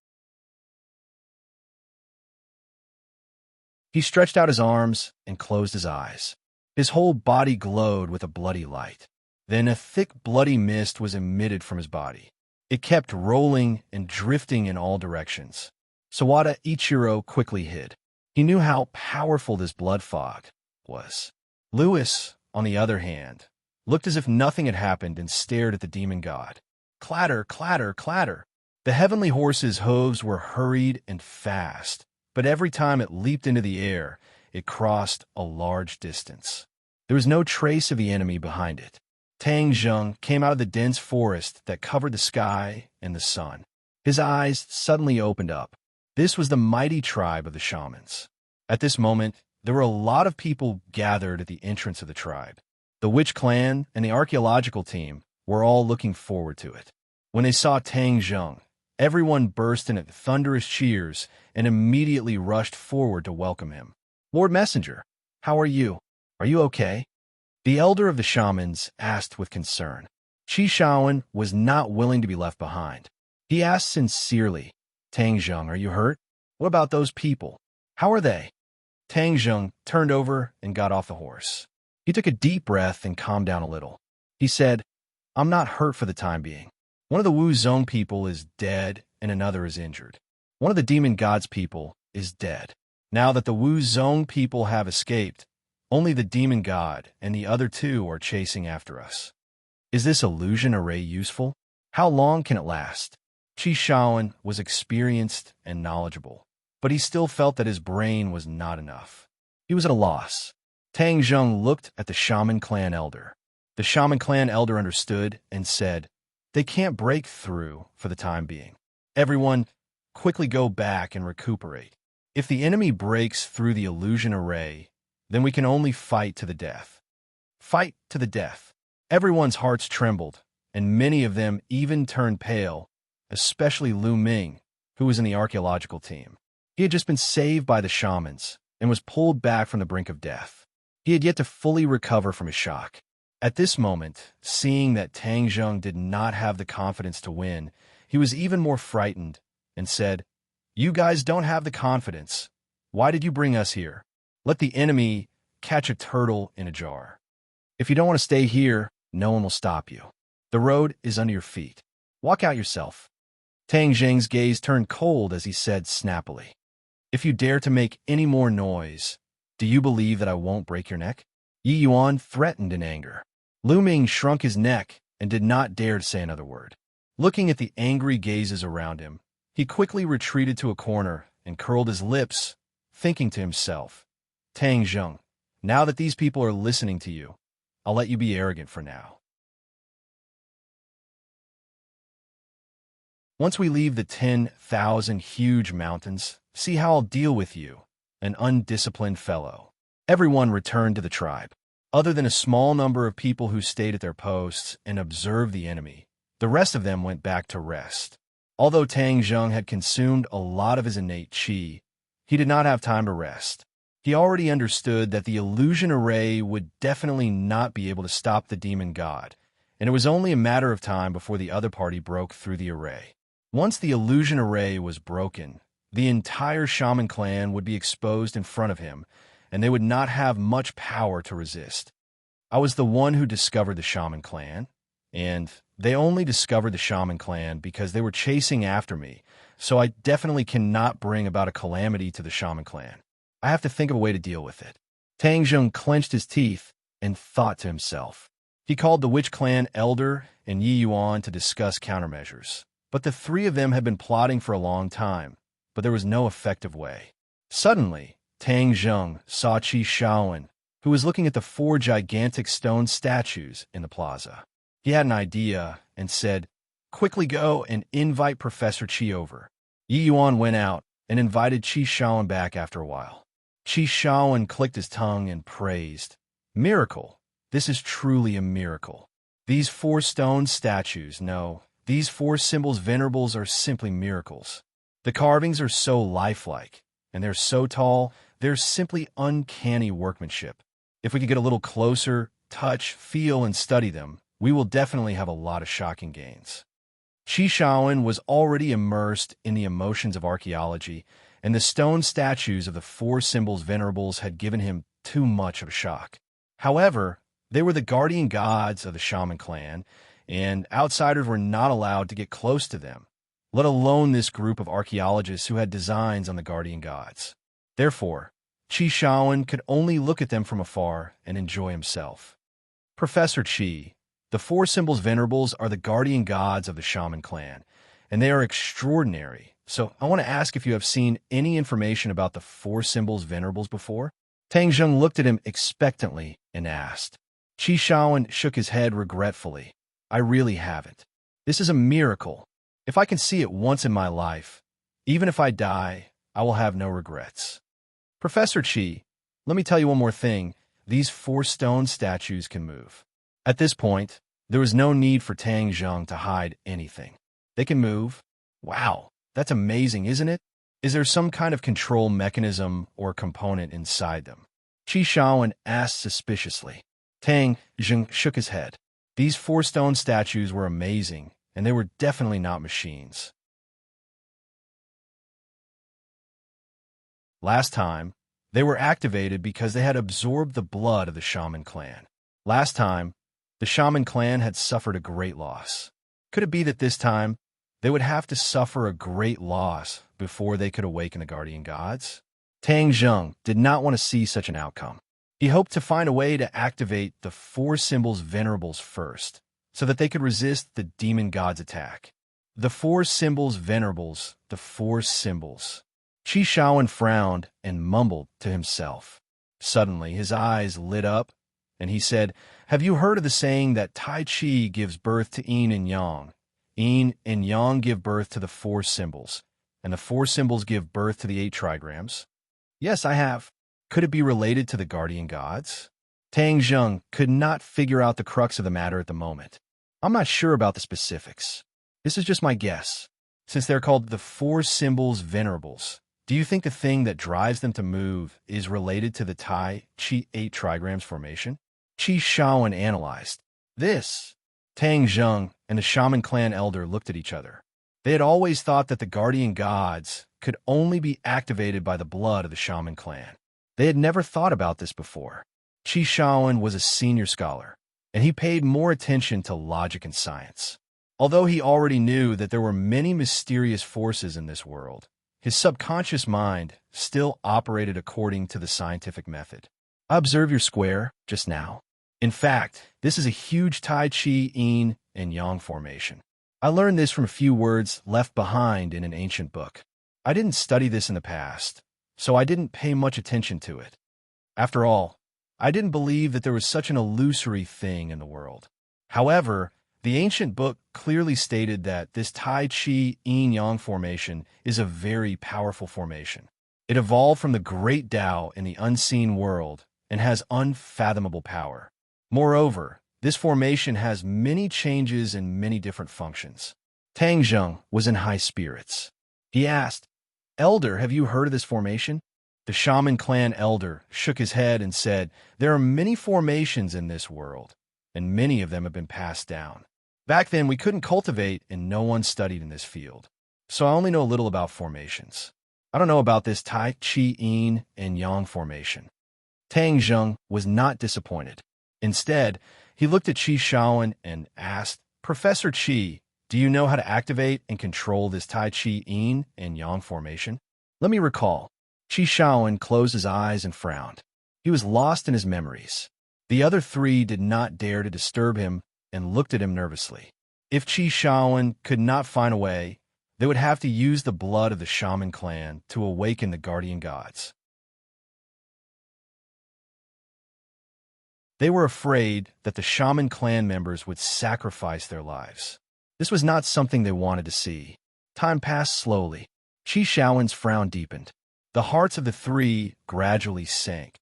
He stretched out his arms and closed his eyes. His whole body glowed with a bloody light. Then a thick bloody mist was emitted from his body. It kept rolling and drifting in all directions. Sawada Ichiro quickly hid. He knew how powerful this blood fog was. Lewis, on the other hand, looked as if nothing had happened and stared at the demon god. Clatter, clatter, clatter. The heavenly horse's hooves were hurried and fast, but every time it leaped into the air, it crossed a large distance. There was no trace of the enemy behind it. Tang Zheng came out of the dense forest that covered the sky and the sun. His eyes suddenly opened up. This was the mighty tribe of the shamans. At this moment, there were a lot of people gathered at the entrance of the tribe. The witch clan and the archaeological team were all looking forward to it. When they saw Tang Zheng, everyone burst into thunderous cheers and immediately rushed forward to welcome him. "Lord Messenger, how are you? Are you okay?" The elder of the shamans asked with concern. Qi Shaoan was not willing to be left behind. He asked sincerely, "Tang Zheng, are you hurt? What about those people? How are they?" Tang Zheng turned over and got off the horse. He took a deep breath and calmed down a little. He said, "I'm not hurt for the time being. One of the Wu Zong people is dead and another is injured. One of the demon god's people is dead. Now that the Wu Zong people have escaped, only the demon god and the other two are chasing after us. Is this illusion array useful? How long can it last?" Qi Shaoan was experienced and knowledgeable, but he still felt that his brain was not enough. He was at a loss. Tang Zheng looked at the shaman clan elder. The shaman clan elder understood and said, "They can't break through for the time being. Everyone, quickly go back and recuperate. If the enemy breaks through the illusion array, then we can only fight to the death." Fight to the death. Everyone's hearts trembled, and many of them even turned pale, especially Lu Ming, who was in the archaeological team. He had just been saved by the shamans and was pulled back from the brink of death. He had yet to fully recover from his shock. At this moment, seeing that Tang Zheng did not have the confidence to win, he was even more frightened and said, "You guys don't have the confidence. Why did you bring us here? Let the enemy catch a turtle in a jar. If you don't want to stay here, no one will stop you. The road is under your feet. Walk out yourself." Tang Zheng's gaze turned cold as he said snappily, "If you dare to make any more noise, do you believe that I won't break your neck?" Yi Yuan threatened in anger. Lu Ming shrunk his neck and did not dare to say another word. Looking at the angry gazes around him, he quickly retreated to a corner and curled his lips, thinking to himself, "Tang Zheng, now that these people are listening to you, I'll let you be arrogant for now. Once we leave the 10,000 huge mountains, see how I'll deal with you, an undisciplined fellow." Everyone returned to the tribe. Other than a small number of people who stayed at their posts and observed the enemy, the rest of them went back to rest. Although Tang Zheng had consumed a lot of his innate qi, he did not have time to rest. He already understood that the illusion array would definitely not be able to stop the demon god, and it was only a matter of time before the other party broke through the array. Once the illusion array was broken, the entire shaman clan would be exposed in front of him, and they would not have much power to resist. I was the one who discovered the shaman clan, and they only discovered the shaman clan because they were chasing after me, so I definitely cannot bring about a calamity to the shaman clan. I have to think of a way to deal with it. Tang Zheng clenched his teeth and thought to himself. He called the witch clan elder and Yi Yuan to discuss countermeasures. But the three of them had been plotting for a long time, but there was no effective way. Suddenly, Tang Zheng saw Qi Shaoan, who was looking at the 4 gigantic stone statues in the plaza. He had an idea and said, "Quickly go and invite Professor Qi over." Yi Yuan went out and invited Qi Shaoan back after a while. Qi Shaoan clicked his tongue and praised, "Miracle! This is truly a miracle. These 4 stone statues, no, these 4 symbols venerables are simply miracles. The carvings are so lifelike, and they're so tall, they're simply uncanny workmanship. If we could get a little closer, touch, feel, and study them, we will definitely have a lot of shocking gains." Qi Shaoan was already immersed in the emotions of archaeology, and the stone statues of the 4 symbols venerables had given him too much of a shock. However, they were the guardian gods of the shaman clan, and outsiders were not allowed to get close to them, let alone this group of archaeologists who had designs on the guardian gods. Therefore, Qi Shaoan could only look at them from afar and enjoy himself. "Professor Qi, the 4 symbols venerables are the guardian gods of the shaman clan, and they are extraordinary. So I want to ask if you have seen any information about the 4 symbols venerables before?" Tang Zheng looked at him expectantly and asked. Qi Shaoan shook his head regretfully. "I really haven't. This is a miracle. If I can see it once in my life, even if I die, I will have no regrets." "Professor Qi, let me tell you one more thing. These 4 stone statues can move." At this point, there was no need for Tang Zheng to hide anything. "They can move? Wow, that's amazing, isn't it? Is there some kind of control mechanism or component inside them?" Qi Shaoan asked suspiciously. Tang Zheng shook his head. These 4 stone statues were amazing, and they were definitely not machines. Last time, they were activated because they had absorbed the blood of the shaman clan. Last time, the shaman clan had suffered a great loss. Could it be that this time, they would have to suffer a great loss before they could awaken the guardian gods? Tang Zheng did not want to see such an outcome. He hoped to find a way to activate the 4 symbols venerables first, so that they could resist the demon god's attack. The 4 symbols venerables, the 4 symbols. Qi Shaoan frowned and mumbled to himself. Suddenly, his eyes lit up, and he said, "Have you heard of the saying that Tai Chi gives birth to Yin and Yang? Yin and Yang give birth to the 4 symbols, and the 4 symbols give birth to the 8 trigrams?" "Yes, I have." "Could it be related to the guardian gods?" Tang Zheng could not figure out the crux of the matter at the moment. "I'm not sure about the specifics. This is just my guess. Since they're called the 4 symbols venerables, do you think the thing that drives them to move is related to the Tai Chi 8 trigrams formation?" Qi Shaoan analyzed. This. Tang Zheng and the shaman clan elder looked at each other. They had always thought that the guardian gods could only be activated by the blood of the shaman clan. They had never thought about this before. Qi Shaoan was a senior scholar, and he paid more attention to logic and science. Although he already knew that there were many mysterious forces in this world, his subconscious mind still operated according to the scientific method. "I observed your square just now. In fact, this is a huge Tai Chi Yin and Yang formation. I learned this from a few words left behind in an ancient book. I didn't study this in the past, so I didn't pay much attention to it. After all, I didn't believe that there was such an illusory thing in the world. However, the ancient book clearly stated that this Tai Chi Yin-Yang formation is a very powerful formation. It evolved from the great Tao in the unseen world, and has unfathomable power. Moreover, this formation has many changes and many different functions. Tang Zheng was in high spirits. He asked, "Elder, have you heard of this formation?" The shaman clan elder shook his head and said, "There are many formations in this world, and many of them have been passed down. Back then, we couldn't cultivate, and no one studied in this field. So I only know a little about formations. I don't know about this Tai Chi Yin and Yang formation." Tang Zheng was not disappointed. Instead, he looked at Qi Shaoan and asked, "Professor Qi, do you know how to activate and control this Tai Chi Yin and Yang formation?" "Let me recall." Qi Shaoan closed his eyes and frowned. He was lost in his memories. The other three did not dare to disturb him and looked at him nervously. If Qi Shaoan could not find a way, they would have to use the blood of the shaman clan to awaken the guardian gods. They were afraid that the shaman clan members would sacrifice their lives. This was not something they wanted to see. Time passed slowly. Qi Shaoan's frown deepened. The hearts of the three gradually sank.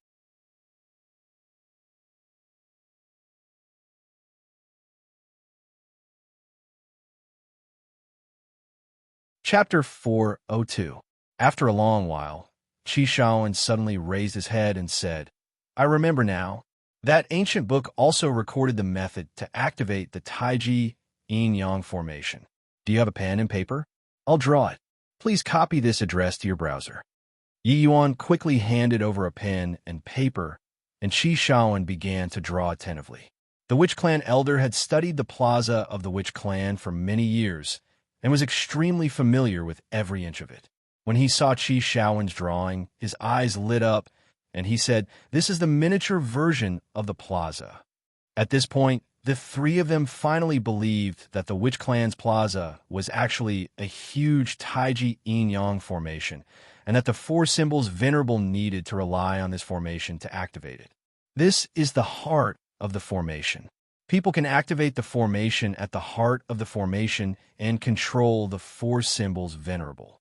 Chapter 402. After a long while, Qi Shaoan suddenly raised his head and said, "I remember now. That ancient book also recorded the method to activate the Taiji Yin-Yang formation. Do you have a pen and paper? I'll draw it. Please copy this address to your browser." Yi Yuan quickly handed over a pen and paper, and Qi Shaoan began to draw attentively. The Witch Clan elder had studied the plaza of the Witch Clan for many years and was extremely familiar with every inch of it. When he saw Qi Shaoan's drawing, his eyes lit up, and he said, "This is the miniature version of the plaza." At this point, the three of them finally believed that the Witch Clan's plaza was actually a huge Taiji Yin-Yang formation, and that the four symbols Venerable needed to rely on this formation to activate it. This is the heart of the formation. People can activate the formation at the heart of the formation and control the four symbols Venerable.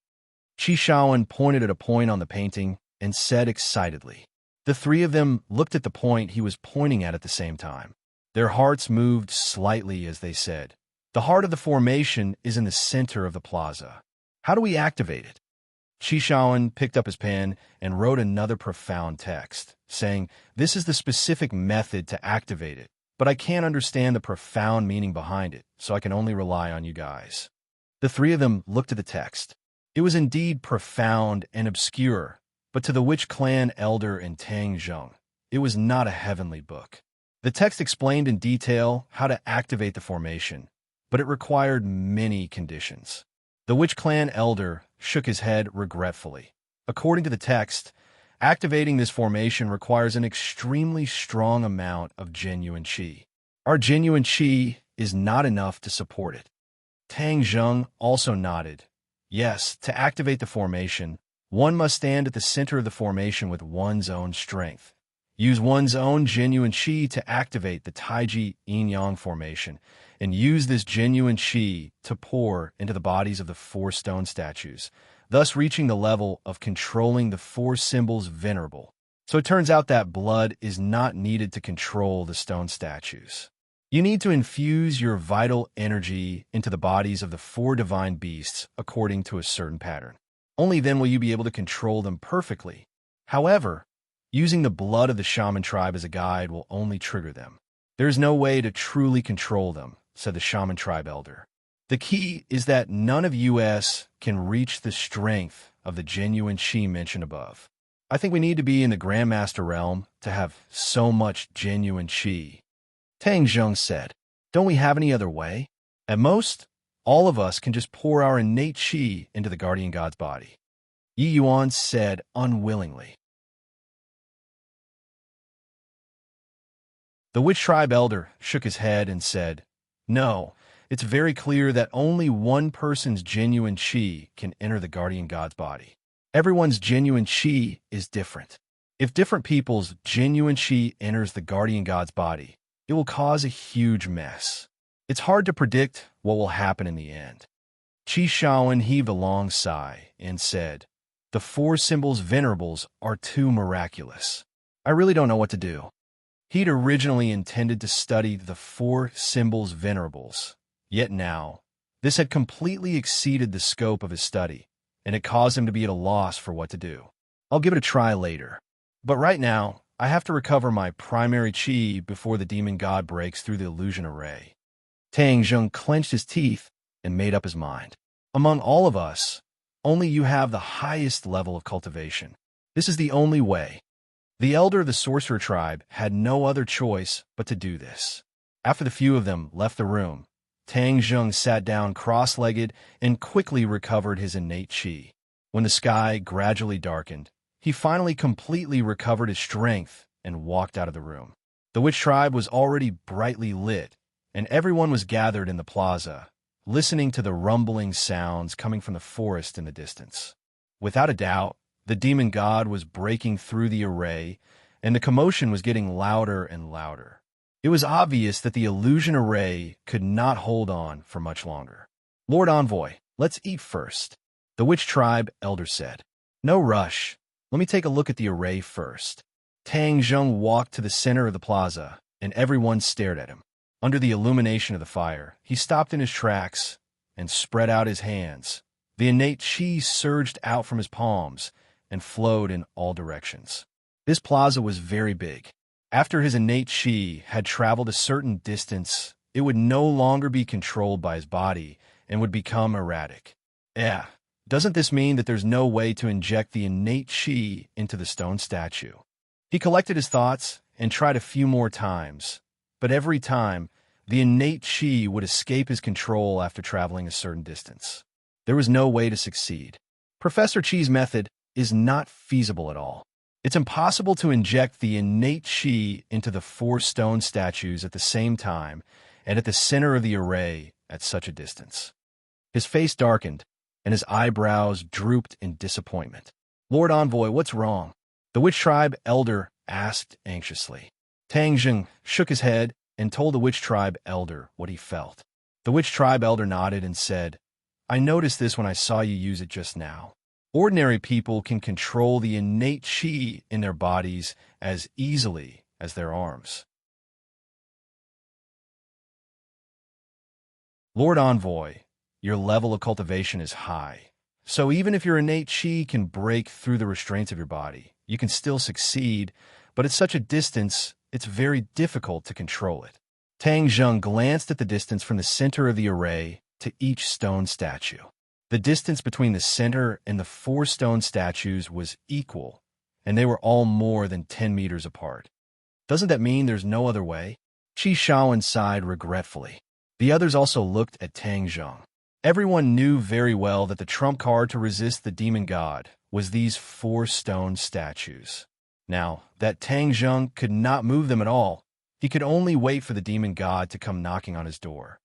Qi Shaoan pointed at a point on the painting and said excitedly. The three of them looked at the point he was pointing at the same time. Their hearts moved slightly as they said, "The heart of the formation is in the center of the plaza. How do we activate it?" Qi Shaoan picked up his pen and wrote another profound text, saying, "This is the specific method to activate it, but I can't understand the profound meaning behind it, so I can only rely on you guys." The three of them looked at the text. It was indeed profound and obscure, but to the Witch Clan elder and Tang Zheng, it was not a heavenly book. The text explained in detail how to activate the formation, but it required many conditions. The Witch Clan elder shook his head regretfully. According to the text, activating this formation requires an extremely strong amount of genuine qi. Our genuine qi is not enough to support it. Tang Zheng also nodded. Yes, to activate the formation, one must stand at the center of the formation with one's own strength. Use one's own genuine qi to activate the Taiji Yin-Yang formation, and use this genuine qi to pour into the bodies of the four stone statues, thus reaching the level of controlling the four symbols Venerable. So it turns out that blood is not needed to control the stone statues. You need to infuse your vital energy into the bodies of the four divine beasts according to a certain pattern. Only then will you be able to control them perfectly. However, using the blood of the shaman tribe as a guide will only trigger them. There is no way to truly control them, said the shaman tribe elder. The key is that none of us can reach the strength of the genuine qi mentioned above. I think we need to be in the Grandmaster realm to have so much genuine qi. Tang Zheng said, "Don't we have any other way? At most, all of us can just pour our innate qi into the guardian god's body." Yi Yuan said unwillingly. The witch tribe elder shook his head and said, "No, it's very clear that only one person's genuine qi can enter the guardian god's body. Everyone's genuine qi is different. If different people's genuine qi enters the guardian god's body, it will cause a huge mess. It's hard to predict what will happen in the end." Qi Shaoan heaved a long sigh and said, "The four symbols Venerables are too miraculous. I I really don't know what to do. He'd originally intended to study the 4 symbols venerables, yet now, this had completely exceeded the scope of his study, and it caused him to be at a loss for what to do. I'll give it a try later. But right now, I have to recover my primary chi before the demon god breaks through the illusion array. Tang Zheng clenched his teeth and made up his mind. Among all of us, only you have the highest level of cultivation. This is the only way. The elder of the sorcerer tribe had no other choice but to do this. After the few of them left the room, Tang Zheng sat down cross-legged and quickly recovered his innate chi. When the sky gradually darkened, he finally completely recovered his strength and walked out of the room. The witch tribe was already brightly lit, and everyone was gathered in the plaza, listening to the rumbling sounds coming from the forest in the distance. Without a doubt, the demon god was breaking through the array, and the commotion was getting louder and louder. It was obvious that the illusion array could not hold on for much longer. "Lord Envoy, let's eat first," the witch tribe elder said. "No rush. Let me take a look at the array first." Tang Zheng walked to the center of the plaza, and everyone stared at him. Under the illumination of the fire, he stopped in his tracks and spread out his hands. The innate chi surged out from his palms and flowed in all directions. This plaza was very big. After his innate chi had traveled a certain distance, it would no longer be controlled by his body and would become erratic. Doesn't this mean that there's no way to inject the innate chi into the stone statue? He collected his thoughts and tried a few more times, but every time, the innate chi would escape his control after traveling a certain distance. There was no way to succeed. Professor Chi's method is not feasible at all. It's impossible to inject the innate chi into the 4 stone statues at the same time and at the center of the array at such a distance. His face darkened, and his eyebrows drooped in disappointment. "Lord Envoy, what's wrong?" the witch tribe elder asked anxiously. Tang Zheng shook his head and told the witch tribe elder what he felt. The witch tribe elder nodded and said, "I noticed this when I saw you use it just now. Ordinary people can control the innate chi in their bodies as easily as their arms." "Lord Envoy, your level of cultivation is high. So even if your innate chi can break through the restraints of your body, you can still succeed, but at such a distance, it's very difficult to control it." Tang Zheng glanced at the distance from the center of the array to each stone statue. The distance between the center and the 4 stone statues was equal, and they were all more than 10 meters apart. "Doesn't that mean there's no other way?" Qi Shaoan sighed regretfully. The others also looked at Tang Zheng. Everyone knew very well that the trump card to resist the demon god was these 4 stone statues. Now, that Tang Zheng could not move them at all. He could only wait for the demon god to come knocking on his door.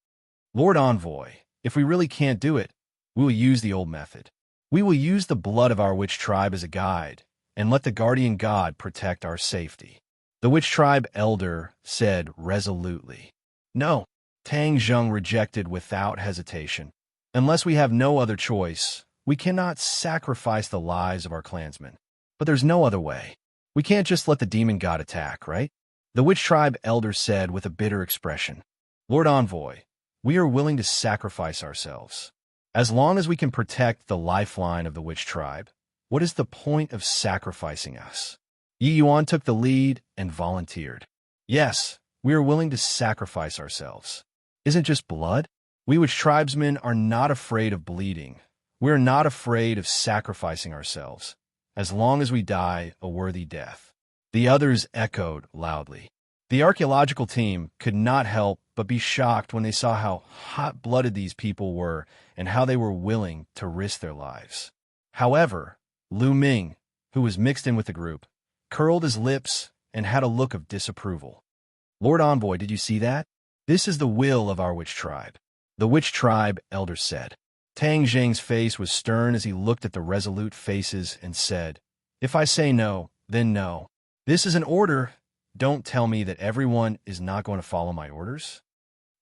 "Lord Envoy, if we really can't do it, we will use the old method. We will use the blood of our witch tribe as a guide, and let the guardian god protect our safety," the witch tribe elder said resolutely. "No," Tang Zheng rejected without hesitation. "Unless we have no other choice, we cannot sacrifice the lives of our clansmen. But there's no other way. We can't just let the demon god attack, right?" The witch tribe elder said with a bitter expression. "Lord Envoy, we are willing to sacrifice ourselves. As long as we can protect the lifeline of the witch tribe, what is the point of sacrificing us?" Yi Yuan took the lead and volunteered. "Yes, we are willing to sacrifice ourselves. Isn't just blood? We witch tribesmen are not afraid of bleeding. We are not afraid of sacrificing ourselves, as long as we die a worthy death." The others echoed loudly. The archaeological team could not help but be shocked when they saw how hot-blooded these people were and how they were willing to risk their lives. However, Lu Ming, who was mixed in with the group, curled his lips and had a look of disapproval. "Lord Envoy, did you see that? This is the will of our witch tribe," the witch tribe elder said. Tang Zheng's face was stern as he looked at the resolute faces and said, "If I say no, then no. This is an order. Don't tell me that everyone is not going to follow my orders."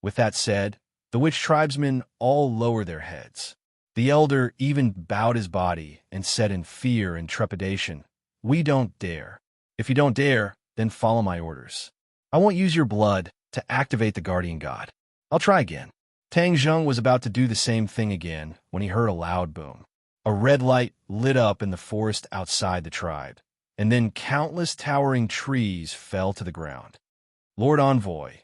With that said, the witch tribesmen all lowered their heads. The elder even bowed his body and said in fear and trepidation, "We don't dare." If you don't dare, then follow my orders. I won't use your blood to activate the guardian god. I'll try again. Tang Zheng was about to do the same thing again when he heard a loud boom. A red light lit up in the forest outside the tribe, and then countless towering trees fell to the ground. Lord Envoy,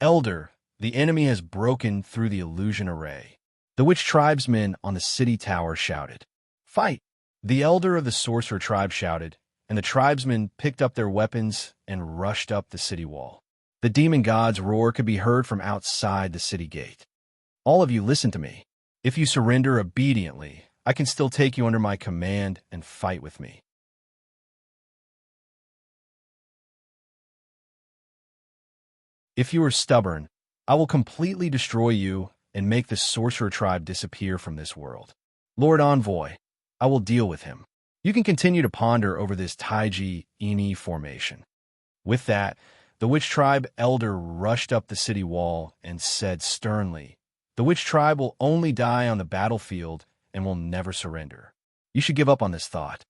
Elder, the enemy has broken through the illusion array. The witch tribesmen on the city tower shouted, "Fight!" The elder of the sorcerer tribe shouted, and the tribesmen picked up their weapons and rushed up the city wall. The demon god's roar could be heard from outside the city gate. All of you listen to me. If you surrender obediently, I can still take you under my command and fight with me. If you are stubborn, I will completely destroy you and make the sorcerer tribe disappear from this world. Lord Envoy, I will deal with him. You can continue to ponder over this Taiji Ini formation. With that, the witch tribe elder rushed up the city wall and said sternly, "The witch tribe will only die on the battlefield and will never surrender. You should give up on this thought.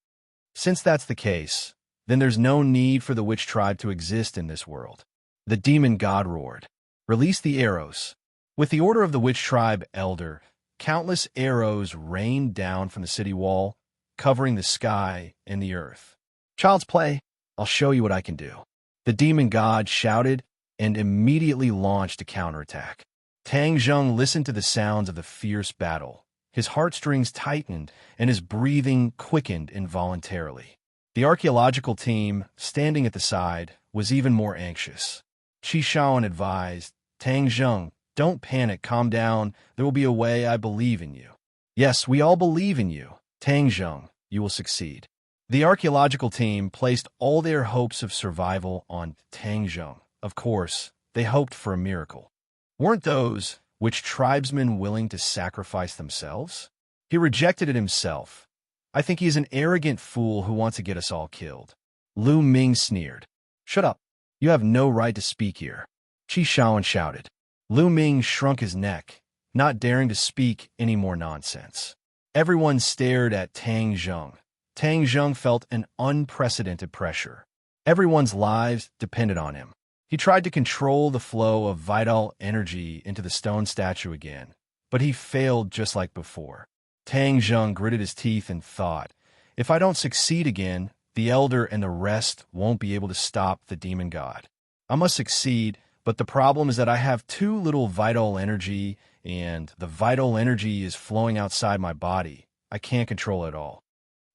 Since that's the case, then there's no need for the witch tribe to exist in this world." The demon god roared, "Release the arrows." With the order of the witch tribe elder, countless arrows rained down from the city wall, covering the sky and the earth. "Child's play, I'll show you what I can do." The demon god shouted and immediately launched a counterattack. Tang Zheng listened to the sounds of the fierce battle. His heartstrings tightened and his breathing quickened involuntarily. The archaeological team, standing at the side, was even more anxious. Qi Shaoan advised, "Tang Zheng, don't panic, calm down. There will be a way. I believe in you." "Yes, we all believe in you. Tang Zheng, you will succeed." The archaeological team placed all their hopes of survival on Tang Zheng. Of course, they hoped for a miracle. Weren't those witch tribesmen willing to sacrifice themselves? He rejected it himself. "I think he is an arrogant fool who wants to get us all killed." Lu Ming sneered. "Shut up. You have no right to speak here." Qi Shaoan shouted. Lu Ming shrunk his neck, not daring to speak any more nonsense. Everyone stared at Tang Zheng. Tang Zheng felt an unprecedented pressure. Everyone's lives depended on him. He tried to control the flow of vital energy into the stone statue again, but he failed just like before. Tang Zheng gritted his teeth and thought, "If I don't succeed again, the elder and the rest won't be able to stop the demon god. I must succeed, but the problem is that I have too little vital energy, and the vital energy is flowing outside my body. I can't control it all."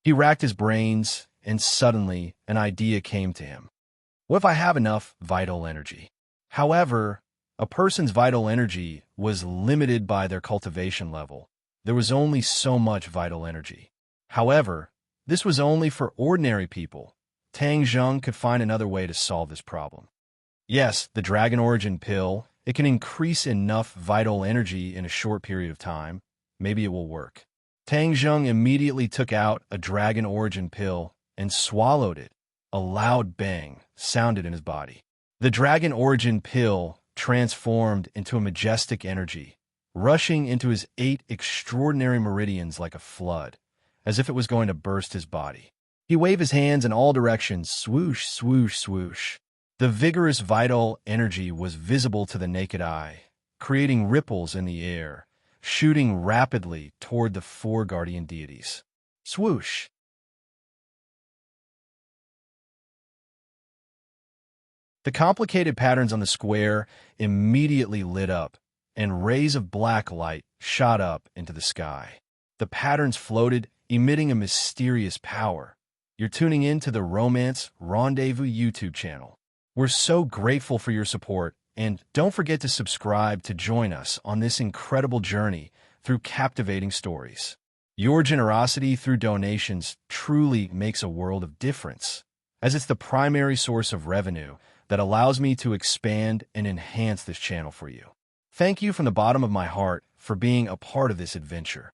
He racked his brains, and suddenly an idea came to him. What if I have enough vital energy? However, a person's vital energy was limited by their cultivation level. There was only so much vital energy. However, this was only for ordinary people. Tang Zheng could find another way to solve this problem. Yes, the Dragon Origin pill, it can increase enough vital energy in a short period of time. Maybe it will work. Tang Zheng immediately took out a Dragon Origin pill and swallowed it. A loud bang sounded in his body. The Dragon Origin pill transformed into a majestic energy, rushing into his 8 extraordinary meridians like a flood, as if it was going to burst his body. He waved his hands in all directions, swoosh, swoosh, swoosh. The vigorous vital energy was visible to the naked eye, creating ripples in the air, shooting rapidly toward the 4 guardian deities. Swoosh! The complicated patterns on the square immediately lit up, and rays of black light shot up into the sky. The patterns floated, emitting a mysterious power. You're tuning in to the Romance Rendezvous YouTube channel. We're so grateful for your support, and don't forget to subscribe to join us on this incredible journey through captivating stories. Your generosity through donations truly makes a world of difference, as it's the primary source of revenue that allows me to expand and enhance this channel for you. Thank you from the bottom of my heart for being a part of this adventure.